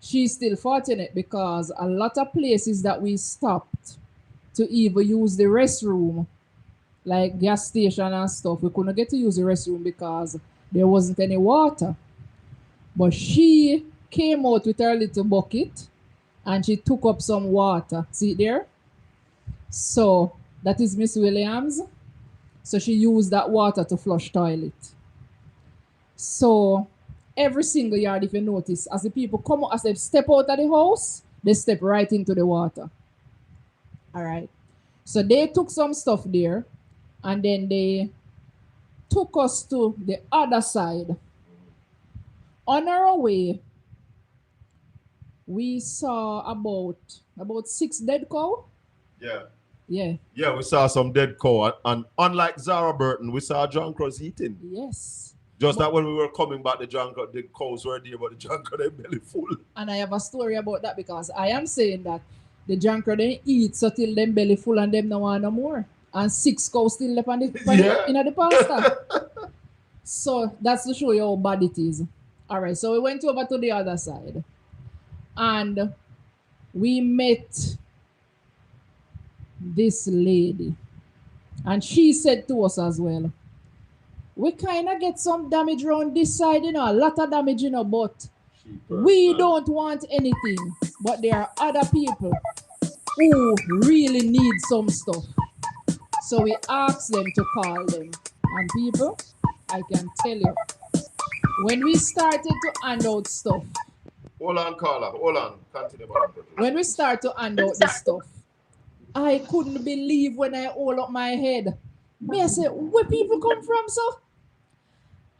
she's still fortunate because a lot of places that we stopped to even use the restroom, like gas station and stuff, we couldn't get to use the restroom because there wasn't any water. But she came out with her little bucket and she took up some water. See it there? So that is Miss Williams. So she used that water to flush toilet. So every single yard, if you notice, as the people come out, as they step out of the house, they step right into the water. All right. So they took some stuff there and then they took us to the other side. On our way, we saw about 6 dead cow. Yeah. Yeah. Yeah, we saw some dead cow. And unlike Zara Burton, we saw John Cross eating. Yes. Just that when we were coming back, the cows were there, but the John Cross their belly full. And I have a story about that because I am saying that the John Cross they eat so till them belly full and them no want no more. And 6 cows still left in the pasture. So that's to show you how bad it is. All right, so we went over to the other side. And we met this lady. And she said to us as well, we kind of get some damage around this side, a lot of damage, but we don't want anything. But there are other people who really need some stuff. So we asked them to call them. And people, I can tell you, when we started to hand out stuff. Hold on, Carla. Hold on. Continue. When we start to hand out the stuff, I couldn't believe when I hold up my head. Me, I said, where people come from, sir?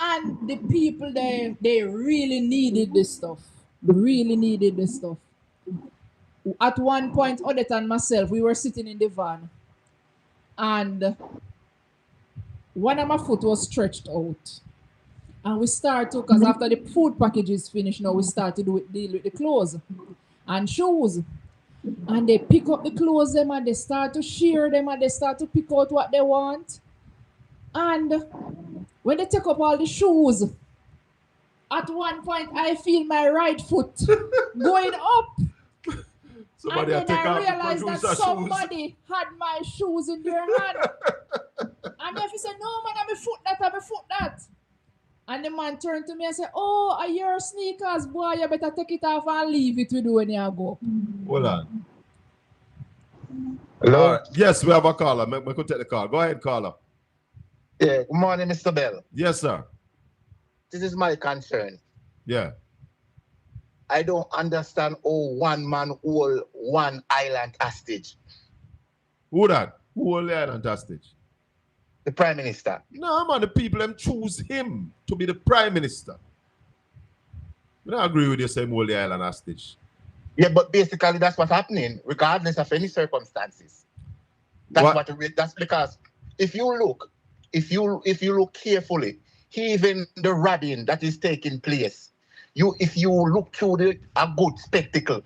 And the people there, they really needed this stuff. Really needed this stuff. At one point, Odette and myself, we were sitting in the van. And one of my foot was stretched out. And we start to, because after the food package is finished now, we start to deal with the clothes and shoes. And they pick up the clothes them and they start to shear them and they start to pick out what they want. And when they take up all the shoes, at one point I feel my right foot going up. Somebody and then I realized that somebody had my shoes in their hand. And if he said, no man, I'm a foot that. And the man turned to me and said, oh, are your sneakers, boy, you better take it off and leave it with you when you go. Hold on. Hello? Yes, we have a caller. We could take the call. Go ahead, caller. Yeah, good morning, Mr. Bell. Yes, sir. This is my concern. Yeah. I don't understand how one man hold one island hostage. Who that? Who hold the island hostage? The Prime Minister. No, man, the people them choose him to be the Prime Minister. I don't agree with you saying hold the island hostage. Yeah, but basically that's what's happening, regardless of any circumstances. That's because if you look carefully, even the robbing that is taking place, if you look through a good spectacle,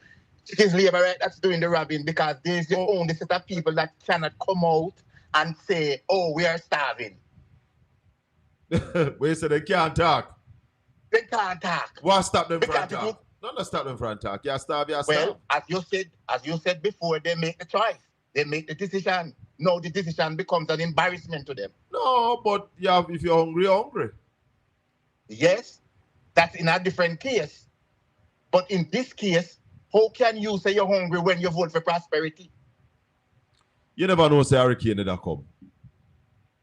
it is Labour right that's doing the robbing because there's the only set of people that cannot come out and say, oh, we are starving. Wait, so they can't talk. They can't talk. What stop them from talk? Not stop them from talk. You starve, you starve. Well, as you said before, they make the choice. They make the decision. No, the decision becomes an embarrassment to them. No, but if you're hungry, you're hungry. Yes, that's in a different case. But in this case, how can you say you're hungry when you vote for prosperity? You never know, say hurricane that come.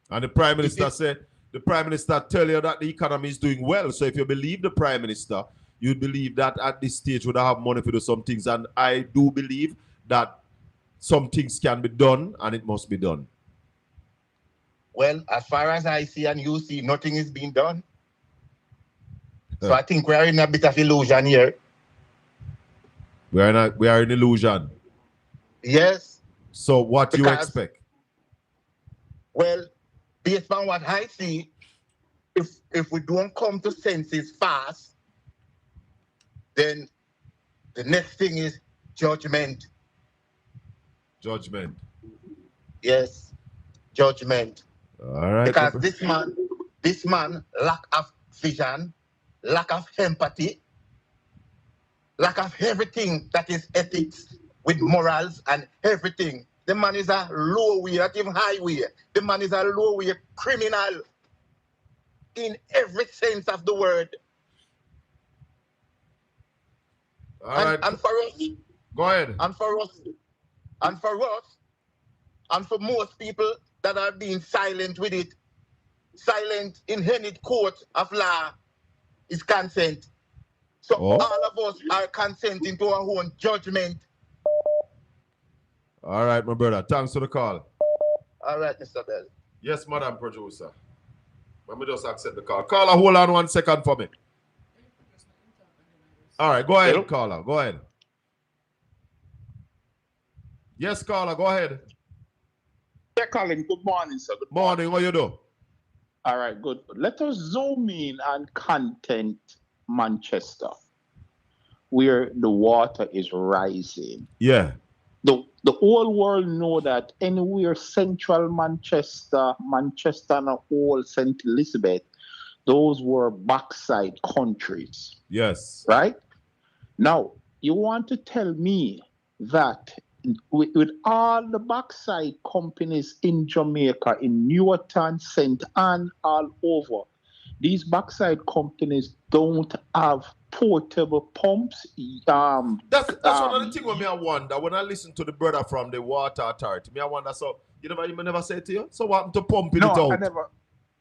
And the Prime Minister tell you that the economy is doing well. So if you believe the Prime Minister, you believe that at this stage would have money to do some things. And I do believe that some things can be done and it must be done. Well, as far as I see and you see, nothing is being done. So I think we are in a bit of illusion here. We are in illusion. Yes. So what do you expect? Well, based on what I see, if we don't come to senses fast, then the next thing is judgment. Judgment. Yes, judgment. All right. Because this man, lack of vision, lack of empathy, lack of everything that is ethics with morals and everything. The man is a low way, not even high way. The man is a low way criminal in every sense of the word. All right. And for us, go ahead. And for us, and for most people that are being silent with it, silent in any court of law is consent. So all of us are consenting to our own judgment. All right, my brother. Thanks for the call. All right, Mr. Bell. Yes, Madam Producer. Let me just accept the call. Caller, hold on 1 second for me. All right, go ahead, hello? Caller. Go ahead. Yes, caller, go ahead. Yeah, Colin, good morning, sir. Good morning. What you do? All right, good. Let us zoom in on content Manchester, where the water is rising. Yeah. The whole world know that anywhere central Manchester and all St. Elizabeth, those were backside countries. Yes. Right? Now, you want to tell me that with all the backside companies in Jamaica, in Newarton, St. Anne, all over, these backside companies don't have portable pumps. That's one of the things when I wonder when I listen to the brother from the water authority. I wonder, so you never say to you, so what happened to pumping it out? I never.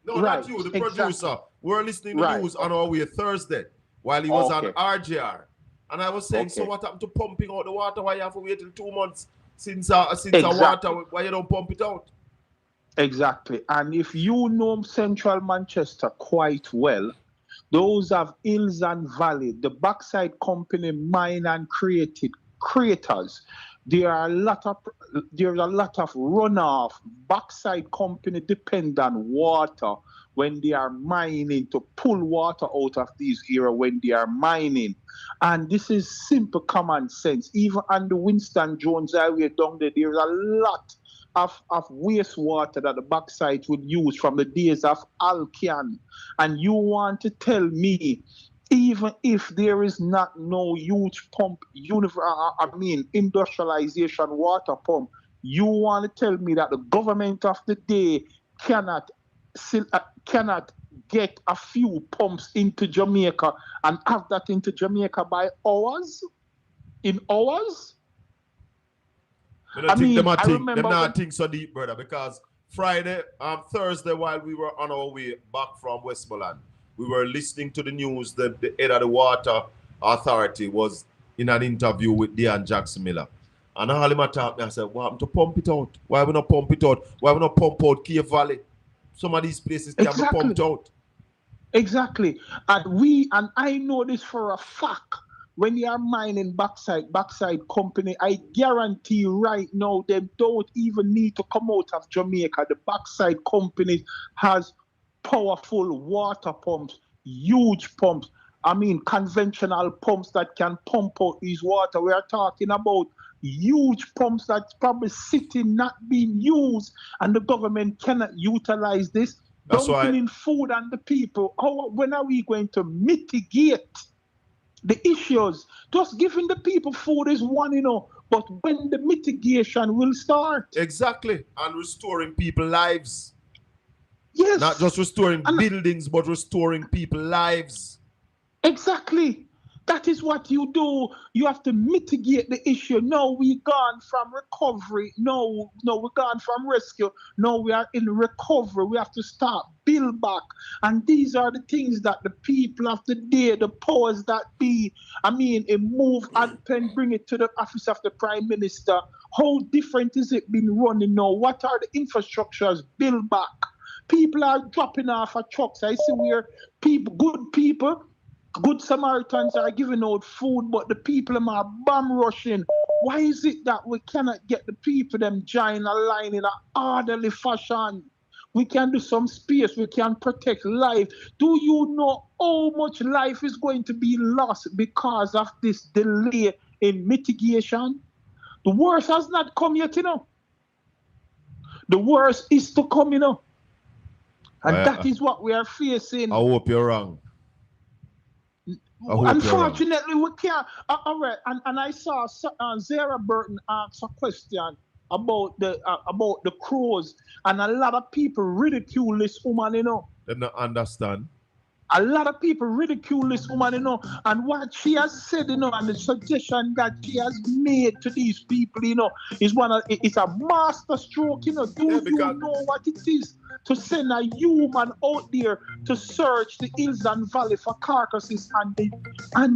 No, right, not you, the producer. Exactly. We're listening to the news on our way Thursday while he was on RGR. And I was saying, so what happened to pumping out the water? Why you have to wait till 2 months since water, why you don't pump it out? Exactly. And if you know Central Manchester quite well, those have hills and valleys. The backside company mine and creators. There's a lot of runoff. Backside company depend on water when they are mining to pull water out of these areas when they are mining. And this is simple common sense. Even on the Winston Jones Highway down there, there's a lot of wastewater that the backside would use from the days of Alcan. And you want to tell me, even if there is not no huge pump, industrialization water pump, you want to tell me that the government of the day cannot get a few pumps into Jamaica and have that into Jamaica by hours? In hours? I not think so deep, brother, because Thursday, while we were on our way back from Westmoreland, we were listening to the news that the head of the water authority was in an interview with Dean Jackson Miller. And all him attacked me, I said, what happened to pump it out? Why we not pump it out? Why we not pump out Cave Valley? Some of these places can be pumped out. Exactly. And I know this for a fact. When you are mining backside company, I guarantee right now they don't even need to come out of Jamaica. The backside company has powerful water pumps, huge pumps. Conventional pumps that can pump out these water. We are talking about huge pumps that's probably sitting, not being used, and the government cannot utilize this. Dumping in food on the people. When are we going to mitigate the issues? Just giving the people food is one, but when the mitigation will start. Exactly. And restoring people's lives. Yes. Not just restoring buildings, but restoring people's lives. Exactly. That is what you do. You have to mitigate the issue. No, we gone from recovery. No, we gone from rescue. No, we are in recovery. We have to start build back. And these are the things that the people of the day, the powers that be, a move and pen, bring it to the office of the Prime Minister. How different is it been running now? What are the infrastructures build back? People are dropping off of trucks. I see where good Samaritans are giving out food, but the people are bomb rushing. Why is it that we cannot get the people them join a line in an orderly fashion? We can do some space. We can protect life. Do you know how much life is going to be lost because of this delay in mitigation? The worst has not come yet, The worst is to come, And that is what we are facing. I hope you're wrong. I hope you're wrong. Unfortunately, we can't. All right, and I saw Zara Burton ask a question about the crows, and a lot of people ridicule this woman. You know, They don't understand. a lot of people ridicule this woman. You know, and what she has said, you know, and the suggestion that she has made to these people, you know, it's a master stroke. You know, do you know what it is to send a human out there to search the hills and valley for carcasses and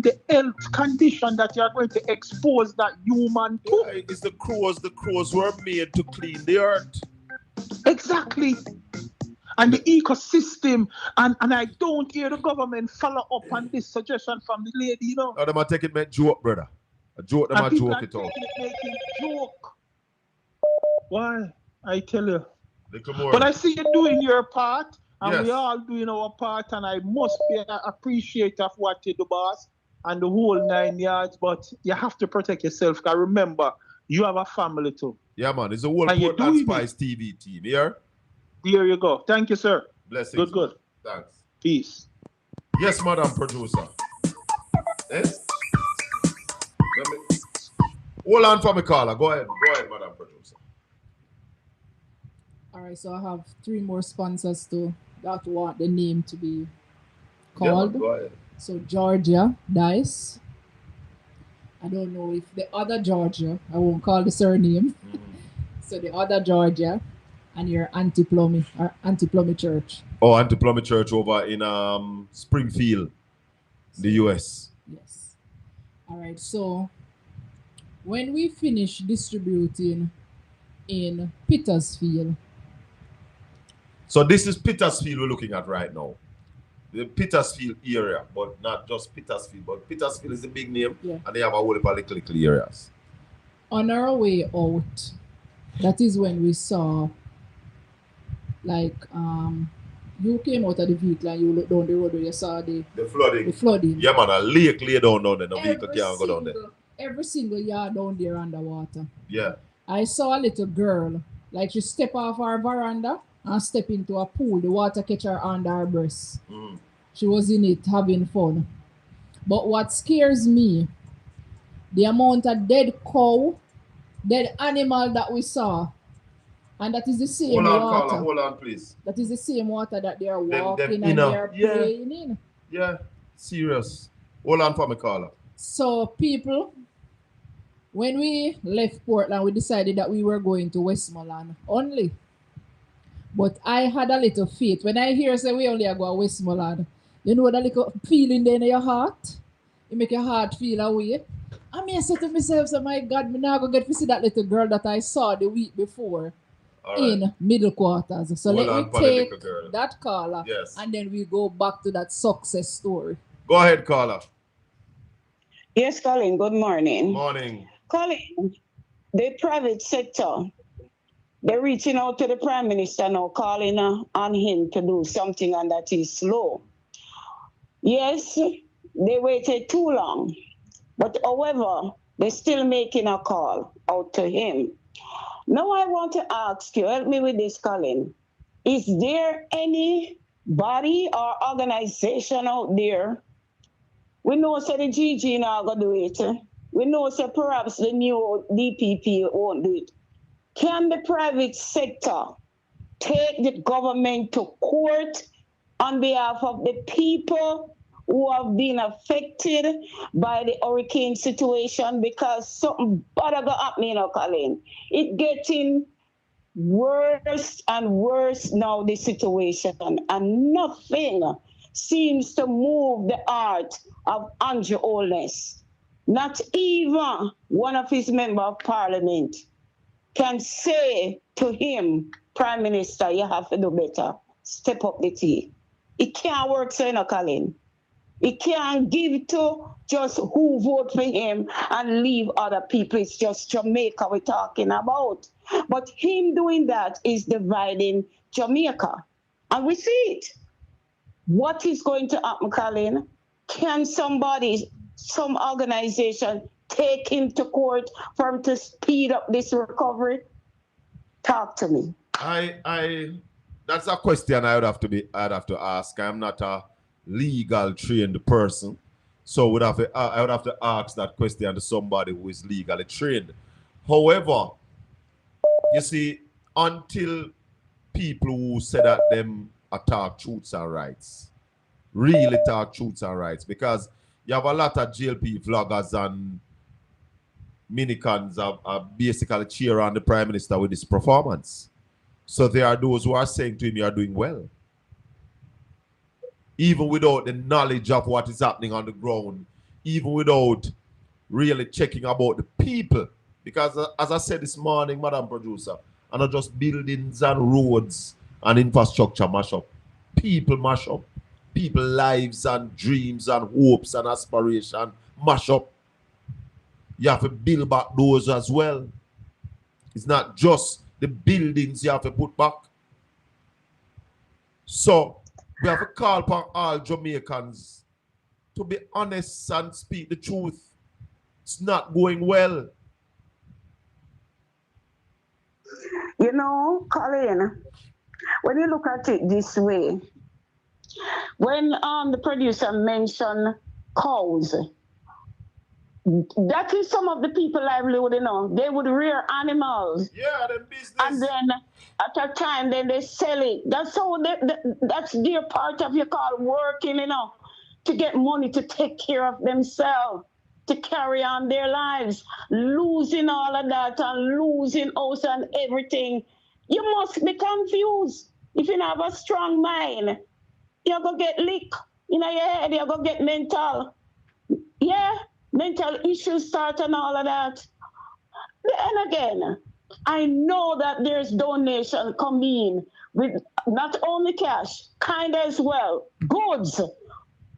the health condition that you are going to expose that human to? Yeah, it's the crows. The crows were made to clean the earth. Exactly. And the ecosystem, and I don't hear the government follow up on this suggestion from the lady, you know. Now them are taking me joke, brother. A joke, them are joke it out. Making joke. Why? I tell you. Little more. But I see you doing your part, and Yes. we all doing our part, and I must be an appreciator of what you do, boss, and the whole 9 yards. But you have to protect yourself, because remember, you have a family too. Yeah, man. It's a whole And you're Portland doing Spice TV team here. There you go. Thank you, sir. Blessings. Good. Thanks. Peace. Yes, Madam Producer. Eh? Hold on for me, caller. Go ahead, Madam Producer. All right, so I have 3 more sponsors that want the name to be called. Yeah, go ahead. So Georgia Dice. I don't know if the other Georgia, I won't call the surname. So the other Georgia and your Anti-Plummy Church. Oh, Anti-Plummy Church over in Springfield, the US. Yes. All right, so when we finish distributing in Petersfield. So this is Petersfield we're looking at right now. The Petersfield area, but not just Petersfield, but Petersfield is the big name, and they have a whole heap of little areas. On our way out, that is when we saw, like, you came out of the vehicle and you looked down the road where you saw the flooding. The flooding. Yeah, man, a lake lay down there. No vehicle can't go down there. Every single yard down there underwater. Yeah. I saw a little girl, like she step off our veranda and step into a pool. The water catch her under her breast. She was in it having fun. But what scares me, the amount of dead cow, dead animal that we saw. And that is the same water. Hold on, please. That is the same water that they are walking them and they are playing in. Yeah, serious. Hold on for me, caller. So people, when we left Portland, we decided that we were going to Westmoreland only. But I had a little faith. When I hear say we only are going to Westmoreland, you know that little feeling there in your heart? It make your heart feel away. I mean, I said to myself, so my God, me now go get to see that little girl that I saw the week before in middle quarters. So let me take that caller and then we go back to that success story. Go ahead, caller. Yes, Colin, good morning. Morning. Colin, the private sector, they're reaching out to the Prime Minister now, calling on him to do something, and that is slow. Yes, they waited too long, but however, they're still making a call out to him. Now I want to ask you, help me with this, Colin. Is there any body or organization out there? We know say the GG now going to do it. We know say perhaps the new DPP won't do it. Can the private sector take the government to court on behalf of the people who have been affected by the hurricane situation? Because something bad got happen, you know, Colin. It's getting worse and worse now, the situation, and nothing seems to move the heart of Andrew Holness. Not even one of his members of parliament can say to him, Prime Minister, you have to do better. Step up the tea. It can't work so, you know, Colin. It can't give to just who vote for him and leave other people. It's just Jamaica we're talking about. But him doing that is dividing Jamaica. And we see it. What is going to happen, Colin? Can somebody, some organization, take him to court for him to speed up this recovery? Talk to me. That's a question I'd have to ask. I'm not a legal trained person, So I would have to ask that question to somebody who is legally trained. However, you see, until people who say that them attack truths and rights, really talk truths and rights, because you have a lot of GLP vloggers and minicons are basically cheer on the Prime Minister with this performance. So there are those who are saying to him, you are doing well. Even without the knowledge of what is happening on the ground, even without really checking about the people. Because as I said this morning, Madam Producer, and not just buildings and roads and infrastructure mash up. People mash up. People lives and dreams and hopes and aspiration mash up. You have to build back those as well. It's not just the buildings you have to put back. So we have to call upon all Jamaicans to be honest and speak the truth. It's not going well. You know, Colin, when you look at it this way, when the producer mentioned cows, that is some of the people livelihood, you know. They would rear animals. Yeah, the business. And then at a time, then they sell it. That's how that's their part of your call working, you know, to get money to take care of themselves, to carry on their lives, losing all of that and losing house and everything. You must be confused. If you have a strong mind, you're going to get leak in your head, you're going to get mental. Yeah, mental issues start and all of that. And again, I know that there's donation coming with not only cash, kind as well, goods.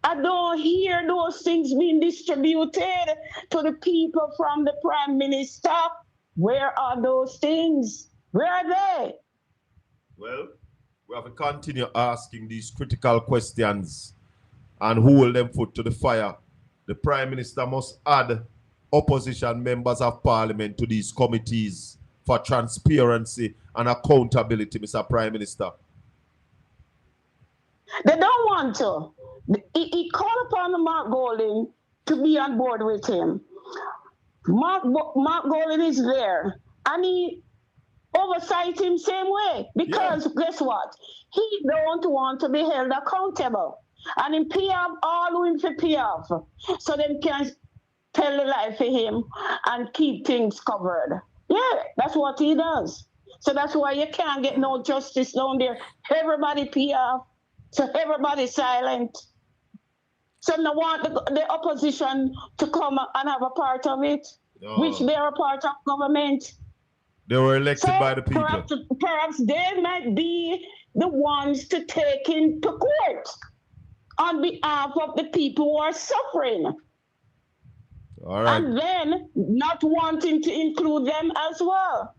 I don't hear those things being distributed to the people from the Prime Minister. Where are those things? Where are they? Well, we have to continue asking these critical questions and hold them foot to the fire. The Prime Minister must add opposition members of Parliament to these committees for transparency and accountability, Mr. Prime Minister. They don't want to. He called upon Mark Golding to be on board with him. Mark Golding is there, and he oversight him same way, because guess what? He don't want to be held accountable. And in pay off all who him to pay off, so them can tell the lie for him and keep things covered. Yeah, that's what he does. So that's why you can't get no justice down there. Everybody pay off, so everybody silent. So they want the opposition to come and have a part of it, which they are a part of government. They were elected by the people. Perhaps they might be the ones to take him to court on behalf of the people who are suffering. All right. And then not wanting to include them as well.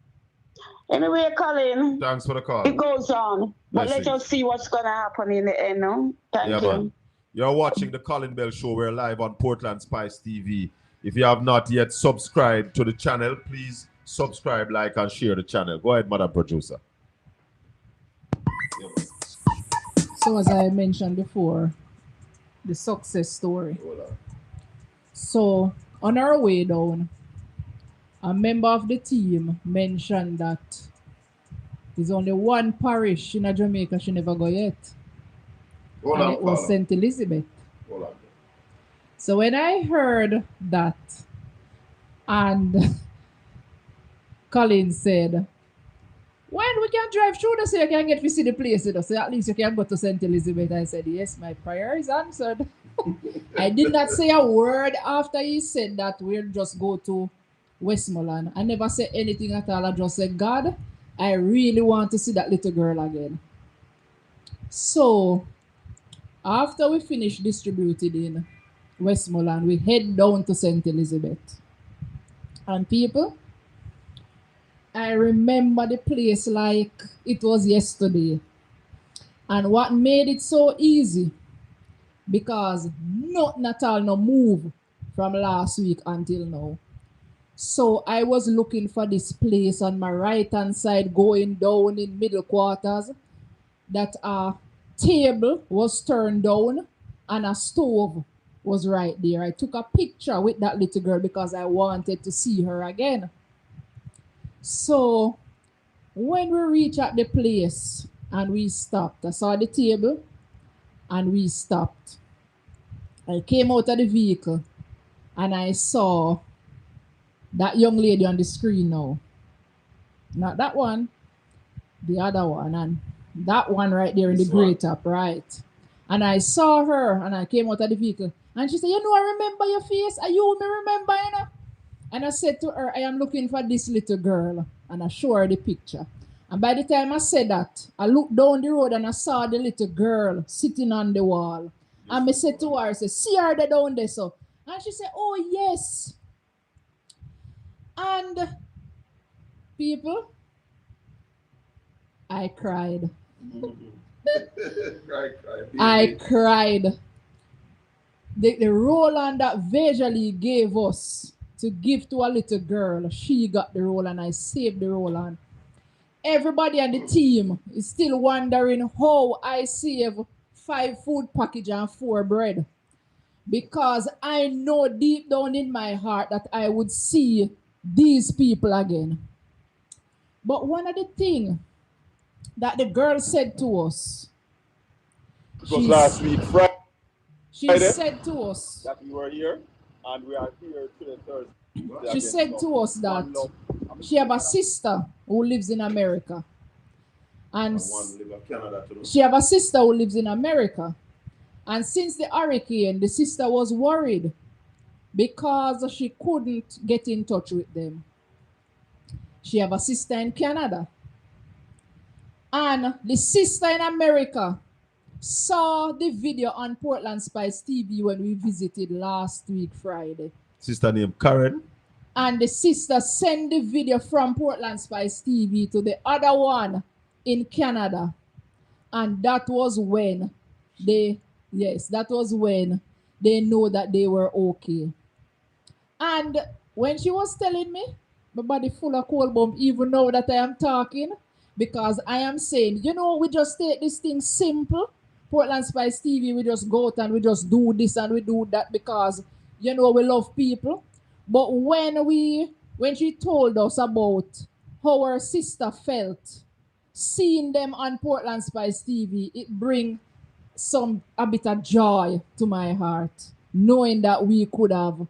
Anyway, Colin. Thanks for the call. It goes on. But Blessings. let us see what's going to happen in the end. No? Thank you. Man. You're watching the Colin Bell Show. We're live on Portland Spice TV. If you have not yet subscribed to the channel, please subscribe, like, and share the channel. Go ahead, Madam Producer. So as I mentioned before, the success story. So on our way down, a member of the team mentioned that there's only one parish in Jamaica she never go yet. And it was St. Elizabeth. So when I heard that, and Colin said, when we can drive through the so you can get to see the place, so at least you can go to St. Elizabeth. I said, yes, my prayer is answered. I did not say a word after he said that we'll just go to Westmoreland. I never said anything at all. I just said, God, I really want to see that little girl again. So after we finish distributed in Westmoreland, we head down to St. Elizabeth. And people, I remember the place like it was yesterday. And what made it so easy, because nothing at all no move from last week until now. So I was looking for this place on my right-hand side going down in middle quarters that a table was turned down and a stove was right there. I took a picture with that little girl because I wanted to see her again. So when we reached at the place and we stopped, I saw the table and we stopped. I came out of the vehicle and I saw that young lady on the screen now. Not that one, the other one, and that one right there in the gray top, right? And I saw her and I came out of the vehicle and she said, you know, I remember your face. Are you me remember, you know? And I said to her, I am looking for this little girl. And I showed her the picture. And by the time I said that, I looked down the road and I saw the little girl sitting on the wall. And I said to her, I said, see her there down there, so. And she said, oh, yes. And people, I cried. I cried. The role on that visually gave us to give to a little girl, she got the role and I saved the role. And everybody on the team is still wondering how I save 5 food package and 4 bread. Because I know deep down in my heart that I would see these people again. But one of the things that the girl said to us, Because last week, Friday, she said to us that we were here and we are here today, Thursday. She said to us that she have a sister who lives in America. And she have a sister who lives in America. And since the hurricane, the sister was worried because she couldn't get in touch with them. She have a sister in Canada. And the sister in America saw the video on Portland Spice TV when we visited last week, Friday. Sister named Karen. And the sister sent the video from Portland Spice TV to the other one in Canada. And that was when they know that they were okay. And when she was telling me, my body full of cold bump, even now that I am talking, because I am saying, you know, we just take this thing simple. Portland Spice TV, we just go out and we just do this and we do that because, you know, we love people. But when she told us about how her sister felt, seeing them on Portland Spice TV, it bring a bit of joy to my heart, knowing that we could have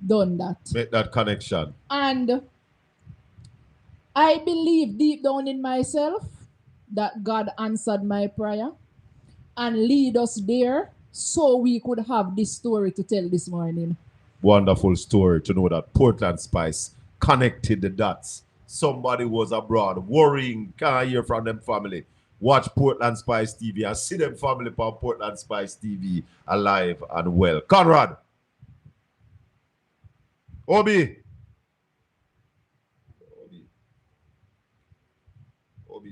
done that. Make that connection. And I believe deep down in myself that God answered my prayer and lead us there so we could have this story to tell this morning. Wonderful story to know that Portland Spice connected the dots. Somebody was abroad worrying, can't hear from them family. Watch Portland Spice TV and see them family on Portland Spice TV alive and well. Conrad. Obi,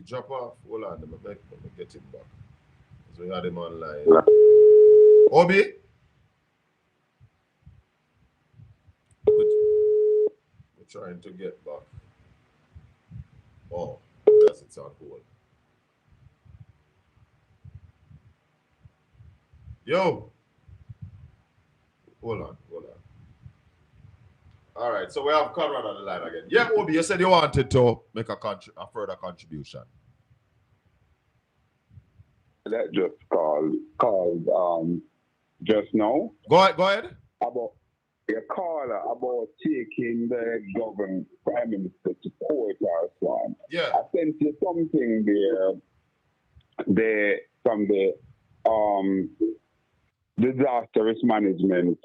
drop off. Hold on, let me get him back. So we had him online. Obi? We're trying to get back. Oh, yes, it's on hold. Yo. Hold on. All right, so we have Conrad on the line again. Yeah, Obi, you said you wanted to make a further contribution. That just called just now. Go ahead. About a caller about taking the government prime minister to court or so on. Yeah. I sent you something there from the disaster risk management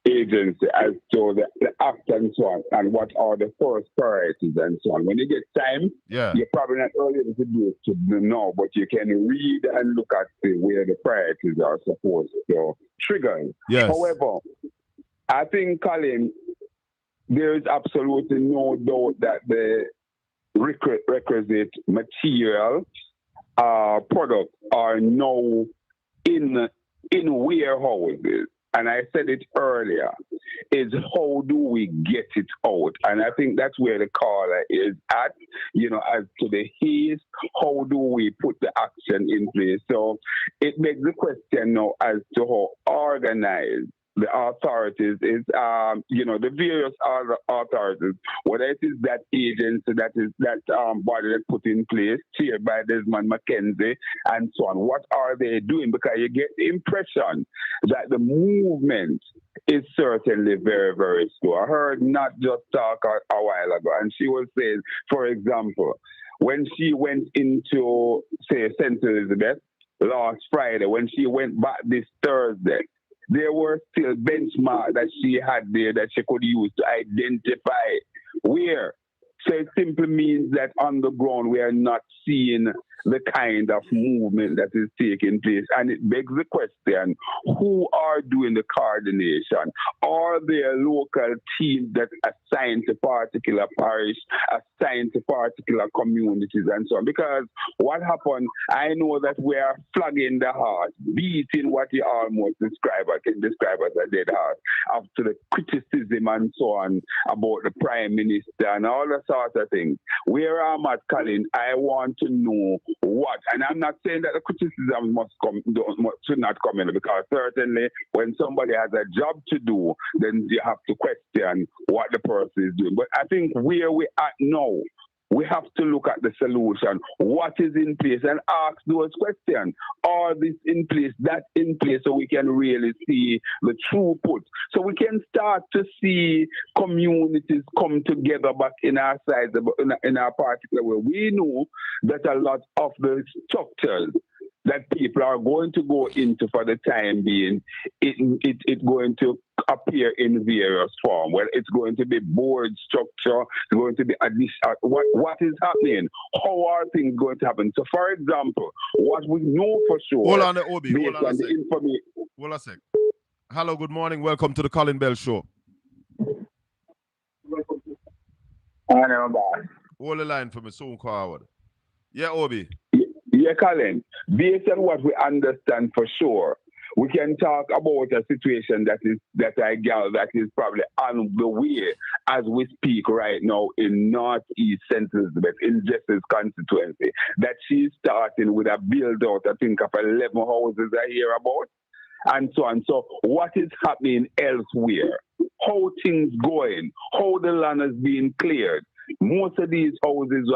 agency as to the act and so on, and what are the first priorities and so on. When you get time, you're probably not early able to do it to know, but you can read and look at where the priorities are supposed to trigger. Yes. However, I think, Colin, there is absolutely no doubt that the requisite material products are now in warehouses. And I said it earlier, is how do we get it out? And I think that's where the caller is at, you know, as to the haste, how do we put the action in place? So it makes the question now as to how organized the authorities is, the various other authorities, whether it is that agency that is that body that put in place, chaired by Desmond McKenzie, and so on. What are they doing? Because you get the impression that the movement is certainly very, very slow. I heard not just talk a while ago, and she was saying, for example, when she went into, say, St. Elizabeth last Friday, when she went back this Thursday, there were still benchmarks that she had there that she could use to identify where. So it simply means that on the ground we are not seeing the kind of movement that is taking place. And it begs the question, who are doing the coordination? Are there local teams that are assigned to particular parish, assigned to particular communities and so on? Because what happened, I know that we are flogging the heart, beating what you almost describe as a dead heart, after the criticism and so on about the Prime Minister and all that sort of things. Where I'm at, Colin, I want to know what, and I'm not saying that the criticism should not come in, because certainly when somebody has a job to do, then you have to question what the person is doing. But I think where we are now, we have to look at the solution. What is in place? And ask those questions. Are this in place, that in place, so we can really see the throughput? So we can start to see communities come together back in our size, in our particular way. We know that a lot of the structures that people are going to go into for the time being, it's going to appear in various forms. Well, it's going to be board structure, it's going to be what is happening, how are things going to happen. So, for example, what we know for sure... Hold on, Obi. Hold on a sec. Hello, good morning. Welcome to the Colin Bell Show. Hold the line for me, soon forward. Yeah, Obi. Yeah, Colin, based on what we understand for sure, we can talk about a situation that is probably on the way as we speak right now in Northeast St. Elizabeth, in Jesse's constituency, that she's starting with a build out, I think, of 11 houses I hear about, and so on. So what is happening elsewhere? How things going? How the land is being cleared? Most of these houses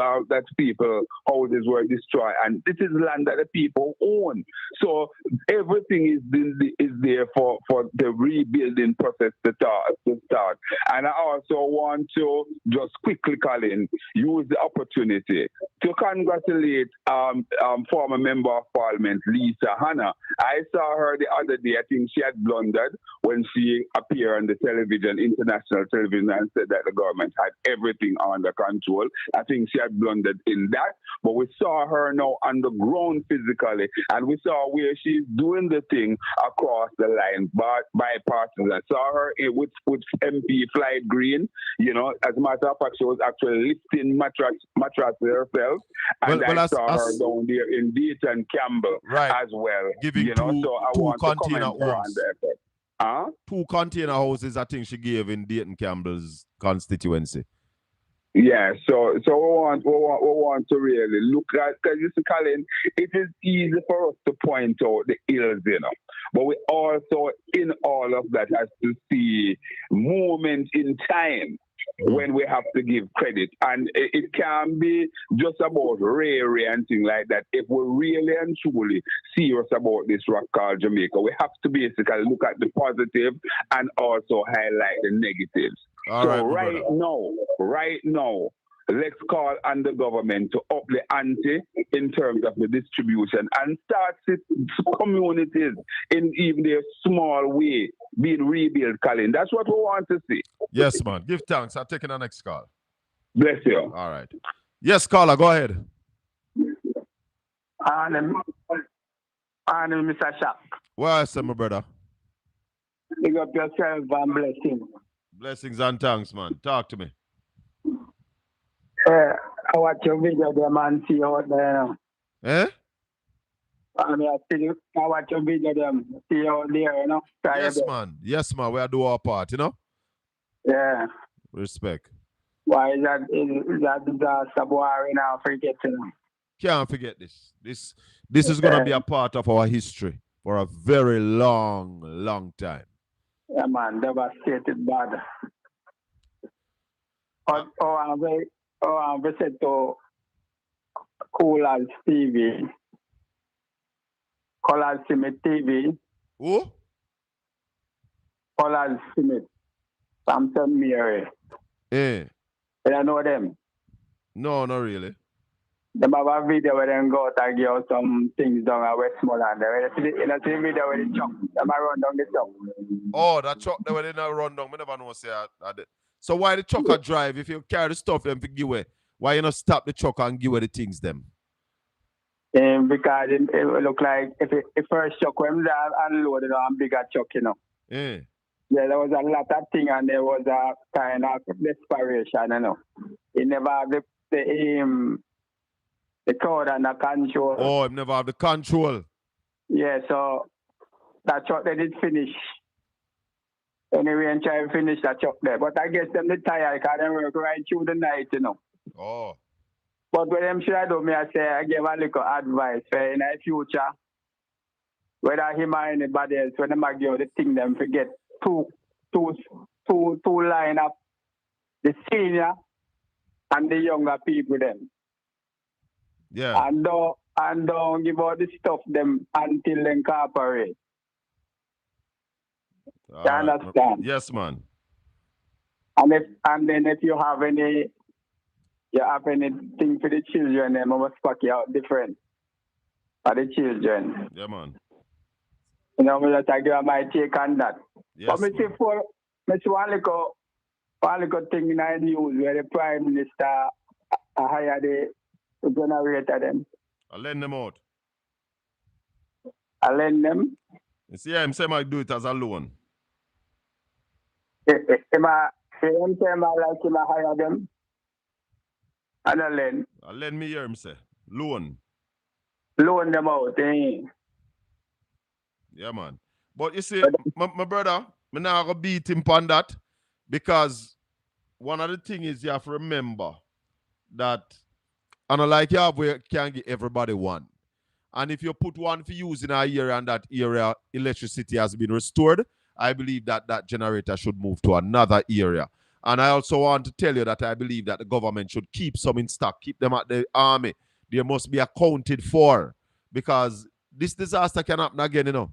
houses were destroyed, and this is land that the people own. So everything is there for the rebuilding process to start. And I also want to just quickly, Colin, use the opportunity to congratulate former Member of Parliament Lisa Hanna. I saw her the other day. I think she had blundered when she appeared on the television, international television, and said that the government had everything under control. I think she had blundered in that, but we saw her now on the ground physically, and we saw where she's doing the thing across the line, bipartisan. I saw her with MP Flight Green. As a matter of fact, she was actually lifting mattress herself, and I saw her down there in Dayton Campbell as well. Giving so I want to comment on the effort. 2 container houses, I think she gave in Dayton Campbell's constituency. Yeah, so we want to really look at, because you see, Colin, it is easy for us to point out the ills, but we also, in all of that, has to see moments in time when we have to give credit. And it can be just about rare and things like that. If we're really and truly serious about this rock called Jamaica, we have to basically look at the positive and also highlight the negatives. Right now, let's call on the government to up the ante in terms of the distribution and start communities in even their small way being rebuilt, Colin. That's what we want to see. Yes, man. Give thanks. I'm taking the next call. Bless you. All right. Yes, caller, go ahead. Mr. Shaq. Well, sir, my brother. Big up yourself and blessings. Blessings and thanks, man. Talk to me. I watch your video there, man. See out there. Eh? I watch your video there. See out there, Yes, man. Yes, man. We do our part, Yeah. Respect. Why is that disaster boy now forget Can't forget this. This is gonna be a part of our history for a very long time. Yeah, man, devastated bad. I'm visit to COLIN TV. COLIN Smith TV. Who? COLIN Smith. Samson Mary. Eh. You don't know them? No, not really. They have a video where they go out and give out some things down at Westmoreland. You know the video where they chuck. They run down the chuck. Oh, that truck they were in a run down. I never know say that. So why the trucker drive if you carry the stuff them to give away? Why you not stop the truck and give away the things them? Because it look like if first truck when they unloaded on bigger truck, you know. Yeah. Yeah, there was a lot of thing and there was a kind of desperation, you know. It never have the crowd and the control. Oh, it never have the control. Yeah, so that truck they did finish. Anyway, and try to finish that truck there. But I guess them the tired because they work right through the night, you know. Oh. But what them should I do, I say I give a little advice for in the future. Whether him or anybody else, when them give the thing them forget two line up the senior and the younger people them. Yeah. And don't give all the stuff them until they incorporate. You understand? Yes, man. And then if you have anything for the children, then I must pack you out different for the children. Yeah, man. You know, I give my take on that. Yes, but I see one little thing in the news where the Prime Minister hired the generator them. I lend them out. I lend them? You see, I'm saying I do it as a loan. Him say I like him, I hire them. And I lend. I lend me here, him say. Loan. Loan them out, eh? Yeah, man. But you see, my brother, I'm not going to beat him on that because one of the things is you have to remember that, and like you have, we can't give everybody one. And if you put one for use in our area and that area electricity has been restored, I believe that that generator should move to another area. And I also want to tell you that I believe that the government should keep some in stock, keep them at the army. They must be accounted for because this disaster can happen again, you know.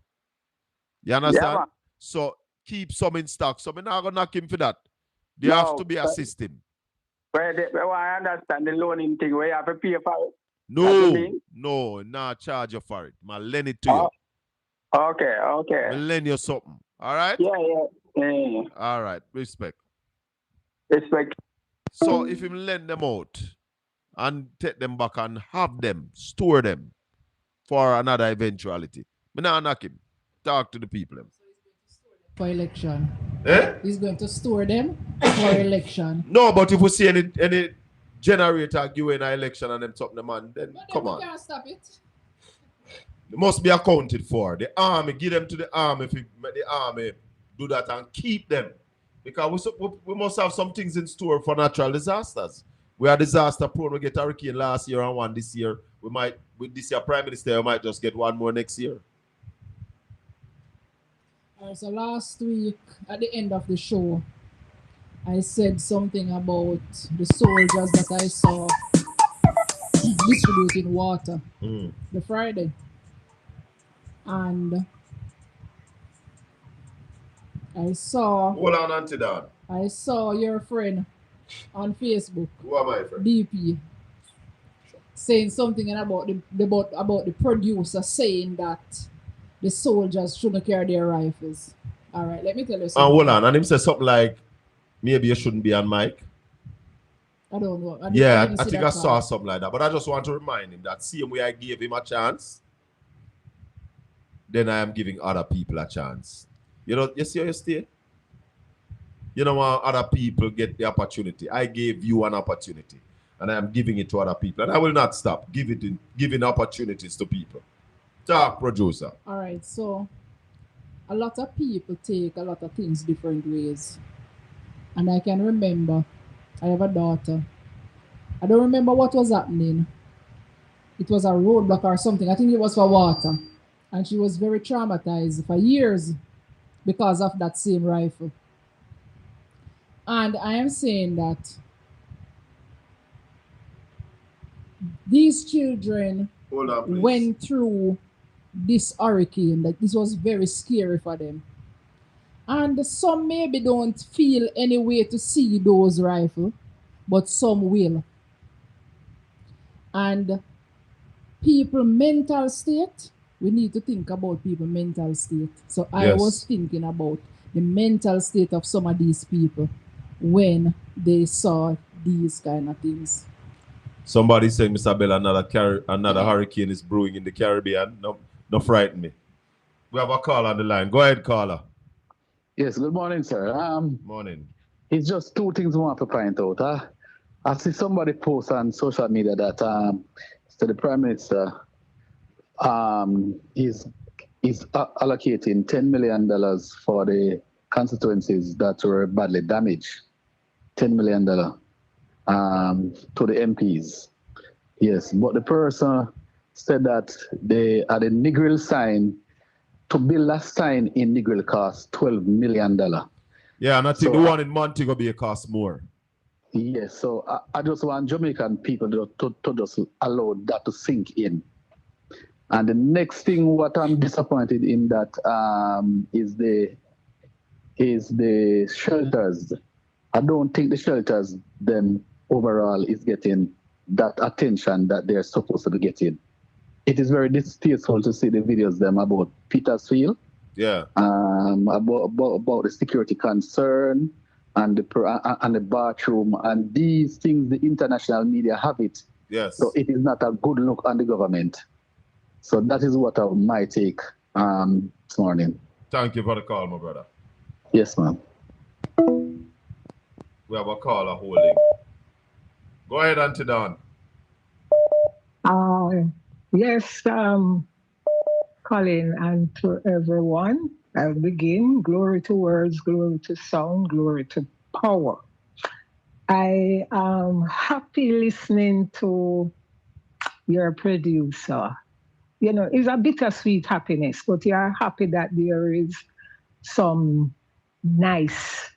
You understand? Yeah, so keep some in stock. So I'm not going to knock him for that. They have to be a system. Well, I understand the loaning thing where you have to pay for it. No, not charge you for it. I lend it to you. Okay. I lend you something. All right? Yeah. All right. Respect. So if you lend them out and take them back and have them, store them for another eventuality, I'm not knock him. Talk to the people. For election. Eh? He's going to store them for election. No, but if we see any generator give an election and them top the man, then come on. You can't stop it. They must be accounted for. The army, give them to the army if you make the army do that and keep them. Because we must have some things in store for natural disasters. We are disaster prone. We get a hurricane last year and one this year. We might, with this year Prime Minister, we might just get one more next year. So last week, at the end of the show, I said something about the soldiers that I saw distributing water the Friday. And I saw... Hold on, Auntie Dan. I saw your friend on Facebook. Who am I, friend? DP. Saying something about the producer saying that the soldiers shouldn't carry their rifles. All right, let me tell you something. Hold on, and him say something like, maybe you shouldn't be on mic. I don't know. I think I saw something like that. But I just want to remind him that same way I gave him a chance, then I am giving other people a chance. You know, you see how you stay? You know, other people get the opportunity. I gave you an opportunity, and I am giving it to other people. And I will not stop giving opportunities to people. Talk, producer. All right, so a lot of people take a lot of things different ways. And I can remember, I have a daughter. I don't remember what was happening. It was a roadblock or something. I think it was for water. And she was very traumatized for years because of that same rifle. And I am saying that these children went through this hurricane, that this was very scary for them. And some maybe don't feel any way to see those rifles, but some will. And people mental state, we need to think about people mental state. So I was thinking about the mental state of some of these people when they saw these kind of things. Somebody saying, Mr. Bell, another hurricane is brewing in the Caribbean. No frighten me. We have a call on the line. Go ahead, caller. Yes, good morning, sir. Morning. It's just two things we want to point out. I see somebody post on social media that so the Prime Minister is allocating $10 million for the constituencies that were badly damaged. $10 million to the MPs. Yes, but the person said that they had a Negril sign. To build a sign in Negril cost $12 million. Yeah, and I think the one in Montego Bay costs more. Yes, so I just want Jamaican people to just allow that to sink in. And the next thing what I'm disappointed in that is the shelters. I don't think the shelters them overall is getting that attention that they're supposed to be getting. It is very distasteful to see the videos them about Petersfield. Yeah. About the security concern and the bathroom and these things. The international media have it. Yes. So it is not a good look on the government. So that is what I might take this morning. Thank you for the call, my brother. Yes, ma'am. We have a caller holding. Go ahead, Auntie Dawn. Yes, Colin, and to everyone, I'll begin. Glory to words, glory to sound, glory to power. I am happy listening to your producer. You know, it's a bittersweet happiness, but you're happy that there is some nice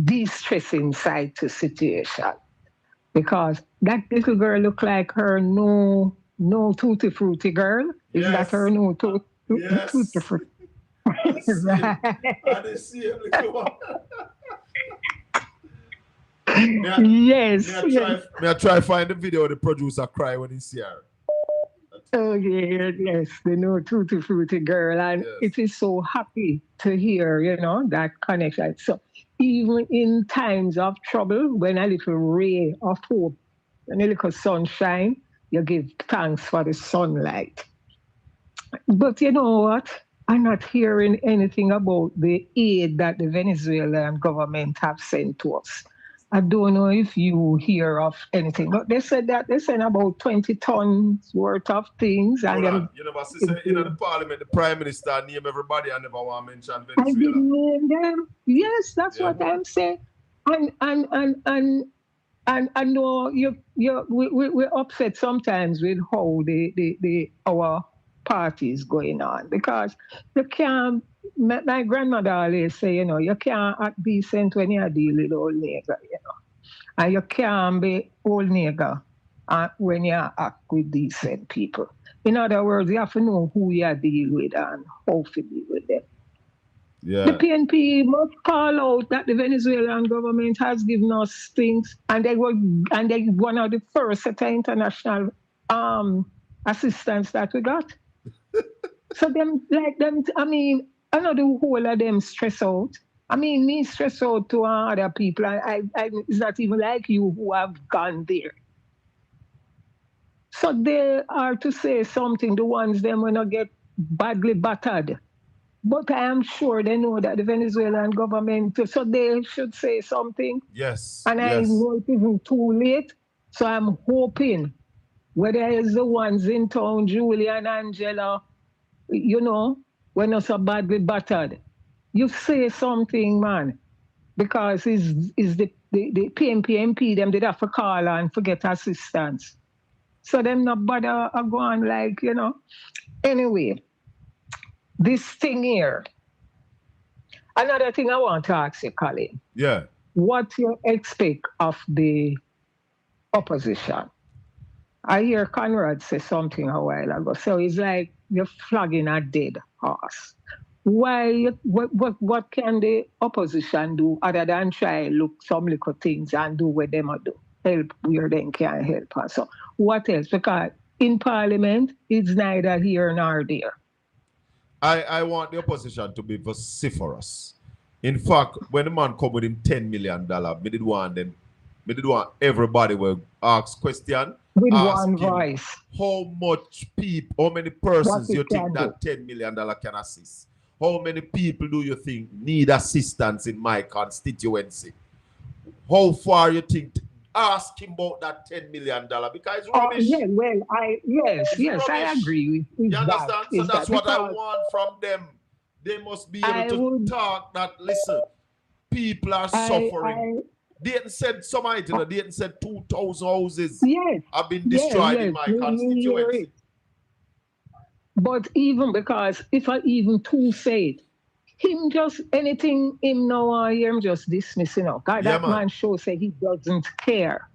de-stressing side to situation. Because that little girl look like her no tutti frutti girl. Is that her no tutti frutti? Right. I didn't see him. Yes. May I try find the video of the producer cry when he see her? Oh yes, the no tutti frutti girl, and it is so happy to hear, you know, that connection. So even in times of trouble, when a little ray of hope and a little sunshine, you give thanks for the sunlight. But you know what? I'm not hearing anything about the aid that the Venezuelan government have sent to us. I don't know if you hear of anything, but they said that they sent about 20 tons worth of things. And then, you know, but sister, in the parliament, the prime minister name everybody and never want to mention Venezuela. I didn't name them. Yes, that's what I'm saying. And I know we upset sometimes with how our party is going on, because you can't. My grandmother always say, you know, you can't act decent when you're dealing with old nigger, you know, and you can't be old nigger when you act with decent people. In other words, you have to know who you deal with and how to deal with them. Yeah. The PNP must call out that the Venezuelan government has given us things, and they one of the first set of international assistance that we got. So I mean, I know the whole of them stress out. I mean, me stress out to other people. It's not even like you who have gone there. So they are to say something, the ones them when I get badly battered. But I am sure they know that the Venezuelan government, so they should say something. Yes. And I know it isn't too late. So I'm hoping, whether it's the ones in town, Julia and Angela, you know, when you're so badly battered, you say something, man, because is the PNP MP, them did have to call and forget assistance. So them not bother going like, you know. Anyway, this thing here, Another thing I want to ask you, Colin. Yeah. What you expect of the opposition? I hear Conrad say something a while ago. So it's like you're flagging a dead horse. What can the opposition do other than try look some little things and do what they must do? Help where they can help us. So what else? Because in Parliament, it's neither here nor there. I want the opposition to be vociferous. In fact, when the man come with him $10 million, me did want everybody will ask question. With ask one him voice. How much people, how many persons you think that $10 million can assist? How many people do you think need assistance in my constituency? How far you think? Ask him about that $10 million because it's rubbish. Yeah, well, yes, I agree with you understand? that. So that's what I want from them. They must be able to talk that, listen, people are suffering. Dayton said Dayton said 2,000 houses have been destroyed in my constituency. But even because if I even two say it, him just anything him now I hear him just dismissing out. That man show say he doesn't care.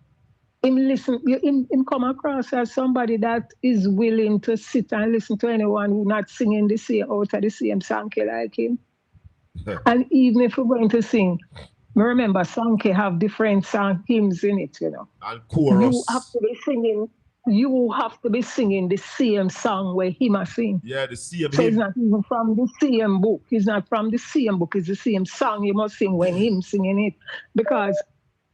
Him listen, him come across as somebody that is willing to sit and listen to anyone who not singing the same out of the same song like him. And even if we're going to sing, remember Sankey have different song hymns in it, you know. And chorus. You have to be singing the same song where him a sing. Yeah, the same. So it's not even from the same book. It's not from the same book. It's the same song you must sing when him singing it. Because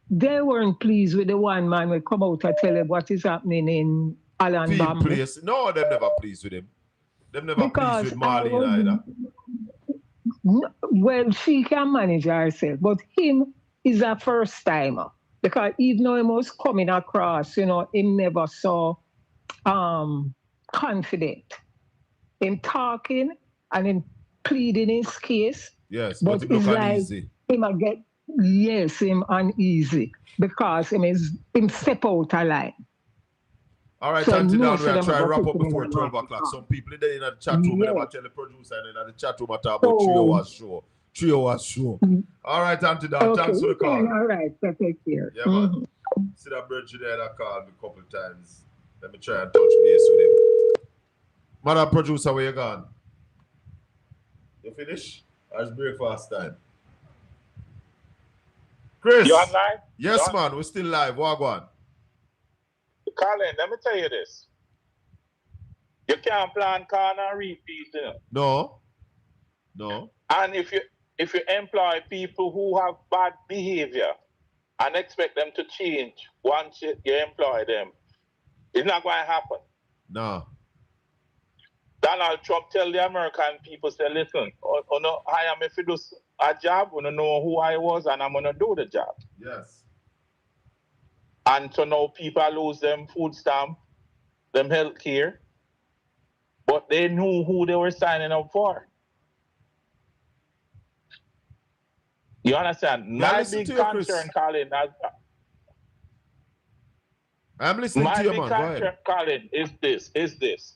they weren't pleased with the one man will come out and tell you what is happening in Alan Bamboo. No, they're never pleased with him. They're never pleased with Marlene either. Well, she can manage herself, but him is a first timer. Because even though he was coming across, you know, him never so confident in talking and in pleading his case. Yes, but him look uneasy. Him uneasy because him step out a line. All right, so Auntie Down, we'll try to wrap up before 12 o'clock. Some people in the chat room, they never tell the producer in the chat room about 3 hours show. 3 hours show. All right, Auntie Down, thanks for the call. All right, so take care. Yeah, man. See that Bridget there that called me a couple of times. Let me try and touch base with him. Madam producer, where you gone? You finish? Or it's breakfast time? Chris. You on live? Yes, man. We're still live. What on? Colin, let me tell you this. You can't plan corn and repeat. No. No. And if you employ people who have bad behavior and expect them to change once you employ them, it's not going to happen. No. Donald Trump tell the American people, say, listen, I am if you do a job, I know who I was and I'm going to do the job. Yes. And so now people lose them food stamp, them health care, but they knew who they were signing up for. You understand? My big concern, Colin, I'm listening to you, man. My big concern, Colin, is this.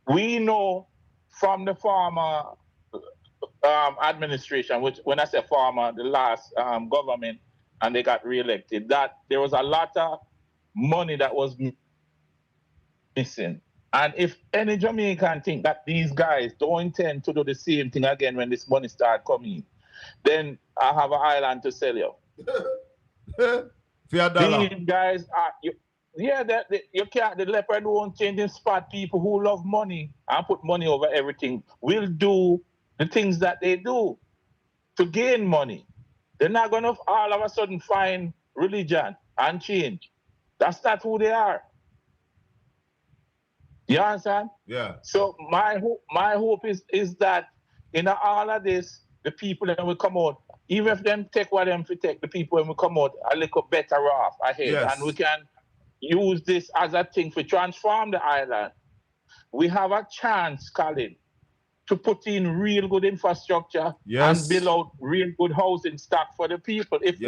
We know from the former administration, which when I say former, the last government, and they got reelected, that there was a lot of money that was missing. And if any Jamaican think that these guys don't intend to do the same thing again when this money start coming, then I have an island to sell you. These guys are, you can't, the leopard won't change and spot people who love money and put money over everything. Will do the things that they do to gain money. They're not going to all of a sudden find religion and change. That's not who they are. You understand? Yeah. So my hope is that in all of this, the people that will come out, even if them take what them to take, the people will come out a little better off ahead. Yes. And we can use this as a thing to transform the island. We have a chance, Colin, to put in real good infrastructure and build out real good housing stock for the people. If we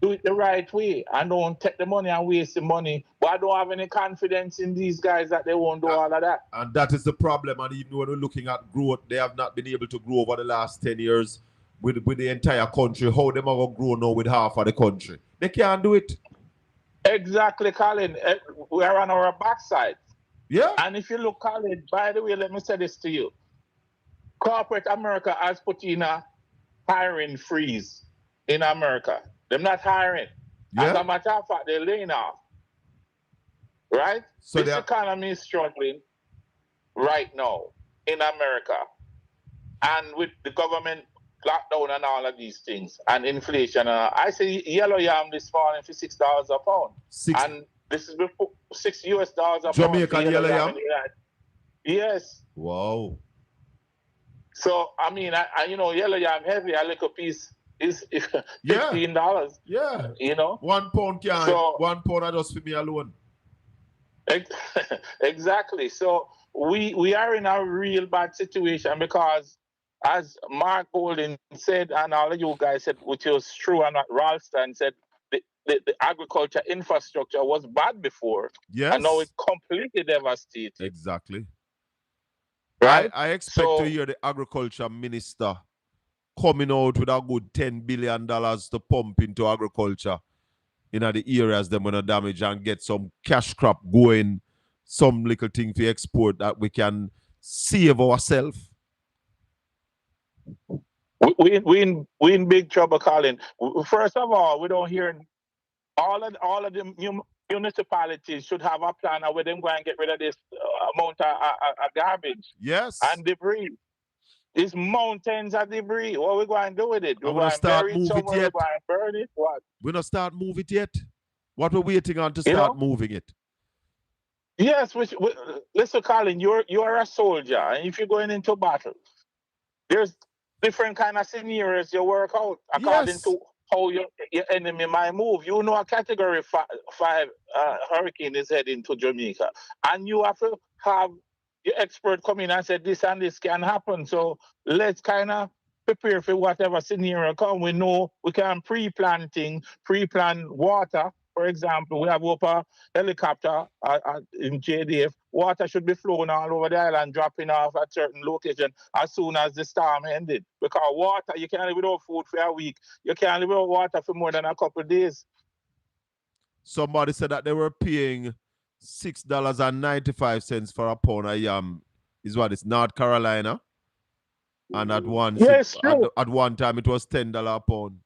do it the right way and don't take the money and waste the money, but I don't have any confidence in these guys that they won't do all of that. And that is the problem. And even when we're looking at growth, they have not been able to grow over the last 10 years. with the entire country. How them are going to grow now with half of the country? They can't do it. Exactly, Colin. We are on our backside. Yeah. And if you look, Colin, by the way, let me say this to you. Corporate America has put in a hiring freeze in America. They're not hiring. As a matter of fact, they're laying off. Right? So this economy is struggling right now in America. And with the government lockdown and all of these things and inflation, I see yellow yam this morning for $6 a pound. And this is before $6 US a pound. Jamaican yellow yam? Yes. Wow. So I mean, I you know, yellow yam heavy, a little piece is $15. Yeah. You know? 1 pound can't. So, 1 pound are just for me alone. Exactly. So we are in a real bad situation because, as Mark Golden said, and all of you guys said, which was true, and Ralston said, the agriculture infrastructure was bad before. Yes. And now it's completely devastated. Exactly. Right? I expect to hear the agriculture minister coming out with a good $10 billion to pump into agriculture in the areas them going to damage and get some cash crop going, some little thing for export that we can save ourselves. We in big trouble, Colin. First of all, we don't hear all of the municipalities should have a plan of where them go and get rid of this amount of garbage. Yes. And debris. These mountains of debris. What we going to do with it? We're going to bury it somewhere. We're going to burn it. What? We're not start move it yet. What we're waiting on to start moving it. Yes, listen, Colin, you're a soldier, and if you're going into battle, there's different kind of scenarios you work out according to how your enemy might move. You know, a category 5 hurricane is heading to Jamaica, and you have to have your expert come in and say this and this can happen. So let's kind of prepare for whatever scenario come. We know we can pre-plan water. For example, we have a helicopter in JDF. Water should be flowing all over the island, dropping off at certain location as soon as the storm ended. Because water, you can't live without food for a week. You can't live without water for more than a couple of days. Somebody said that they were paying $6.95 for a pound of yam. Is what it's North Carolina. And at one time it was $10 a pound.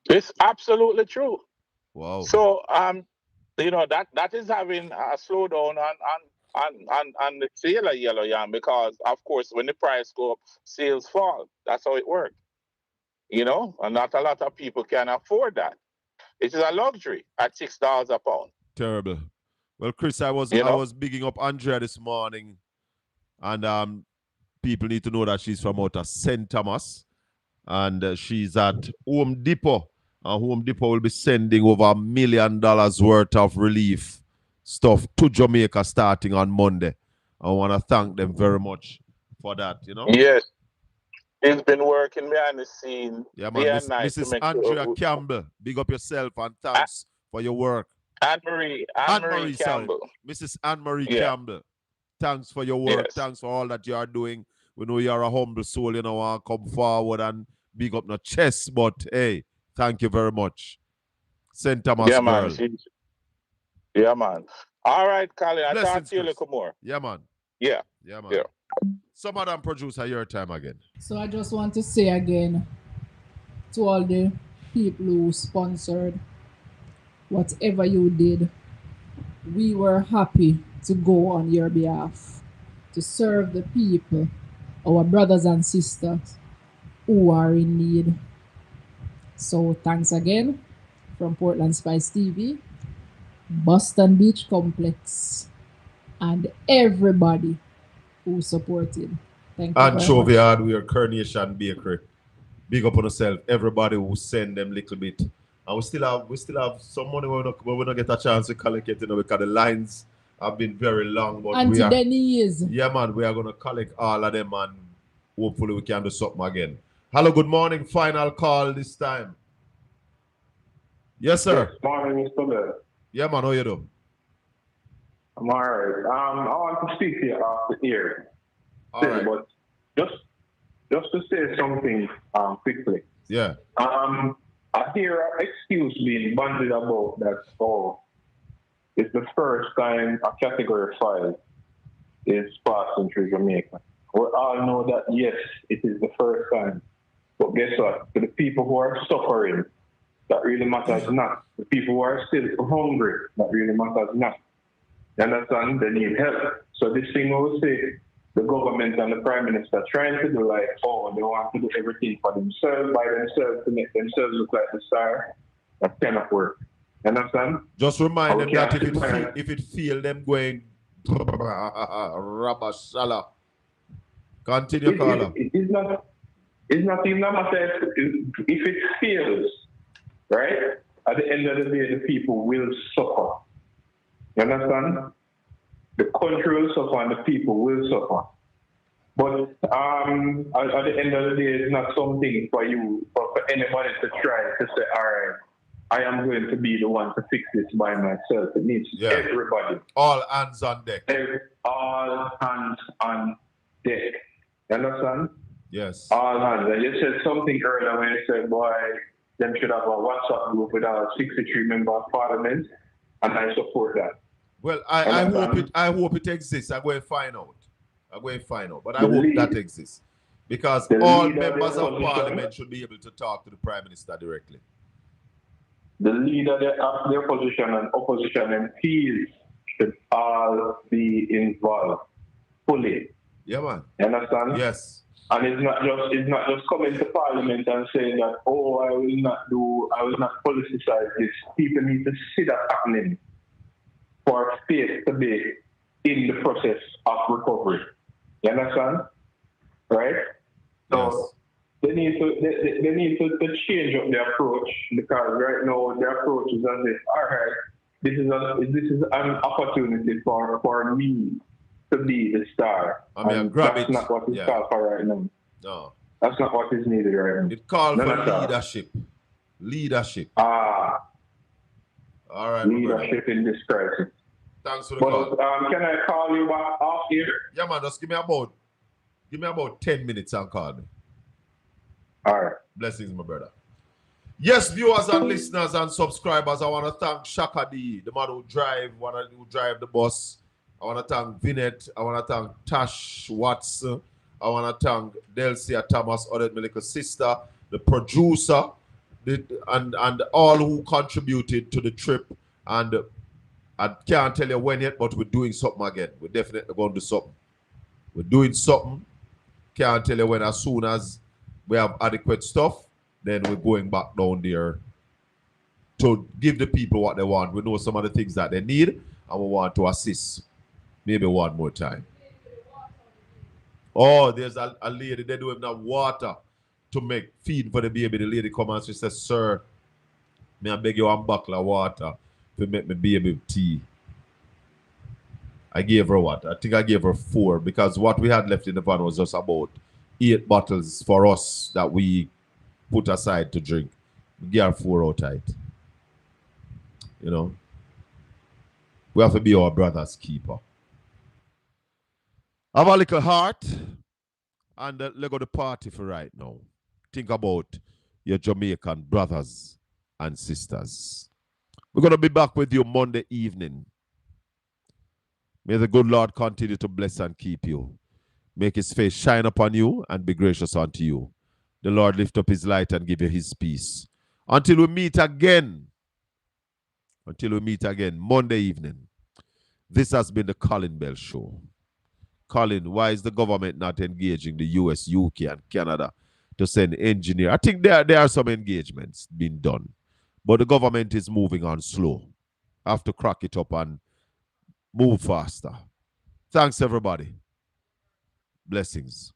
It's absolutely true. Wow. So you know, that is having a slowdown on the sale of yellow yam, because of course when the price go up, sales fall. That's how it works. You know, and not a lot of people can afford that. It is a luxury at $6 a pound. Terrible. Well, Chris, I was bigging up Andrea this morning, and people need to know that she's from out of St. Thomas, and she's at Home Depot. And Home Depot will be sending over $1 million worth of relief stuff to Jamaica starting on Monday. I want to thank them very much for that, you know? Yes. He's been working behind the scene. Yeah, man. Mrs. Andrea Campbell, big up yourself and thanks for your work. Anne-Marie Campbell. Mrs. Anne-Marie Campbell. Thanks for your work. Yes. Thanks for all that you are doing. We know you're a humble soul, you know, and come forward and big up your chest, but hey, thank you very much. St. Thomas girl. Man. Yeah, man. All right, Colin. I'll talk to you a little more. Yeah, man. Yeah. Yeah, man. Yeah. Some other producer, your time again. So I just want to say again to all the people who sponsored whatever you did, we were happy to go on your behalf to serve the people, our brothers and sisters who are in need. So thanks again from Portland Spice TV, Boston Beach Complex, and everybody who supported. Thank you. Anchovy Hardware, Carnation Bakery. Big up on yourself. Everybody who send them little bit. And we still have some money we're not get a chance to collect it, you know, because the lines have been very long. But until the knees. Yeah, man, we are gonna collect all of them and hopefully we can do something again. Hello, good morning. Final call this time. Yes, sir. Yes, morning, Mr. Bell. Yeah, man, how you doing? I'm all right. I want to speak to you off the air. All right. But just just to say something quickly. Yeah. I hear an excuse being bandied about that it's the first time a category 5 is passing through Jamaica. We all know that yes, it is the first time. But guess what? For the people who are suffering, that really matters not. The people who are still hungry, that really matters not. You understand? They need help. So this thing I would say, the government and the Prime Minister trying to do like, they want to do everything for themselves, by themselves, to make themselves look like the star. That cannot work. You understand? Just remind them that if it feel them going rabashala. Continue, Carla. It's not even a matter if it fails, right? At the end of the day, the people will suffer. You understand? The country will suffer and the people will suffer. But at the end of the day, it's not something for anybody to try to say, all right, I am going to be the one to fix this by myself. It needs everybody. All hands on deck. All hands on deck. You understand? Yes. All hands. And you said something earlier when you said, boy, them should have a WhatsApp group with our 63 member of parliament, and I support that. Well, I hope it exists. I'm going to find out. But I hope that exists. Because all members of parliament should be able to talk to the Prime Minister directly. The leader of the opposition and opposition MPs should all be involved fully. Yeah, man. You understand? Yes. And it's not just coming to parliament and saying that, I will not politicize this. People need to see that happening for faith to be in the process of recovery. You understand? Right? So yes. They need to change up their approach, because right now their approach is as if, all right, this is an opportunity for me to be the star. That's not what is called for right now. No. That's not what is needed right now. It called for leadership. Leadership. All right. Leadership in this crisis. Thanks for the call. Can I call you back off here? Yeah, man. Just give me about 10 minutes and call me. All right. Blessings, my brother. Yes, viewers and listeners and subscribers, I want to thank Shaka D, the man who drive the bus. I want to thank Vinette. I want to thank Tash Watson. I want to thank Delcia Thomas, my little sister, the producer, and all who contributed to the trip. And I can't tell you when yet, but we're doing something again. We're definitely going to do something. We're doing something. Can't tell you when. As soon as we have adequate stuff, then we're going back down there to give the people what they want. We know some of the things that they need, and we want to assist. Maybe one more time. Oh, there's a lady, they don't have water to make feed for the baby. The lady comes and she says, sir, may I beg you one bottle of water to make my baby tea. I gave her what? I think I gave her 4, because what we had left in the van was just about 8 bottles for us that we put aside to drink. We gave her 4 out of it. You know? We have to be our brother's keeper. Have a little heart and let's go to the party for right now. Think about your Jamaican brothers and sisters. We're going to be back with you Monday evening. May the good Lord continue to bless and keep you. Make his face shine upon you and be gracious unto you. The Lord lift up his light and give you his peace. Until we meet again, Monday evening, this has been the Colin Bell Show. Colin, why is the government not engaging the US, UK, and Canada to send engineers? I think there are some engagements being done, but the government is moving on slow. Have to crack it up and move faster. Thanks, everybody. Blessings.